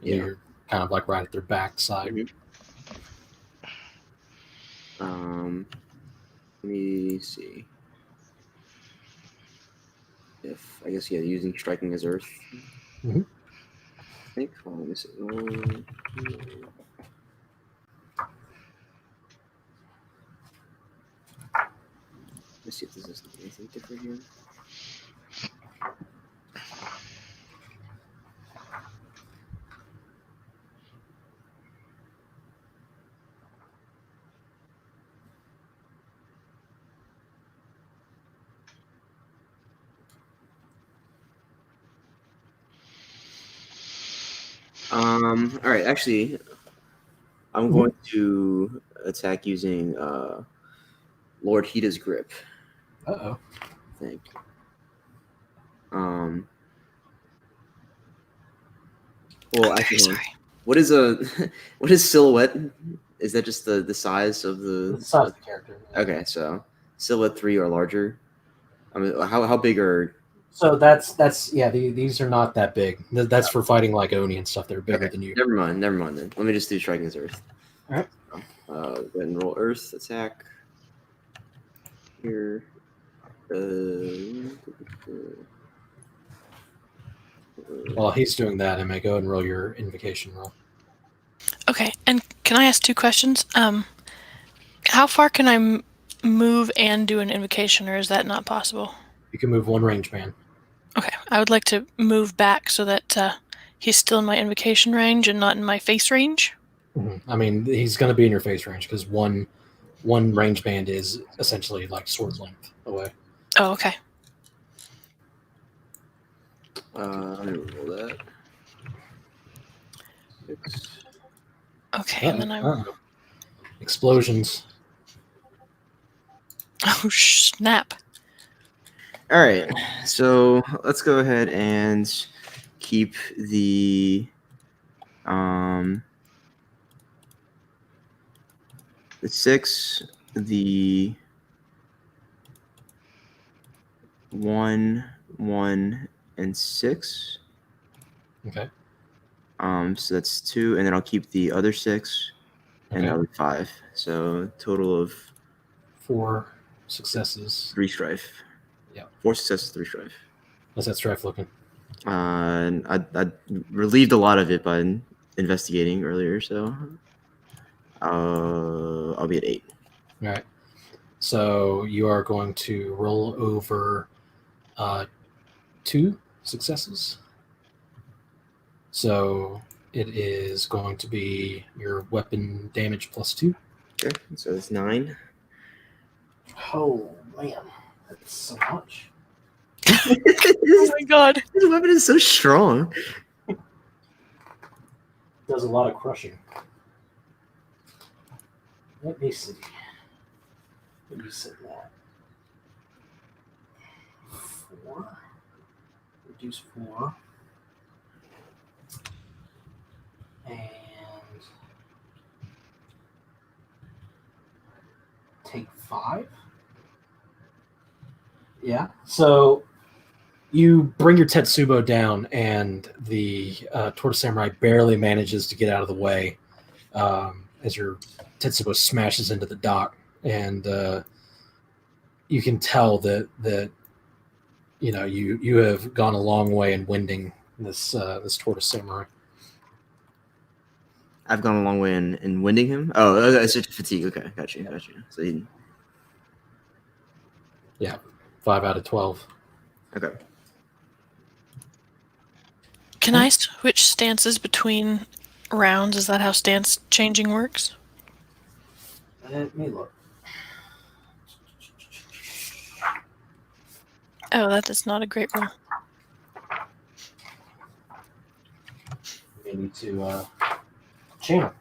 Yeah. You're kind of like right at their back side. Mm-hmm. Let me see. If I guess using striking as earth. Mm-hmm. I think. Hold on, let me see. Let's see if this is anything different here. All right. Actually, I'm going to attack using Lord Hita's grip. Uh-oh. I think. Well, actually, sorry. what is silhouette? Is that just the size of the size of the character? Yeah. Okay, so silhouette 3 or larger. I mean, how big are? So that's yeah. These are not that big. That's for fighting like Oni and stuff. They're bigger than you. Never mind then. Let me just do striking as earth. All right. Go ahead and roll earth attack. Here. While he's doing that, I may go ahead and roll your invocation roll. Okay, and can I ask 2 questions? How far can I move and do an invocation, or is that not possible? You can move 1 range man. Okay, I would like to move back so that he's still in my invocation range and not in my face range. Mm-hmm. I mean, he's going to be in your face range because one range band is essentially like sword length away. Oh, okay. Let me roll that. 6. Okay, and then I'm... Explosions. Oh, snap. All right, so let's go ahead and keep the the 6, the 1, 1, and 6. Okay. So that's 2, and then I'll keep the other 6 and the Okay. other 5. So total of 4 successes. 3 strife. Yeah. 4 successes, 3 strife. How's that strife looking? And I relieved a lot of it by investigating earlier, so I'll be at 8. All right. So you are going to roll over 2 successes. So it is going to be your weapon damage plus 2. Okay, so it's 9. Oh man, that's so much. Oh this my god. weapon is so strong. Does a lot of crushing. Let me see. What you said that. 4. Reduce 4. And take 5. Yeah. So you bring your Tetsubo down, and the Tortoise Samurai barely manages to get out of the way as your Tetsubo smashes into the dock, and you can tell that you have gone a long way in winding this Tortoise Samurai. I've gone a long way in winding him. Oh, it's just fatigue. Okay, got you. So he, 5 out of 12. okay. Can I switch stances between rounds? Is that how stance changing works? Let me look. Oh, that is not a great roll. We need to channel.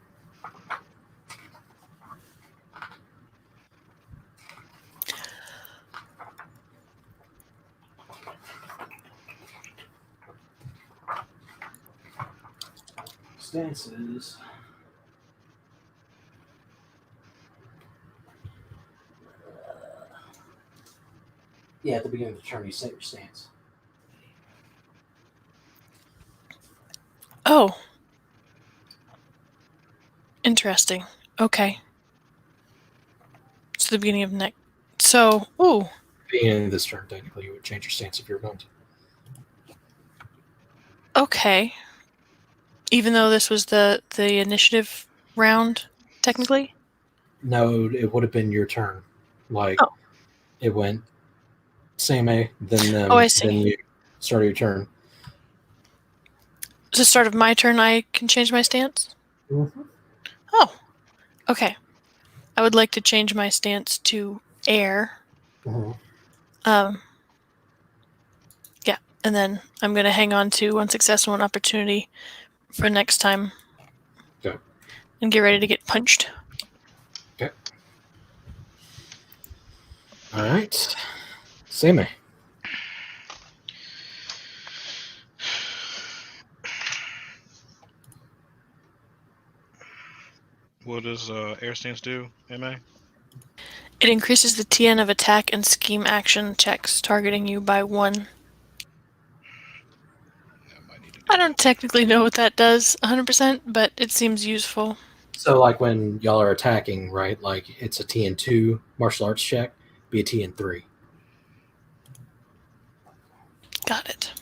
Stances. Yeah, at the beginning of the turn, you set your stance. Oh. Interesting. Okay. It's the beginning of next. So, ooh. Beginning of this turn, technically, you would change your stance if you were going to. Okay. Even though this was the initiative round, technically? No, it would have been your turn. Like, Oh. it went same A, then them, Oh, I see. then you started your turn. So, start of my turn, I can change my stance? Oh. Okay. I would like to change my stance to air. Mm-hmm. Yeah, and then I'm going to hang on to 1 success and 1 opportunity for next time. Okay. And get ready to get punched. Okay. All right. Same A. What does air stance do, MA? It increases the TN of attack and scheme action checks targeting you by 1. Yeah, might need to do I don't technically know what that does 100%, but it seems useful. So, like when y'all are attacking, right? Like it's a TN2 martial arts check, be a TN3. Got it.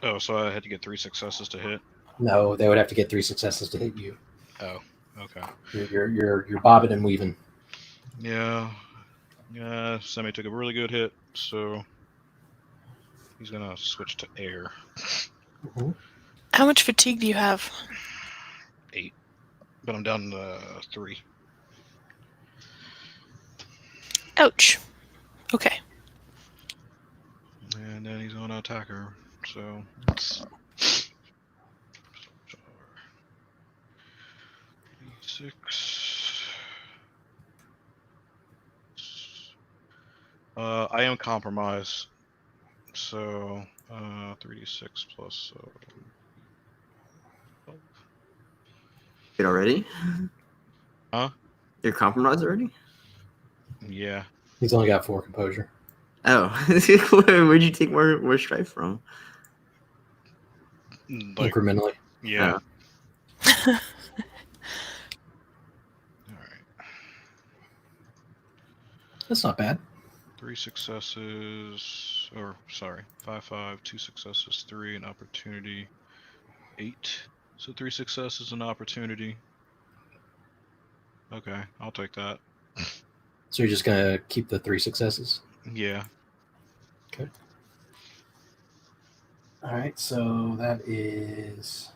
Oh, so I had to get 3 successes to hit. No, they would have to get 3 successes to hit you. Oh, okay. You're bobbing and weaving. Yeah. Semi took a really good hit, so he's gonna switch to air. Mm-hmm. How much fatigue do you have? 8, but I'm down to 3. Ouch. Okay. And then he's gonna attack her. So it's 6. I am compromised. So 3d6 plus. It already? Huh? You're compromised already? Yeah. He's only got 4 composure. Oh, where'd you take more strife from? Like, Incrementally. yeah. Oh. All right. That's not bad. 3 successes, or sorry, 5, 2 successes, 3 an opportunity, 8. So 3 successes, an opportunity. Okay, I'll take that. So you're just gonna keep the 3 successes. Yeah. Okay. All right. So that is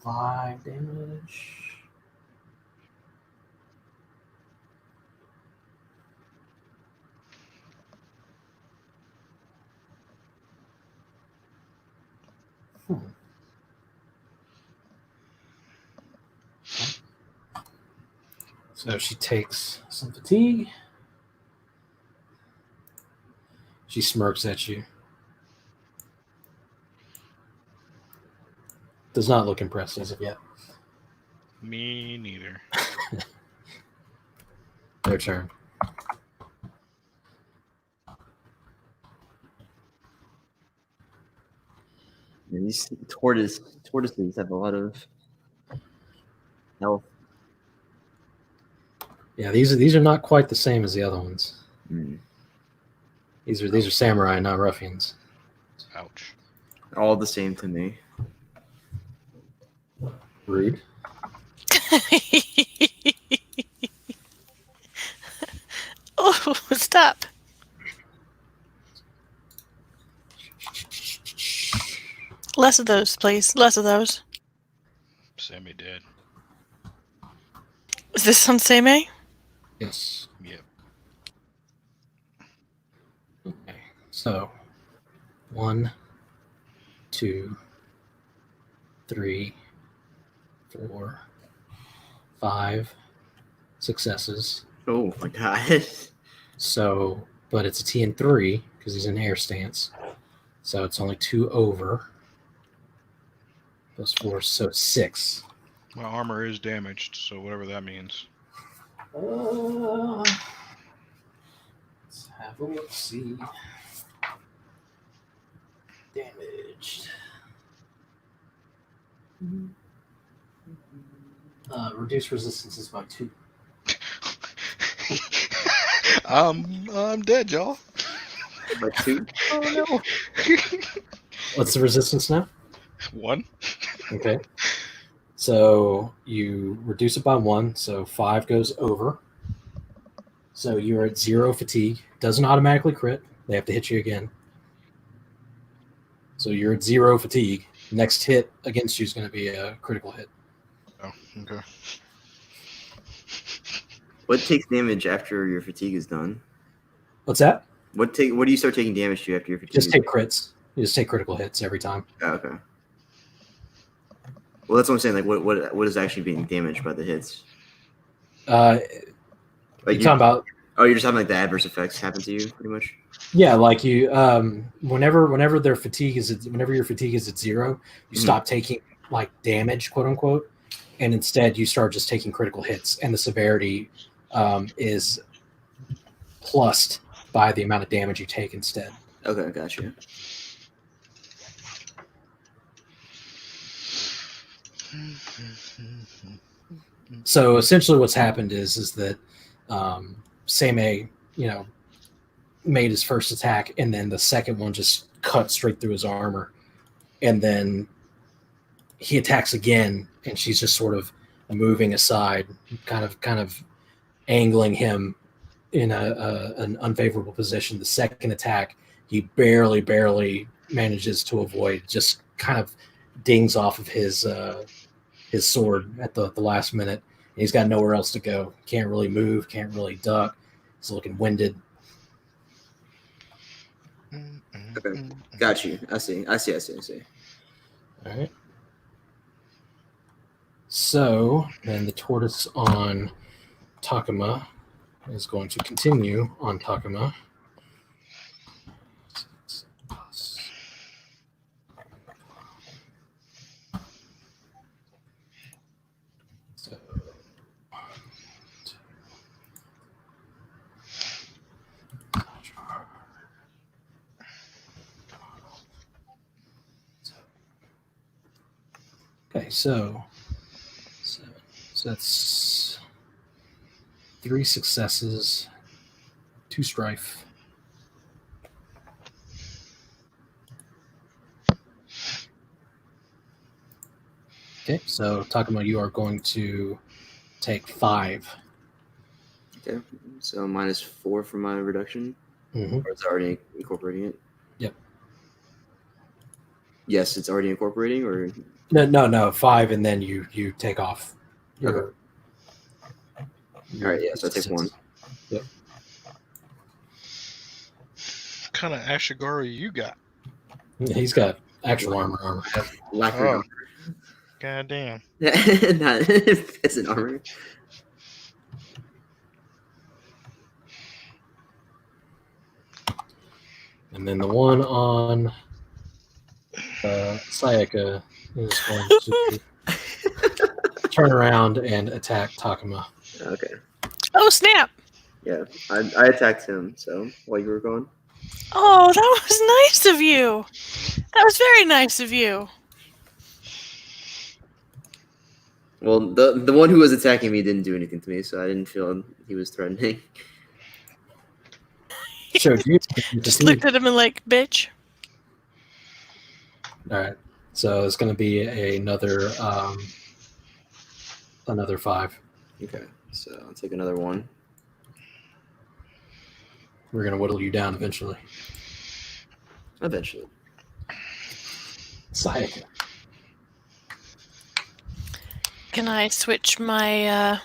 5 damage. So she takes some fatigue. She smirks at you. Does not look impressed as of yet. Me neither. Their turn. These tortoises have a lot of health. Yeah, these are not quite the same as the other ones. Mm. These are samurai, not ruffians. Ouch. All the same to me. Rude. Oh, stop. Less of those, please. Less of those. Sammy dead. Is this on Seimei? Yes. Yep. Okay. So 1, 2, 3, 4, 5 successes. Oh my god. So, but it's a TN3 because he's in air stance. So it's only 2 over. Plus 4, so 6. My armor is damaged, so whatever that means. Let's have a look. See. Damaged. Reduce resistances by 2. I'm dead, y'all. By 2? Oh no. What's the resistance now? 1. Okay. So you reduce it by 1, so 5 goes over. So you're at 0 fatigue. Doesn't automatically crit. They have to hit you again. So you're at 0 fatigue. Next hit against you is going to be a critical hit. Oh, okay. What takes damage after your fatigue is done? What's that? What do you start taking damage to after your fatigue? Just take crits. You just take critical hits every time. Oh, okay. Well, that's what I'm saying. Like, what is actually being damaged by the hits? Like you're talking about? Oh, you're just having like the adverse effects happen to you, pretty much. Yeah, like you. Whenever their fatigue is, whenever your fatigue is at 0, you stop taking like damage, quote unquote, and instead you start just taking critical hits, and the severity is plussed by the amount of damage you take instead. Okay, gotcha. So essentially, what's happened is that Seimei, made his first attack, and then the second one just cut straight through his armor, and then he attacks again, and she's just sort of moving aside, kind of angling him in an unfavorable position. The second attack, he barely manages to avoid, just kind of dings off of his sword at the last minute. And he's got nowhere else to go. Can't really move, can't really duck. He's looking winded. Okay, got you. I see. All right. So then the tortoise on Takuma is going to continue on Takuma. So Okay, so 7. So that's 3 successes, 2 strife. Okay, so Takuma, you are going to take 5. Okay, so -4 for my reduction. Mm-hmm. Or it's already incorporating it? Yep. Yes, it's already incorporating, or No, 5, and then you take off. Your, all right. Yeah, so I take 1. Yep. What kind of Ashigaru you got? He's got actual armor. Lacquered Oh. armor. God damn. Not it's an armor. And then the one on Sayaka is going to turn around and attack Takuma. Okay. Oh, snap! Yeah, I attacked him. So while you were gone. Oh, that was nice of you. That was very nice of you. Well, the one who was attacking me didn't do anything to me, so I didn't feel he was threatening. So you Just looked at him and like, bitch. All right. So it's going to be another 5. Okay, so I'll take another 1. We're going to whittle you down eventually. Eventually. Sayaka. Can I switch my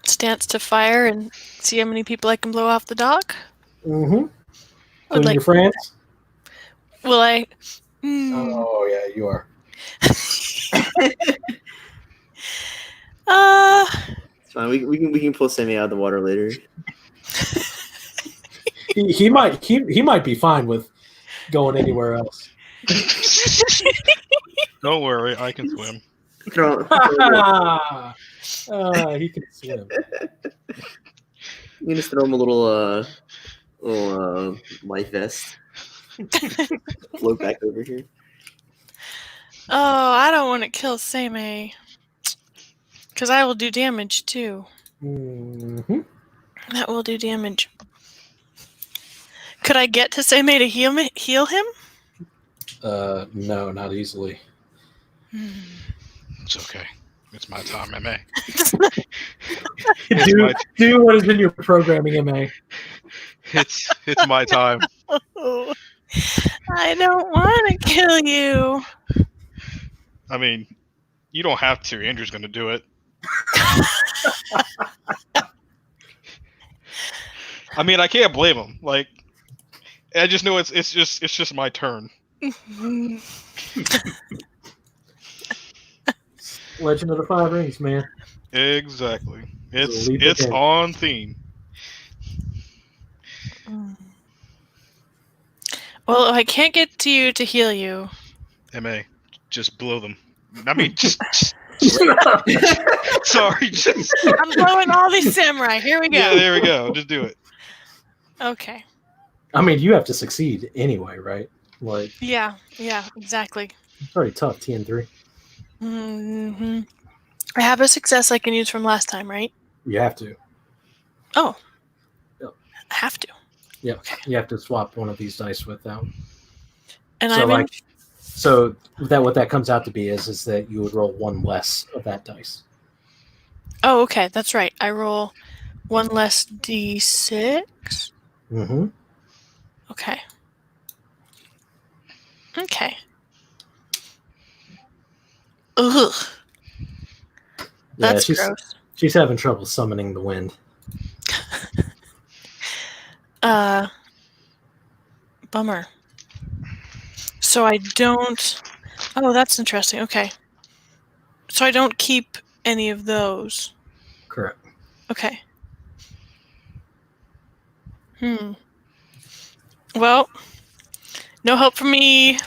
stance to fire and see how many people I can blow off the dock? Mm-hmm. Would Including like, your friends? will I? Oh, yeah, you are. It's fine. We can pull Sammy out of the water later. He might be fine with going anywhere else. Don't worry, I can swim. Throw He can swim. You can just throw him a little life vest. Float back over here. Oh, I don't want to kill Seimei. Because I will do damage too. Mm-hmm. That will do damage. Could I get to Seimei to heal him? No, not easily. It's okay. It's my time, MA. Do what is in your programming, MA. It's my time. Oh, I don't want to kill you. I mean, you don't have to. Andrew's going to do it. I mean, I can't blame him. Like, I just know it's just my turn. Legend of the Five Rings, man. Exactly. It's leap ahead. on theme. Well, if I can't get to you to heal you. MA, just blow them. I mean, just sorry, just I'm blowing all these samurai. Here we go. yeah, there we go. Just do it. Okay. I mean, you have to succeed anyway, right? Like, Yeah, exactly. it's already tough, TN3. Hmm. I have a success I can use from last time, right? You have to. Oh. Yep. I have to. Yep. Okay. You have to swap one of these dice with that one. And So, I'm in. So that what that comes out to be is that you would roll 1 less of that dice. Oh, okay. That's right. I roll 1 less d6. Mm-hmm. Okay. Okay. Ugh. Yeah, That's gross. she's having trouble summoning the wind. Bummer. So I don't. Oh, that's interesting. Okay. So I don't keep any of those. Correct. Okay. Well, no help from me.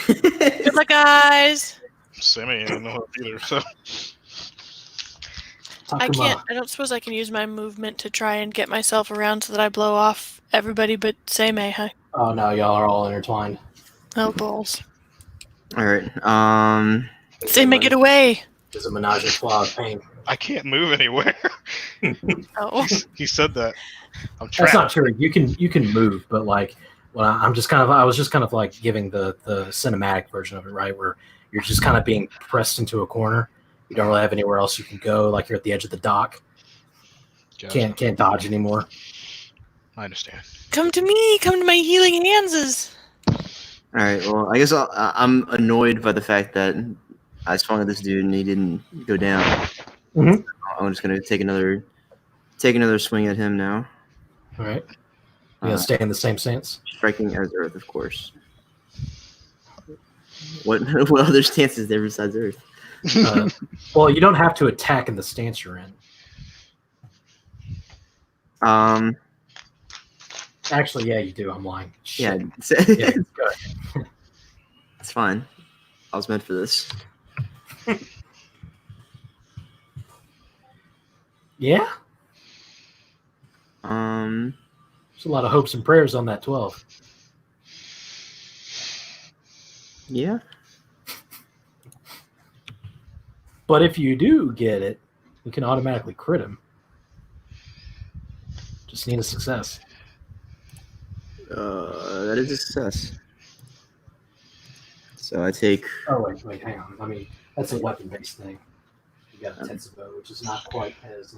Good luck, guys. Sammy ain't no help either. So Takuma. I don't suppose I can use my movement to try and get myself around so that I blow off everybody but Seimei, huh? Oh no, y'all are all intertwined. Oh, balls. All right. Say, make it away. There's a menage a trois of pain. I can't move anywhere. Oh. He said that. I'm That's trapped. not true. You can move, but like, well, I was just kind of like giving the cinematic version of it, right, where you're just kind of being pressed into a corner. You don't really have anywhere else you can go. Like you're at the edge of the dock. Gotcha. Can't dodge anymore. I understand. Come to me. Come to my healing hands. All right. Well, I guess I'm annoyed by the fact that I swung at this dude and he didn't go down. Mhm. I'm just gonna take another swing at him now. All right. You gonna stay in the same stance? Striking as Earth, of course. What other stance is there besides Earth? Well, you don't have to attack in the stance you're in. Actually, yeah, you do. I'm lying. Yeah, Shit. Yeah, go ahead. it's fine. I was meant for this. Yeah. There's a lot of hopes and prayers on that 12. Yeah. But if you do get it, you can automatically crit him. Just need a success. That is a success. So I take. Oh wait, hang on. That's a weapon-based thing. You got a Tetsubo, which is not quite as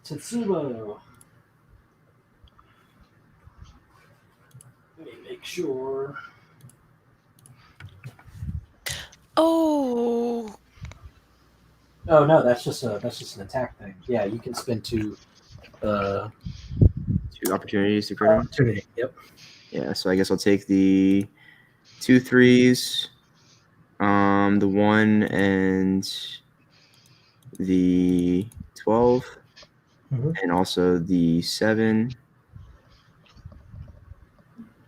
Tetsubo. Let me make sure. Oh. Oh no, that's just an attack thing. Yeah, you can spend two. 2 opportunities to crit him. Opportunity. Yep. Yeah, so I guess I'll take the 2 3s, the 1 and the 12, and also the 7.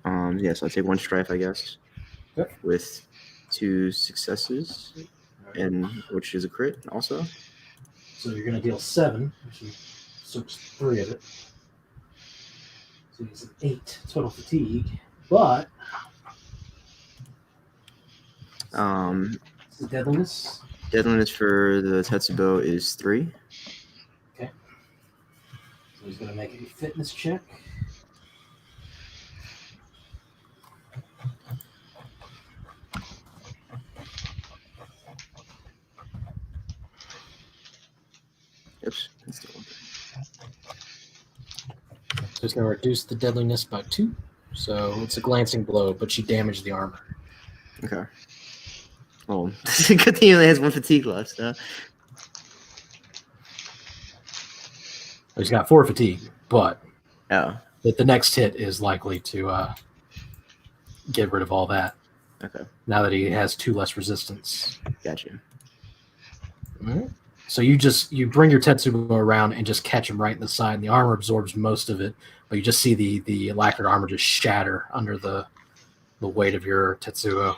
Yeah, so I'll take 1 strife, I guess, with 2 successes, and which is a crit also. So you're going to deal 7, which you soaks 3 of it. So he's an 8 total fatigue, but the deadliness. Deadliness for the Tetsubo is 3. Okay. So he's going to make a fitness check. Oops, that's the one. So he's going to reduce the deadliness by 2. So it's a glancing blow, but you damage the armor. Okay. Well, good thing he only has 1 fatigue left. So. He's got 4 fatigue, but Oh. the next hit is likely to get rid of all that. Okay. Now that he has 2 less resistance. Gotcha. All right. So you bring your Tetsubo around and just catch him right in the side, and the armor absorbs most of it, but you just see the lacquered armor just shatter under the weight of your Tetsubo.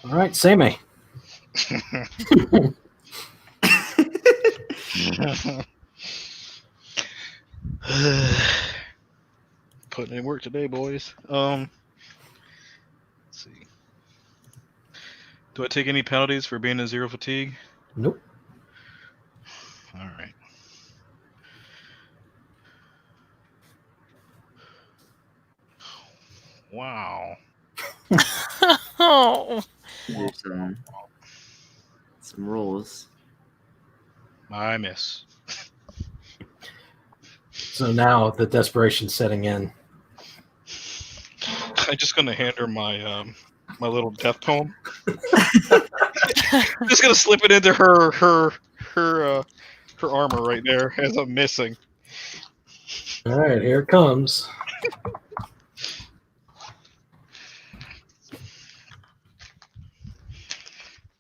All right, Seimei. Putting in work today, boys. Let's see. Do I take any penalties for being in 0 fatigue? Nope. All right. Wow. Oh. There's some rolls. I miss. So now the desperation's setting in. I'm just gonna hand her my my little death poem. Just gonna slip it into her armor right there as I'm missing. All right, here it comes.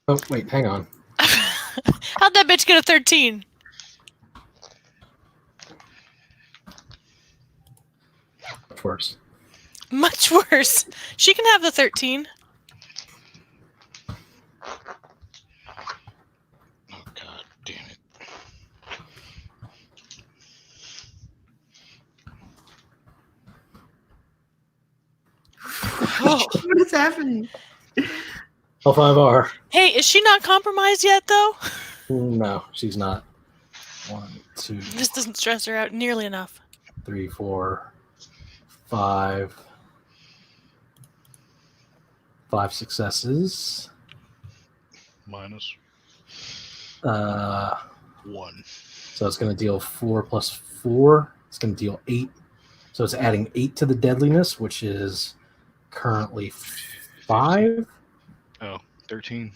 Oh, wait, hang on. How'd that bitch get a 13? Worse. Much worse. She can have the 13. Oh god damn it. Oh. What is happening? L5R. Hey, is she not compromised yet, though? No, she's not. 1, 2, This doesn't stress her out nearly enough. 3, 4, 5. 5 successes. Minus Uh, 1. so it's going to deal 4 plus 4. It's going to deal 8. So it's adding 8 to the deadliness, which is currently 5. Oh, 13.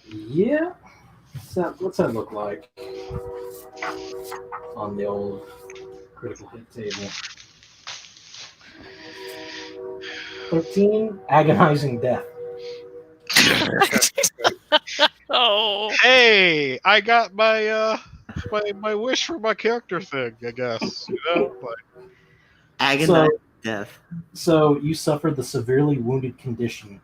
Yeah. What's that look like on the old critical hit table? 13. Agonizing death. Oh. Hey, I got my my wish for my character thing, I guess. You know? Like, Agonizing death. So you suffered the severely wounded condition,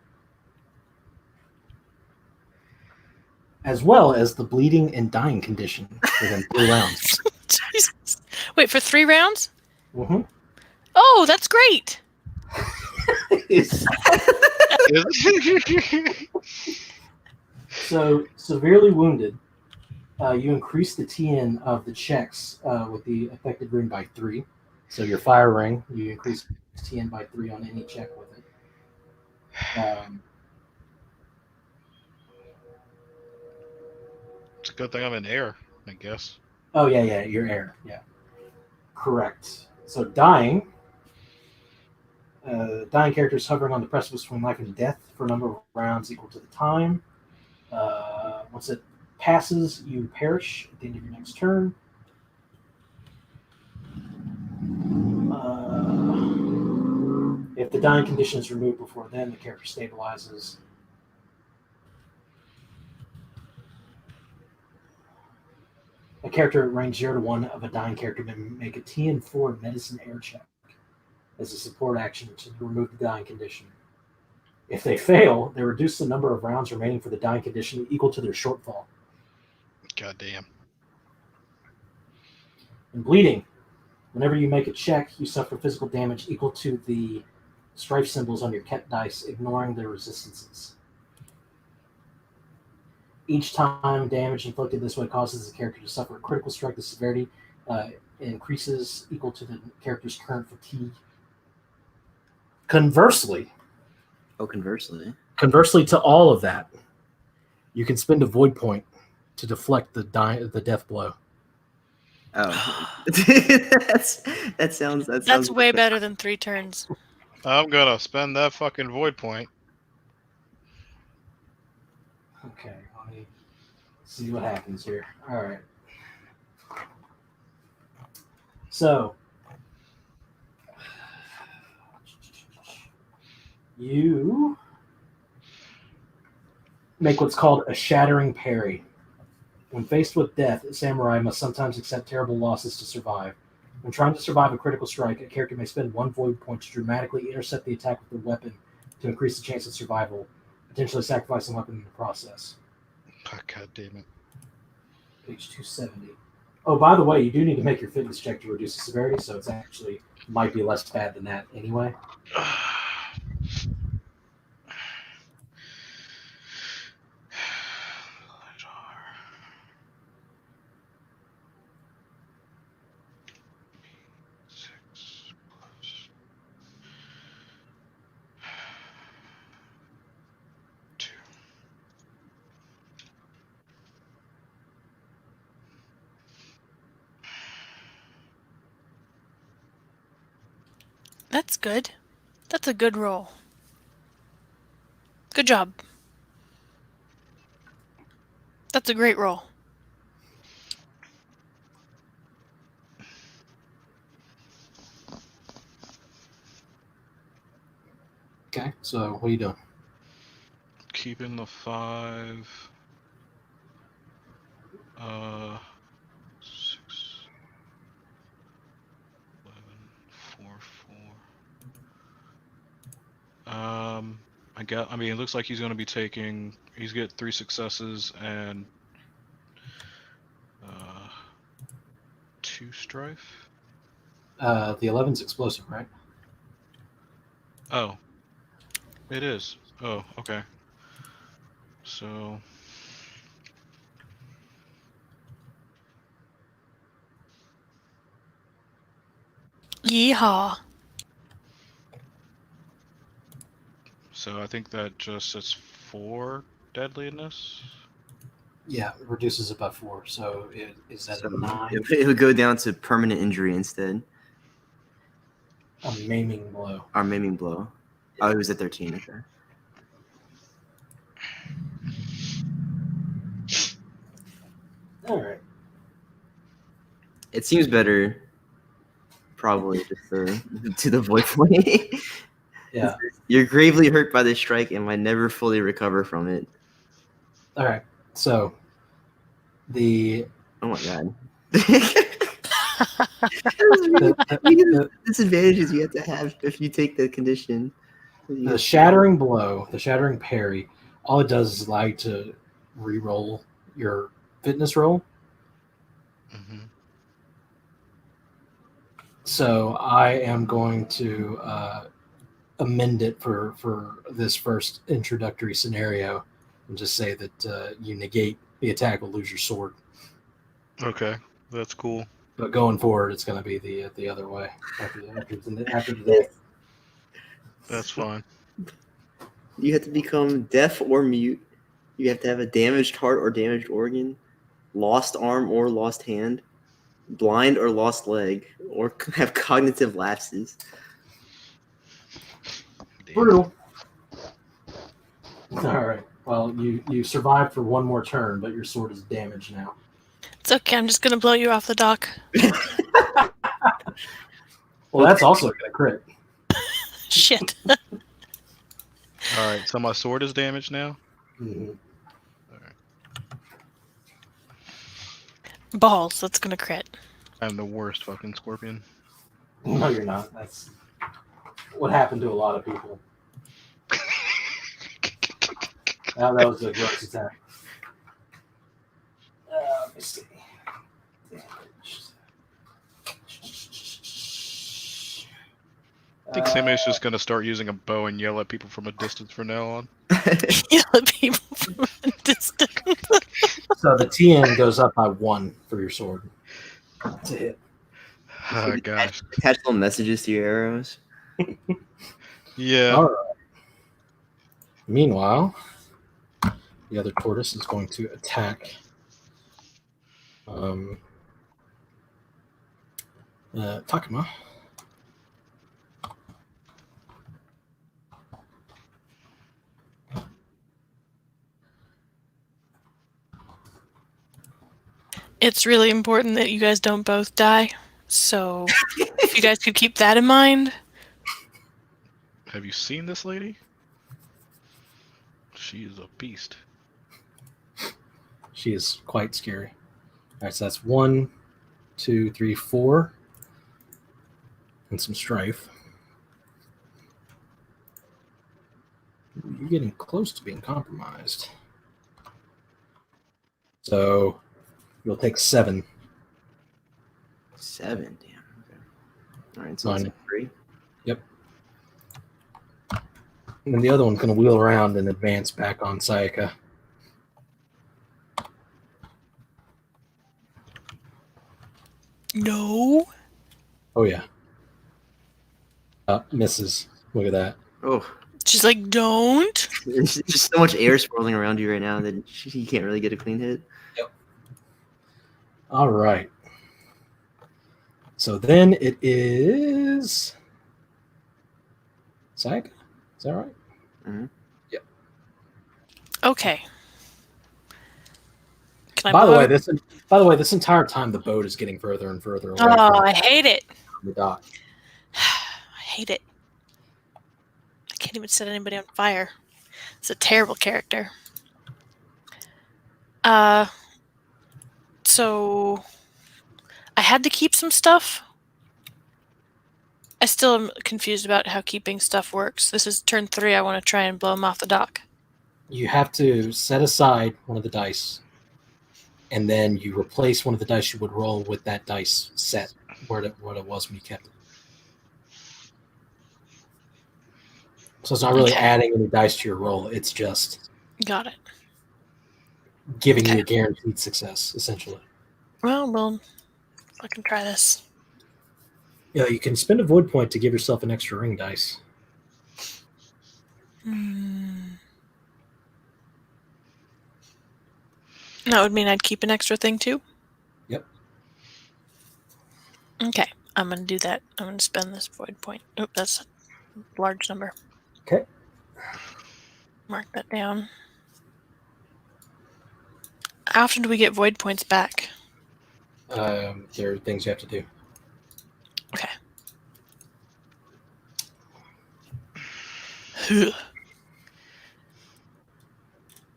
as well as the bleeding and dying condition within 3 rounds. Jesus. Wait, for 3 rounds? Mm-hmm. Oh, that's great. So severely wounded, you increase the TN of the checks with the affected rune by 3. So your fire ring, you increase TN by 3 on any check with it. It's a good thing I'm in air, I guess. Oh yeah, your air, yeah, correct. So dying characters hovering on the precipice between life and death for a number of rounds equal to the time. Once it passes, you perish at the end of your next turn. If the dying condition is removed before then, the character stabilizes. A character at range 0 to 1 of a dying character may make a TN4 medicine air check as a support action to remove the dying condition. If they fail, they reduce the number of rounds remaining for the dying condition equal to their shortfall. Goddamn. And bleeding. Whenever you make a check, you suffer physical damage equal to the strife symbols on your kept dice, ignoring their resistances. Each time damage inflicted this way causes the character to suffer a critical strike. The severity increases equal to the character's current fatigue. Conversely to all of that, you can spend a void point to deflect the death blow. Oh, that sounds. That's way better than 3 turns. I'm gonna spend that fucking void point. Okay, let me see what happens here. All right. So, you make what's called a shattering parry. When faced with death, a samurai must sometimes accept terrible losses to survive. When trying to survive a critical strike, a character may spend 1 void point to dramatically intercept the attack with their weapon to increase the chance of survival, potentially sacrificing weapon in the process. Oh, God damn it. Page 270. Oh, by the way, you do need to make your fitness check to reduce the severity, so it's actually might be less bad than that anyway. That's good. That's a good roll. Good job. That's a great roll. Okay, so what are you doing? Keeping the 5. 6, 11, 4, 4. I mean, it looks like he's going to be taking. He's got 3 successes and 2 strife. The 11's explosive, right? Oh, it is. Oh, okay. So Yeehaw. I think that just says 4 deadliness. Yeah, it reduces it by 4. So is that So a 9? it would go down to permanent injury instead. A maiming blow. Our maiming blow. Oh, it was at 13. Okay. All right. It seems better, probably, just to the void point. Yeah. You're gravely hurt by this strike and might never fully recover from it. All right. So the Oh my god. the Disadvantages you have to have if you take the condition. the shattering blow, the shattering parry, all it does is allow you to re-roll your fitness roll. Mm-hmm. So I am going to amend it for this first introductory scenario and just say that you negate the attack will lose your sword. Okay, that's cool. But going forward, it's going to be the other way after the That's fine. You have to become deaf or mute. You have to have a damaged heart or damaged organ, lost arm or lost hand, blind or lost leg, or have cognitive lapses. brutal. All right. Well, you survived for one more turn, but your sword is damaged now. It's okay. I'm just gonna blow you off the dock. Well, that's also going to crit. Shit. All right, so my sword is damaged now. Mm-hmm. Balls. That's gonna crit. I'm the worst fucking scorpion. No, you're not. That's what happened to a lot of people. That was a gross attack. Let me see. I think Sammy's just gonna start using a bow and yell at people from a distance from now on. Yell at people from a distance. So the TN goes up by 1 for your sword to hit. Oh, gosh. Attach little messages to your arrows. Yeah. All right. Meanwhile, the other tortoise is going to attack Takuma. It's really important that you guys don't both die. So if you guys could keep that in mind. Have you seen this lady? She is a beast. She is quite scary. All right, so that's 1, 2, 3, 4, and some strife. You're getting close to being compromised. So you'll take 7. 7, damn. Okay. All right, so Fine. that's like 3. And then the other one's going to wheel around and advance back on Sayaka. No. Oh, yeah. Misses. Look at that. Oh, She's like, don't. there's just so much air swirling around you right now that you can't really get a clean hit. All right. So then it is Sayaka. Is that right? Okay. Can I By the blow- way, this entire time the boat is getting further and further away Oh, from I hate it. the dock. I hate it. I can't even set anybody on fire. It's a terrible character. So I had to keep some stuff. I still am confused about how keeping stuff works. This is turn 3. I want to try and blow him off the dock. You have to set aside one of the dice, and then you replace one of the dice you would roll with that dice set. what it was when you kept it. So it's not really Okay. adding any dice to your roll. It's just Got it. giving Okay. you a guaranteed success, essentially. Well, I can try this. Yeah, you can spend a void point to give yourself an extra ring dice. That would mean I'd keep an extra thing too? Yep. Okay, I'm going to do that. I'm going to spend this void point. Oh, that's a large number. Okay. Mark that down. How often do we get void points back? There are things you have to do. Okay.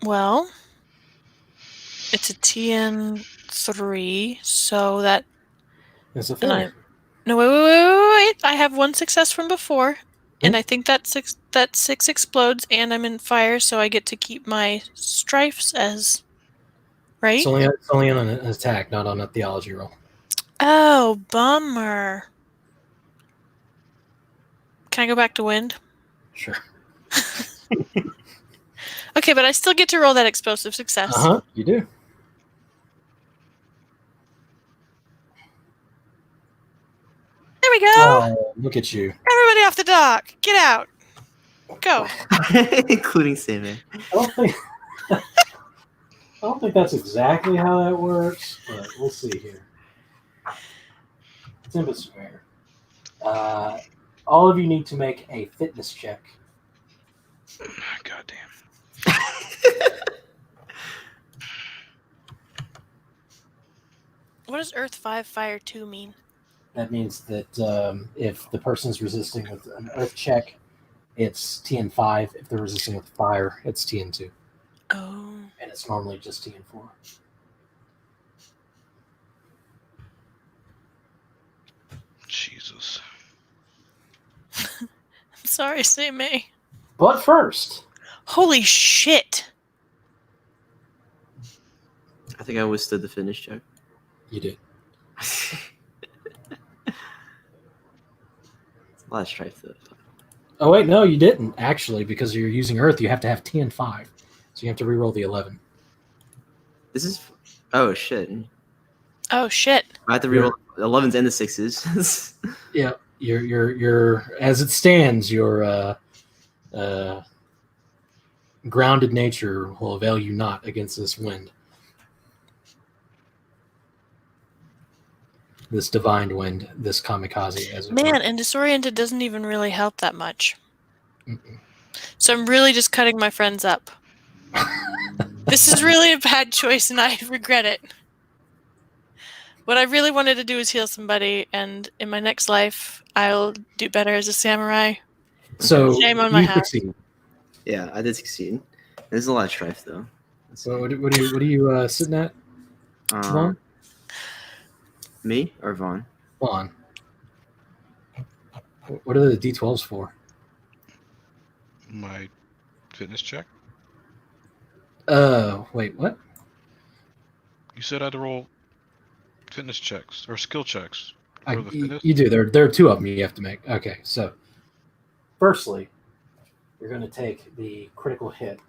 Well, it's a TN3, so that... Is it And fair? No, wait. I have one success from before, and Hmm? I think that six explodes, and I'm in fire, so I get to keep my strifes as... Right? It's only on an attack, not on a theology roll. Oh, bummer. Can I go back to wind? Sure. Okay, but I still get to roll that explosive success. You do. There we go. Oh, look at you. Everybody off the dock. Get out. Go. Including Sammy. I don't think that's exactly how that works, but we'll see here. Tempest Square. All of you need to make a fitness check. God damn. What does Earth 5 Fire 2 mean? That means that if the person's resisting with an earth check, it's TN5. If they're resisting with fire, it's TN2. Oh. And it's normally just TN4. Jesus. I'm sorry, say May. But first, Holy shit. I think I withstood the finish check. you did. It's a lot of strife though. Oh, wait, no, you didn't, actually, because you're using earth. You have to have TN5. So you have to reroll the 11. This is. Oh shit! Oh shit. I have to reroll the 11s and the 6s. Yeah, your as it stands, your grounded nature will avail you not against this wind. This divine wind, this kamikaze, as it Man, were. and disoriented doesn't even really help that much. Mm-mm. So I'm really just cutting my friends up. This is really a bad choice, and I regret it. What I really wanted to do is heal somebody, and in my next life, I'll do better as a samurai. So Shame on my you hat. succeed. Yeah, I did succeed. There's a lot of strife though. So what are you sitting at, Vaughn? Me or Vaughn? Vaughn. What are the D12s for? My fitness check? Wait, what? You said I had to roll fitness checks or skill checks for the You fitness? do. There are two of them you have to make. Okay, so firstly, you're going to take the critical hit.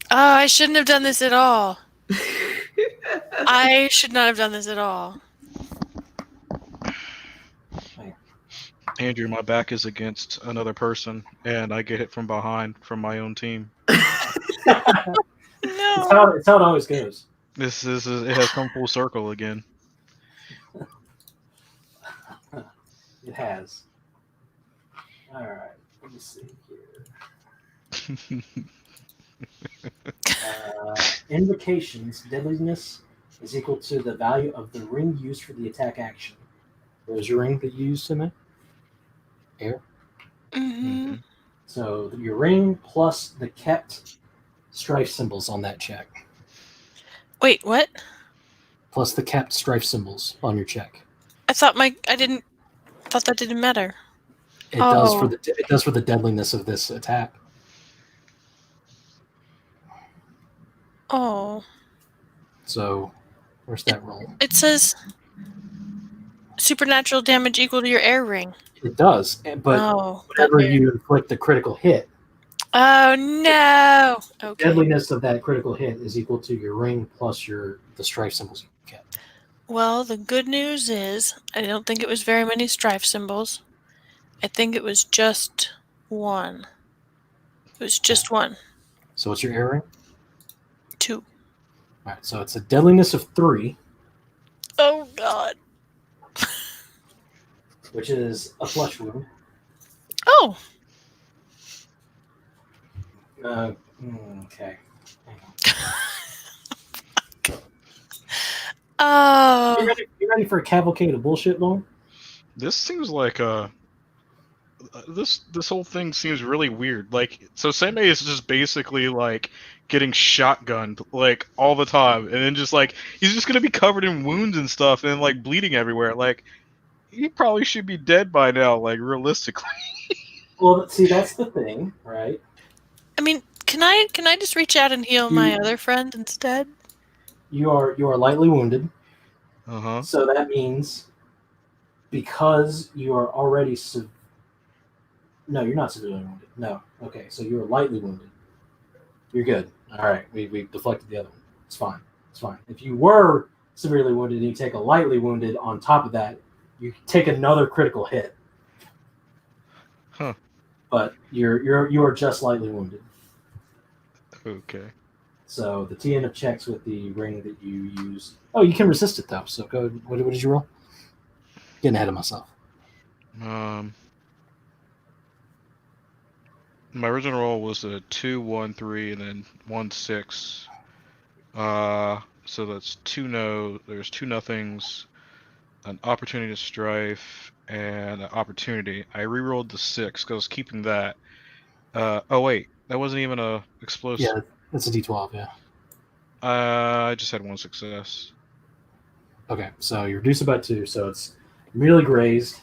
Oh, I shouldn't have done this at all. I should not have done this at all. Andrew, my back is against another person, and I get hit from behind from my own team. No. It's how it always goes. It has come full circle again. It has. All right. Let me see here. Invocation's deadliness is equal to the value of the ring used for the attack action. What was your ring that you used, Timmy? Air. Mm-hmm. So your ring plus the kept strife symbols on that check, Wait, what? plus the kept strife symbols on your check. I thought that didn't matter. It does Oh. for the deadliness of this attack. Oh. So, where's that roll? It says supernatural damage equal to your air ring? It does, but Oh, whenever that weird. you inflict a critical hit, Oh no. Okay. deadliness of that critical hit is equal to your ring plus the strife symbols you get. Well, the good news is I don't think it was very many strife symbols. I think it was just one. It was just one. So what's your air ring? 2. All right, so it's a deadliness of 3, Oh god. which is a flesh wound. Oh. Okay. Hang on. Oh. You ready for a cavalcade of bullshit, Lone? This seems like this whole thing seems really weird. Like, so Seme is just basically like getting shotgunned like all the time, and then just like he's just gonna be covered in wounds and stuff, and like bleeding everywhere. Like, he probably should be dead by now. Like, realistically. Well, see, that's the thing, right? I mean, can I just reach out and heal my other friend instead? You are lightly wounded, Uh huh. so that means because you are already no, you're not severely wounded. No, okay, so you are lightly wounded. You're good. All right, we deflected the other one. It's fine. It's fine. If you were severely wounded and you take a lightly wounded on top of that, you take another critical hit. Huh. But you are just lightly wounded. Okay. So the TN of checks with the ring that you use. Oh, you can resist it though. So go. What did you roll? Getting ahead of myself. My original roll was a 2, 1, 3, and then 1, 6. So that's 2 no. There's 2 nothings, an opportunity to strife, and an opportunity. I re-rolled the 6 because I was keeping that. Oh wait, that wasn't even a explosive. Yeah, that's a D12. Yeah. I just had 1 success. Okay, so you reduce it by 2, so it's merely grazed,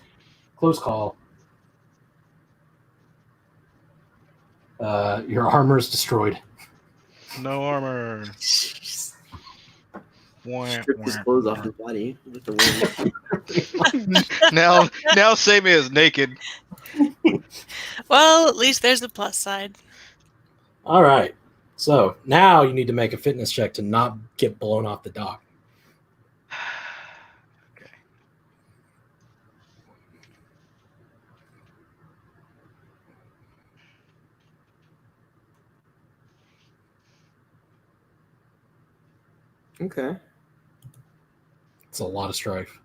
close call. Your armor is destroyed. No armor. Strip his clothes off his body with the wind. now Same is naked. Well, at least there's the plus side. All right, so now you need to make a fitness check to not get blown off the dock. Okay. Okay. It's a lot of strife.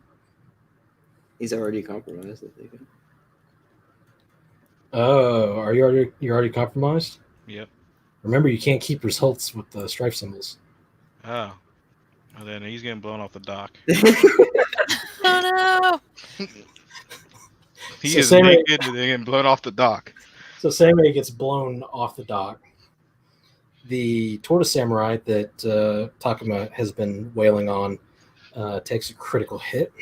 He's already compromised, I think. Oh, you're already compromised? Yep. Remember, you can't keep results with the strife symbols. Oh. Well, then he's getting blown off the dock. Oh no! He So is Same naked and getting blown off the dock. So Samurai gets blown off the dock. The tortoise samurai that Takuma has been wailing on takes a critical hit.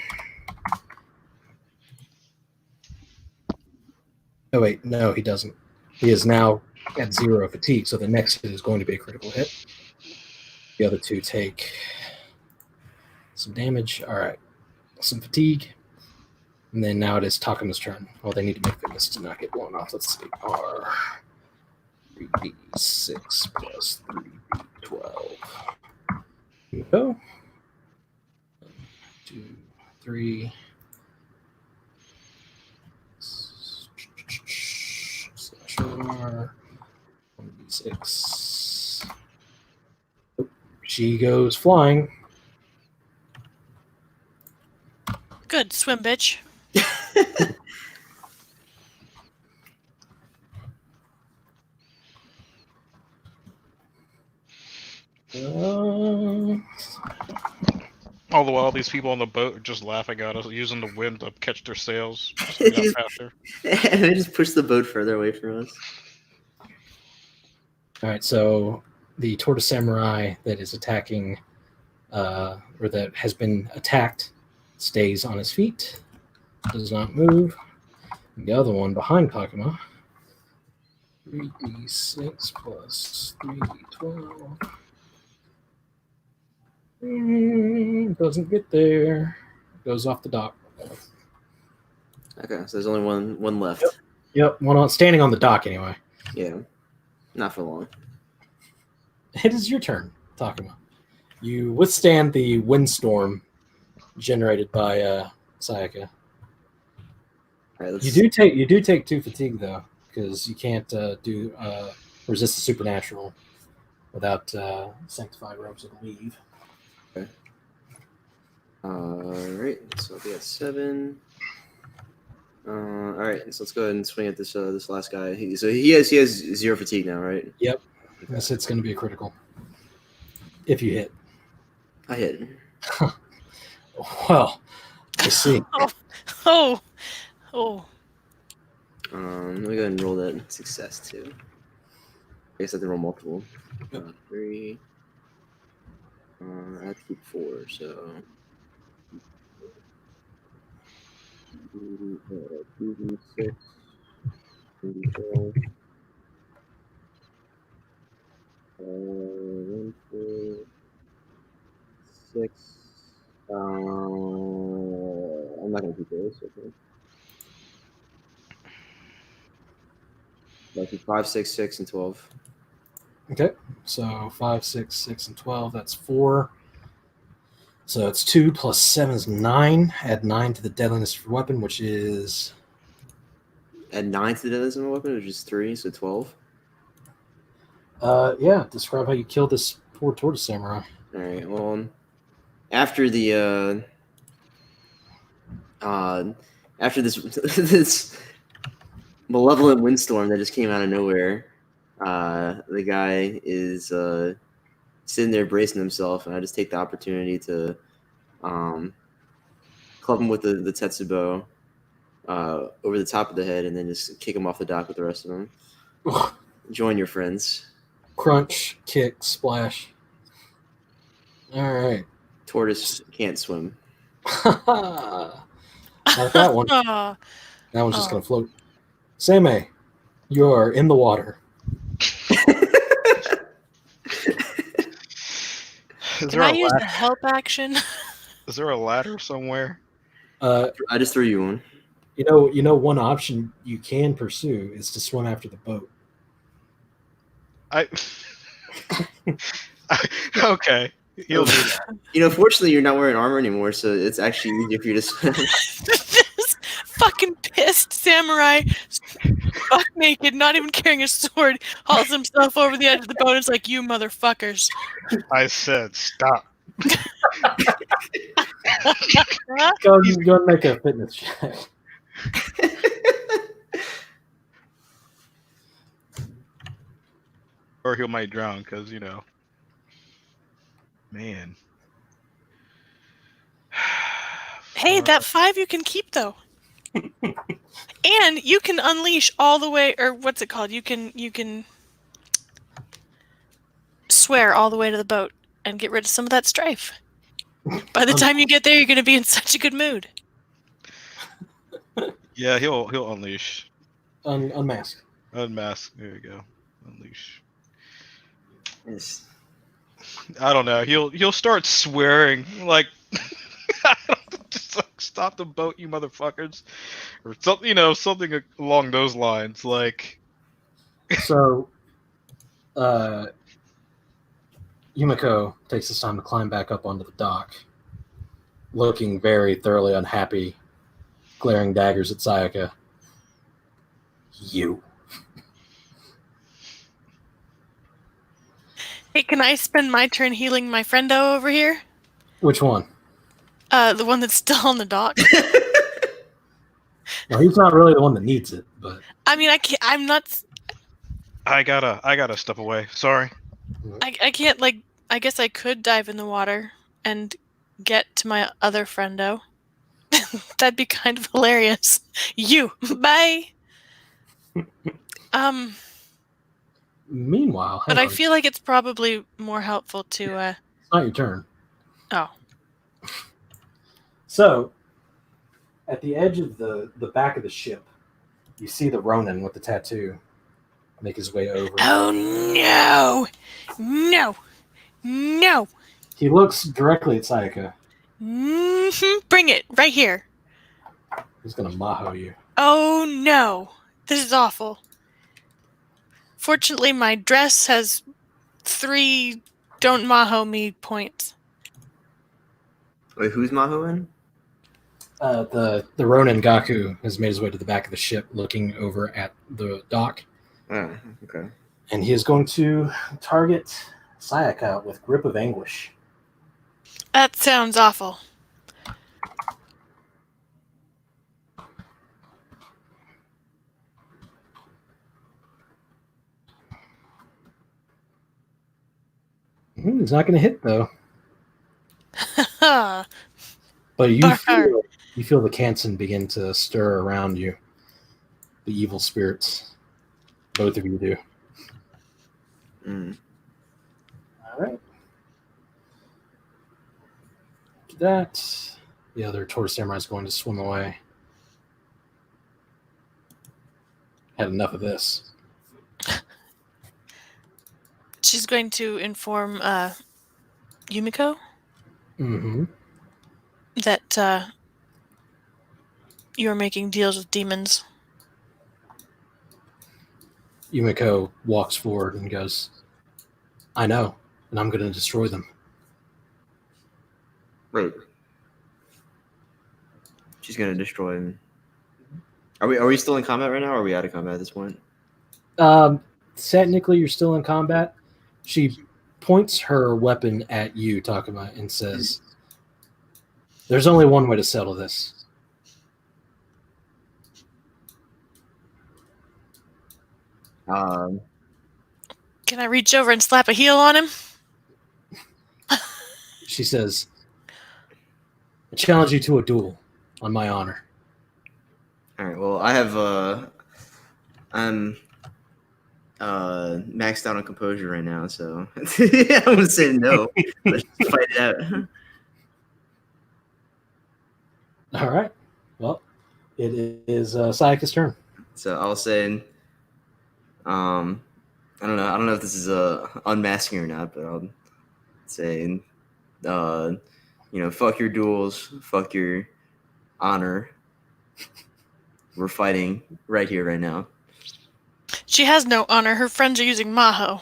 Oh wait, no, he doesn't. He is now at 0 fatigue, so the next hit is going to be a critical hit. The other 2 take some damage. All right, some fatigue. And then now it is Takuma's turn. Well, they need to make fitness to not get blown off. Let's see. R 3d6 plus 3d12. Here we go. 1, 2, 3. Slash R. 1d6. Oh, she goes flying. Good swim, bitch. All the while, these people on the boat are just laughing at us, using the wind to catch their sails. Just to get out faster. They just push the boat further away from us. All right, so the tortoise samurai that is attacking, or that has been attacked, stays on his feet, does not move. The other one behind Takuma, 3d6 plus 3d12. Doesn't get there. Goes off the dock. Okay, so there's only one left. Yep, one on standing on the dock anyway. Yeah, not for long. It is your turn, Takuma. You withstand the windstorm generated by Sayaka. All right, You do take 2 fatigue though, because you can't do resist the supernatural without sanctified robes of leave. All right, so I'll be at 7. All right, so let's go ahead and swing at this last guy. He has 0 fatigue now, right? Yep. This hit's going to be a critical. If you hit. I hit. Well, I see. Oh. Let me go ahead and roll that success too. I guess I have to roll multiple. 3. I have to keep 4, so. 2d6. 2d12. 1, 4, 6. I'm not gonna keep those. Okay. Like 5, 6, 6, and 12. Okay. So 5, 6, 6, and 12. That's 4. So it's 2 plus 7 is 9. Add 9 to the deadliness of your weapon, which is. Add 9 to the deadliness of my weapon, which is 3, so 12. Yeah. Describe how you killed this poor tortoise samurai. All right. Well, after the after this this malevolent windstorm that just came out of nowhere, the guy is sitting there bracing himself, and I just take the opportunity to club him with the tetsubo over the top of the head, and then just kick him off the dock with the rest of them. Join your friends. Crunch, kick, splash. All right. Tortoise can't swim. Not that one. Oh. That one's just going to float. Samei, you are in the water. Can I use the help action? Is there a ladder somewhere? I just threw you one. You know, one option you can pursue is to swim after the boat. Okay. He'll do that. Fortunately, you're not wearing armor anymore, so it's actually easier for you to swim. This fucking pissed samurai, buck naked, not even carrying a sword, hauls himself over the edge of the boat. It's like, you motherfuckers. I said stop. Go and make a fitness check. Or he might drown, because, man. Hey, that 5 you can keep, though. And you can unleash all the way, or what's it called? You can swear all the way to the boat and get rid of some of that strife. By the time you get there, you're going to be in such a good mood. Yeah, he'll unleash. Unmask. Unmask. There you go. Unleash. Yes. I don't know. He'll start swearing like, just like, stop the boat, you motherfuckers, or something. Something along those lines. Like, So, Yumiko takes this time to climb back up onto the dock, looking very thoroughly unhappy, glaring daggers at Sayaka. You. Hey, can I spend my turn healing my friendo over here? Which one? The one that's still on the dock. Well, he's not really the one that needs it, but I mean, I can't. I'm not. I gotta step away. Sorry. I can't. Like, I guess I could dive in the water and get to my other friendo. That'd be kind of hilarious. You. Bye. Meanwhile, But I feel like it's probably more helpful to. it's not your turn. Oh. So, at the edge of the back of the ship, you see the Ronin with the tattoo make his way over. Oh no! No! No! He looks directly at Sayaka. Bring it right here. He's gonna maho you. Oh no! This is awful. Fortunately, my dress has 3 don't maho me points. Wait, who's Mahoin? The Ronin Gaku has made his way to the back of the ship, looking over at the dock, Ah, okay. and he is going to target Sayaka with Grip of Anguish. That sounds awful. He's not going to hit though. Haha. But you Bark. feel the Kansen begin to stir around you. The evil spirits. Both of you do. Mm. All right. After that, the other Tortoise Samurai is going to swim away. Had enough of this. She's going to inform Yumiko Mm-hmm. that you're making deals with demons. Yumiko walks forward and goes, I know, and I'm going to destroy them. Wait. She's gonna destroy him. Are we still in combat right now, or are we out of combat at this point? Technically, you're still in combat. She points her weapon at you, Takuma, and says, there's only one way to settle this. Can I reach over and slap a heel on him? She says, I challenge you to a duel on my honor. All right. Well, I'm maxed out on composure right now, so I'm gonna say no. Let's fight it out. All right. Well, it is Sayaka's turn. So I'll say, I don't know if this is unmasking or not, but I'll say, fuck your duels, fuck your honor. We're fighting right here, right now. She has no honor. Her friends are using maho.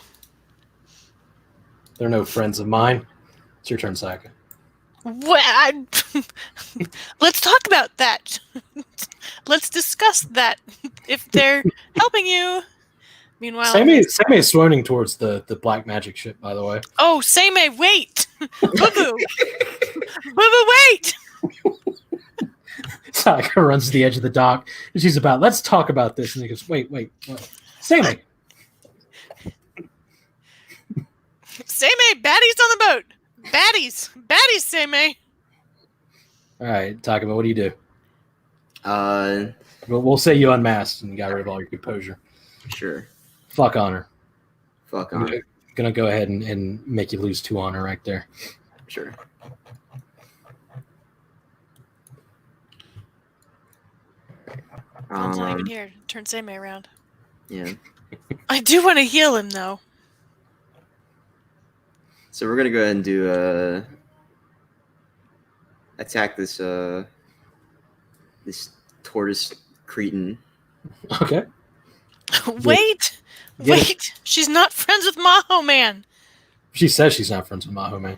They're no friends of mine. It's your turn, Sayaka. Let's talk about that. Let's discuss that. If they're helping you. Meanwhile, Sammy is swimming towards the black magic ship, by the way. Oh, Seimei, wait! Boo-boo! Boo-boo, wait! Sayaka runs to the edge of the dock, and she's about, let's talk about this. And he goes, wait. Sammy! Seimei, baddies on the boat! Baddies! Baddies, Seimei! All right, Takuma, what do you do? Uh, We'll say you unmasked and got rid of all your composure. sure. Fuck honor. Fuck I'm on. gonna go ahead and make you lose 2 honor right there. Sure. It's not even here. Turn Seimei around. Yeah. I do want to heal him, though. So we're gonna go ahead and do attack this this tortoise cretin. Okay. Wait! Get it. Wait! She's not friends with Maho Man! She says she's not friends with Maho Man.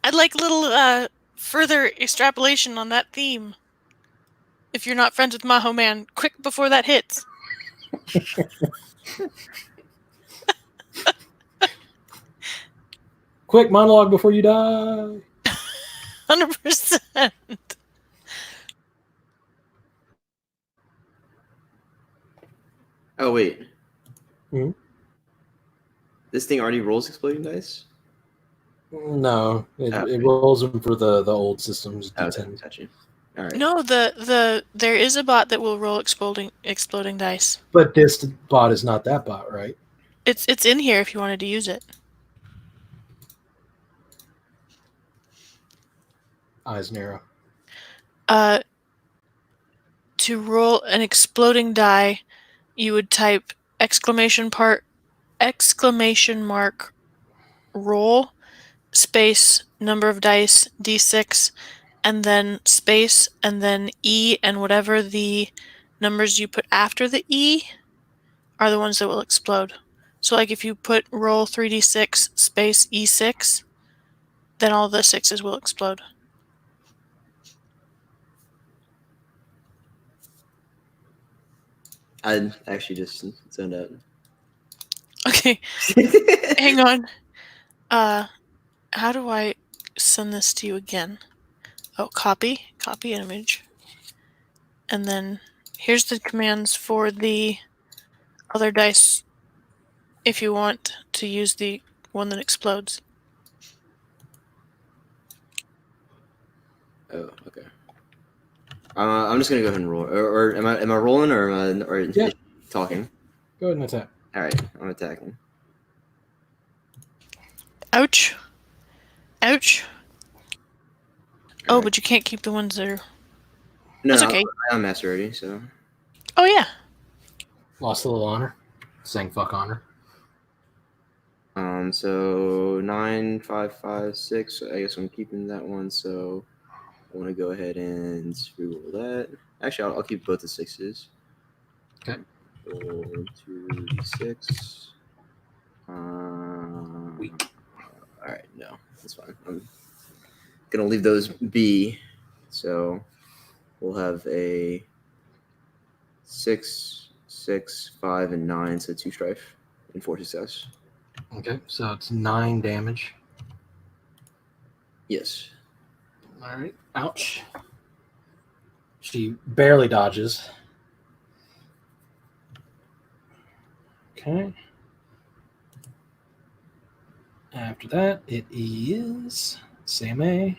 I'd like a little further extrapolation on that theme. If you're not friends with Maho Man, quick before that hits. Quick monologue before you die. 100%. Oh wait. Mhm. This thing already rolls exploding dice? No, it Okay. rolls them for the old systems. Oh, D10. gotcha. All right. No, there is a bot that will roll exploding dice. But this bot is not that bot, right? It's in here if you wanted to use it. Eyes narrow. To roll an exploding die, you would type exclamation mark roll space number of dice d6 and then space, and then E, and whatever the numbers you put after the E are the ones that will explode. So like if you put roll 3d6 space E6, then all the sixes will explode. I actually just zoned out. Okay, hang on. How do I send this to you again? Oh, copy image. And then here's the commands for the other dice if you want to use the one that explodes. Oh, okay. I'm just gonna go ahead and roll. Or am I rolling or Yeah. talking? Go ahead and attack. All right, I'm attacking. Ouch. Ouch. Oh, Alright. but you can't keep the ones that are... No, That's okay. I'm master already, so. Oh, yeah. Lost a little honor. Saying fuck honor. So 9, 5, 5, 6. I guess I'm keeping that one. So I want to go ahead and reroll that. Actually, I'll keep both the sixes. Okay. Roll 2d6. Weak. All right, no, that's fine. I'm gonna leave those be. So we'll have a 6, 6, 5, and 9. So 2 strife and 4 success. Okay, so it's 9 damage. Yes. All right. Ouch. She barely dodges. Okay. After that, it is Sam A,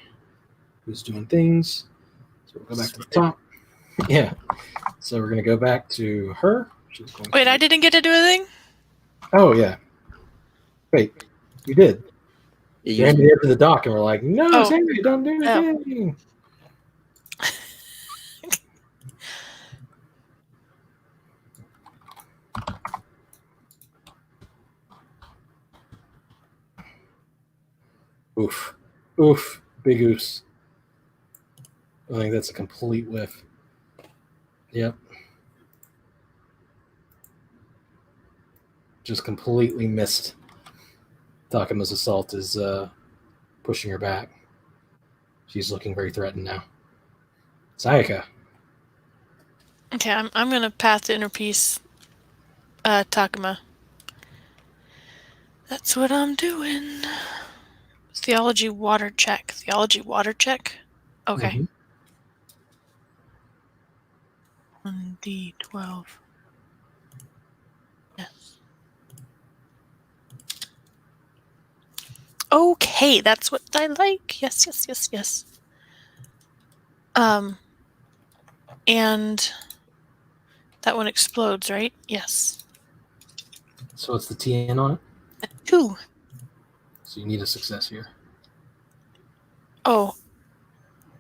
who's doing things. So we'll go back to the top. Yeah. So we're going to go back to her. She's going Wait, to... I didn't get to do anything? Oh, yeah. Wait, you did. Yeah, You handed it to the doc, and we're like, no, Oh. Sammy, don't do anything. Oof. Oof. Big oofs. I think that's a complete whiff. Yep. Just completely missed. Takuma's assault is pushing her back. She's looking very threatened now. Sayaka. Okay, I'm gonna path to inner peace Takuma. That's what I'm doing. Theology water check. Theology water check? Okay. Mhm. 1d12. Yes. Okay, that's what I like. Yes. And that one explodes, right? Yes. So what's the TN on it? A 2. So you need a success here. Oh.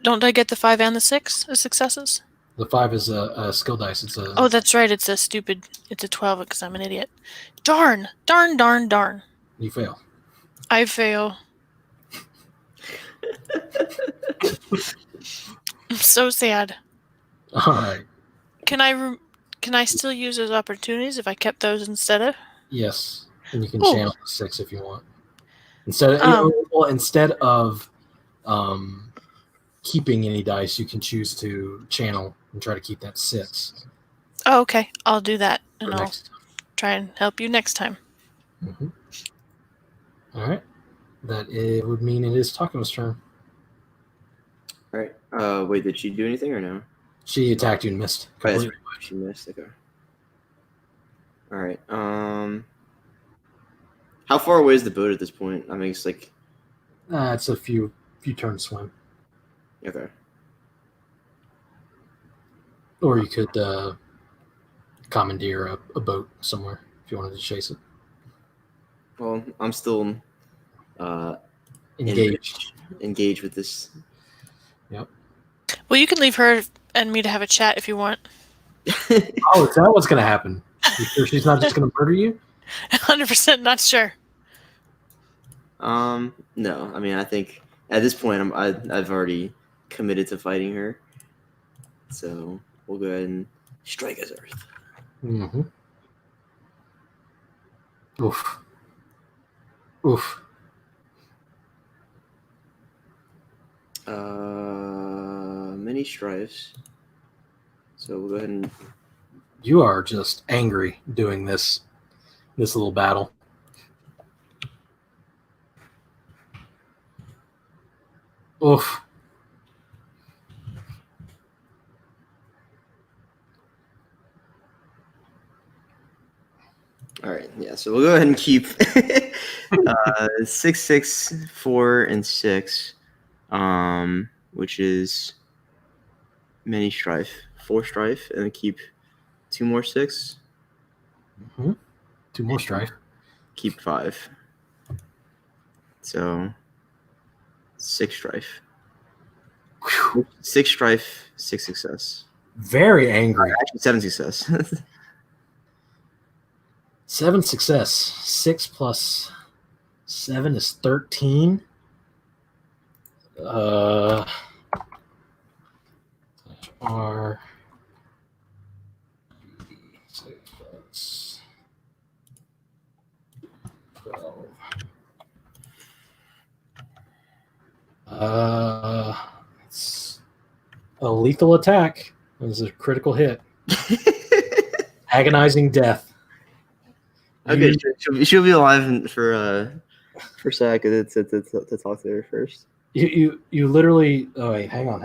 Don't I get the 5 and the 6 as successes? The 5 is a skill dice. It's a... Oh, that's right. It's a 12 because I'm an idiot. Darn. You fail. I fail. I'm so sad. All right. Can I still use those opportunities if I kept those instead of? Yes. And you can Ooh. channel the 6 if you want. Instead of keeping any dice, you can choose to channel and try to keep that 6. Oh, okay. I'll do that, and for I'll next time. try and help you next time. Mhm. All right. That it would mean it is Takuma's turn. All right. Wait, did she do anything or no? She attacked you and missed. Oh, that's completely. right. She missed. Okay. All right. How far away is the boat at this point? I mean, it's like. It's a few turn swim. Okay. Or you could commandeer a boat somewhere if you wanted to chase it. Well, I'm still engaged with this. Yep. Well, you can leave her and me to have a chat if you want. Oh, is that what's going to happen? You sure she's not just going to murder you? 100% not sure. No. I mean, I think at this point, I've already committed to fighting her. So we'll go ahead and strike as Earth. Mm-hmm. Oof. Oof. Many strifes. So we'll go ahead and You are just angry doing this little battle. Oof. all right. Yeah. So we'll go ahead and keep 6, 6, 4, and 6, which is many strife, 4 strife, and then keep 2 more 6. Mm-hmm. 2 more strife. Keep 5. So 6 strife. Whew. 6 strife, 6 success. Very angry. Actually, 7 success. 7 success. 6 plus 7 is 13. R. 6 plus 12. It's a lethal attack. It was a critical hit. Agonizing death. Okay, she'll be alive for a sec to talk to her first. You literally. Oh wait, hang on.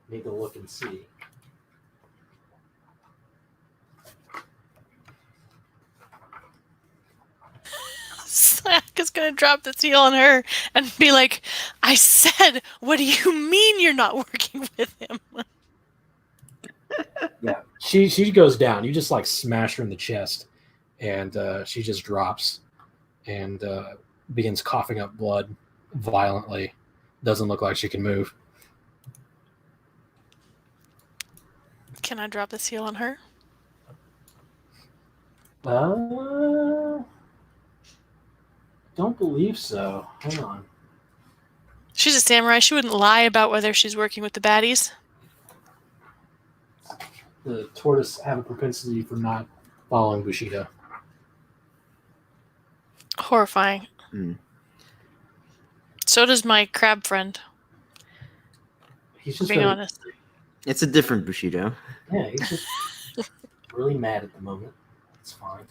Need to look and see. Slack is going to drop the seal on her and be like, I said, what do you mean you're not working with him? Yeah, she goes down. You just like smash her in the chest, and she just drops and begins coughing up blood violently. Doesn't look like she can move. Can I drop the seal on her? Don't believe so. Hang on. She's a samurai. She wouldn't lie about whether she's working with the baddies. The tortoise have a propensity for not following Bushido. Horrifying. Mm. So does my crab friend. He's just Being very, honest. It's a different Bushido. Yeah, he's just really mad at the moment. It's fine.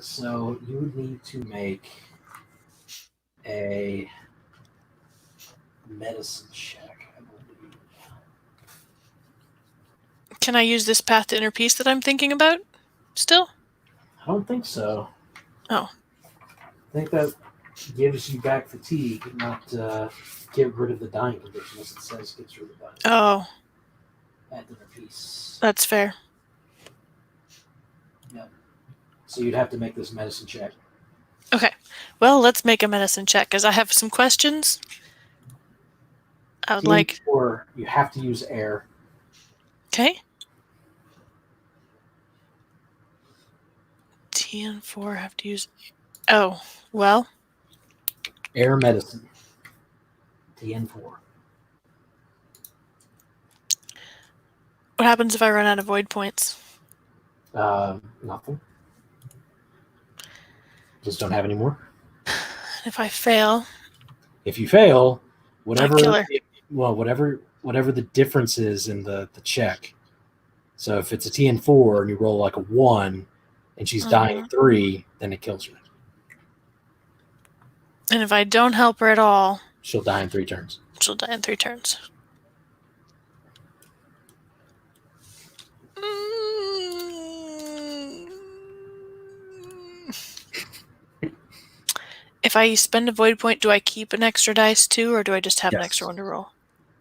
So you would need to make a medicine check, I believe. Can I use this path to inner peace that I'm thinking about still? I don't think so. Oh. I think that gives you back fatigue, not get rid of the dying condition, as it says gets rid of the dying. Oh, At inner peace. that's fair. So you'd have to make this medicine check. Okay. Well, let's make a medicine check, because I have some questions. I would like... Or you have to use air. Okay. TN4 have to use... Oh, well. Air medicine. TN4. What happens if I run out of void points? Nothing. Just don't have any more. If I fail... If you fail, whatever Killer. whatever the difference is in the check. So if it's a TN4 and you roll like a 1 and she's dying 3, then it kills her. And if I don't help her at all... She'll die in 3 turns. She'll die in 3 turns. If I spend a void point, do I keep an extra dice too, or do I just have an extra one to roll?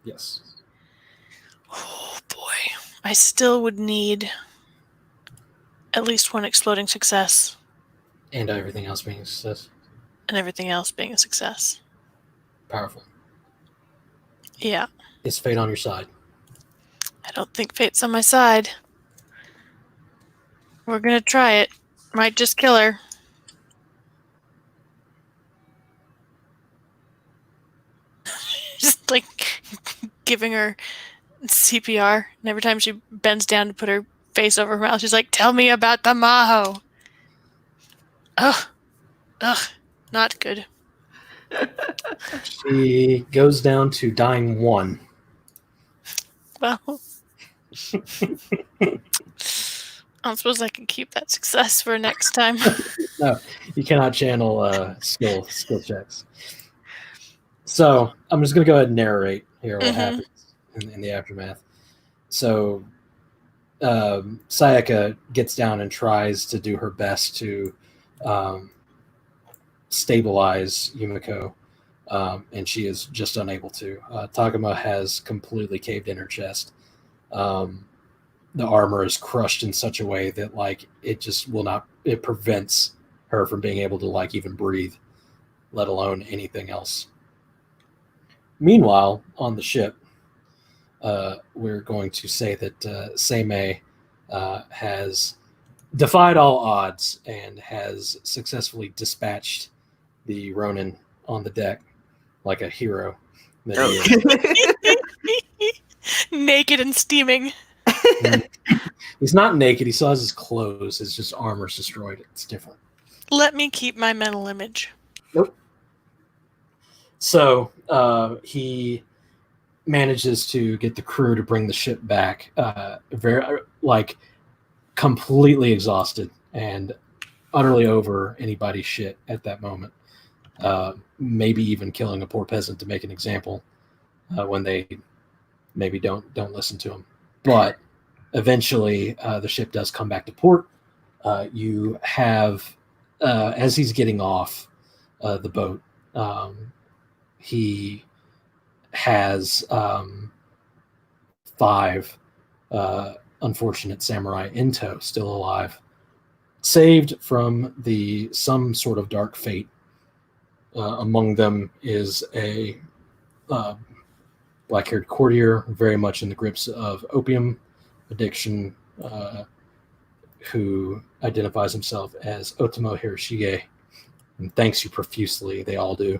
Yes. Oh boy. I still would need at least 1 exploding success. And everything else being a success. And everything else being a success. Powerful. Yeah. Is fate on your side? I don't think fate's on my side. We're gonna try it. Might just kill her. Just like giving her CPR, and every time she bends down to put her face over her mouth, she's like, "Tell me about the Maho." Ugh, not good. She goes down to dying 1. Well, I don't suppose I can keep that success for next time. No, you cannot channel skill checks. So I'm just going to go ahead and narrate here what happens in the aftermath. So Sayaka gets down and tries to do her best to stabilize Yumiko, and she is just unable to. Takuma has completely caved in her chest. The armor is crushed in such a way that like it just will not. It prevents her from being able to like even breathe, let alone anything else. Meanwhile, on the ship, we're going to say that Seimei has defied all odds and has successfully dispatched the Ronin on the deck like a hero. That he is. Naked and steaming. He's not naked. He still has his clothes. His just armor's destroyed. It's different. Let me keep my mental image. Nope. So he manages to get the crew to bring the ship back, very like completely exhausted and utterly over anybody's shit at that moment. Maybe even killing a poor peasant to make an example when they maybe don't listen to him. But eventually, the ship does come back to port. You have, as he's getting off the boat, he has 5 unfortunate samurai in tow, still alive, saved from some sort of dark fate. Among them is a black-haired courtier, very much in the grips of opium addiction, who identifies himself as Otomo Hiroshige and thanks you profusely. They all do.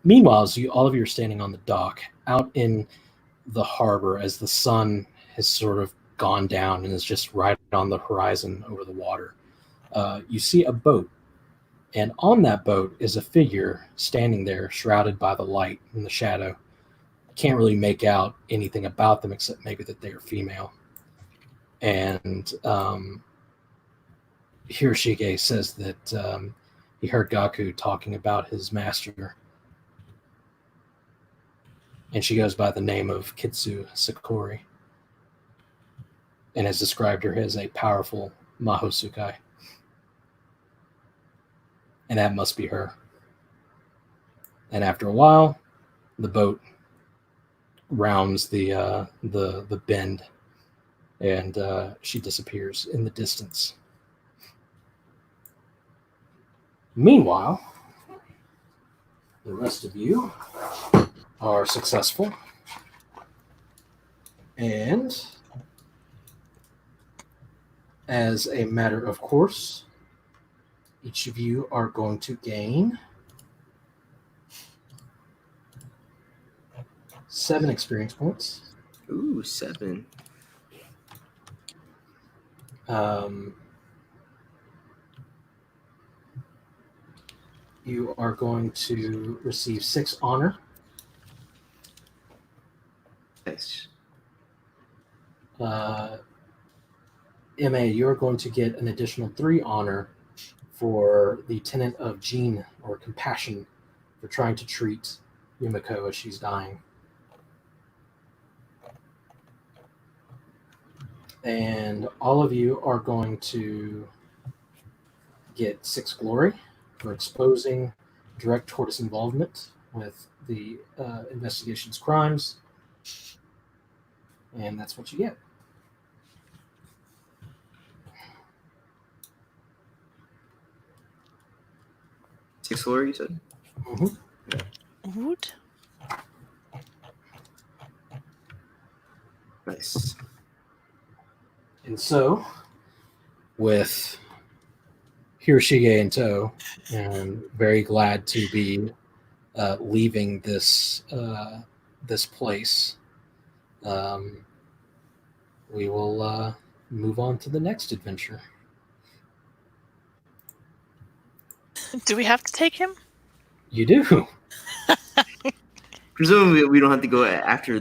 Meanwhile, as all of you are standing on the dock out in the harbor as the sun has sort of gone down and is just right on the horizon over the water, you see a boat. And on that boat is a figure standing there, shrouded by the light and the shadow. Can't really make out anything about them except maybe that they are female. And Hiroshige says that he heard Gaku talking about his master. And she goes by the name of Kitsu Sakori and has described her as a powerful Mahosukai. And that must be her. And after a while, the boat rounds the bend, and she disappears in the distance. Meanwhile, the rest of you are successful, and as a matter of course, each of you are going to gain 7 experience points. Ooh, 7. You are going to receive 6 honor. Nice. MA, you're going to get an additional 3 honor for the Tenant of Gene or Compassion for trying to treat Yumiko as she's dying. And all of you are going to get 6 glory for exposing direct tortoise involvement with the investigation's crimes. And that's what you get. Six floor, you said? Mm-hmm. Woot. Nice. And so, with Hiroshige in tow, and very glad to be leaving this this place, we will move on to the next adventure. Do we have to take him? You do. Presumably, we don't have to go after the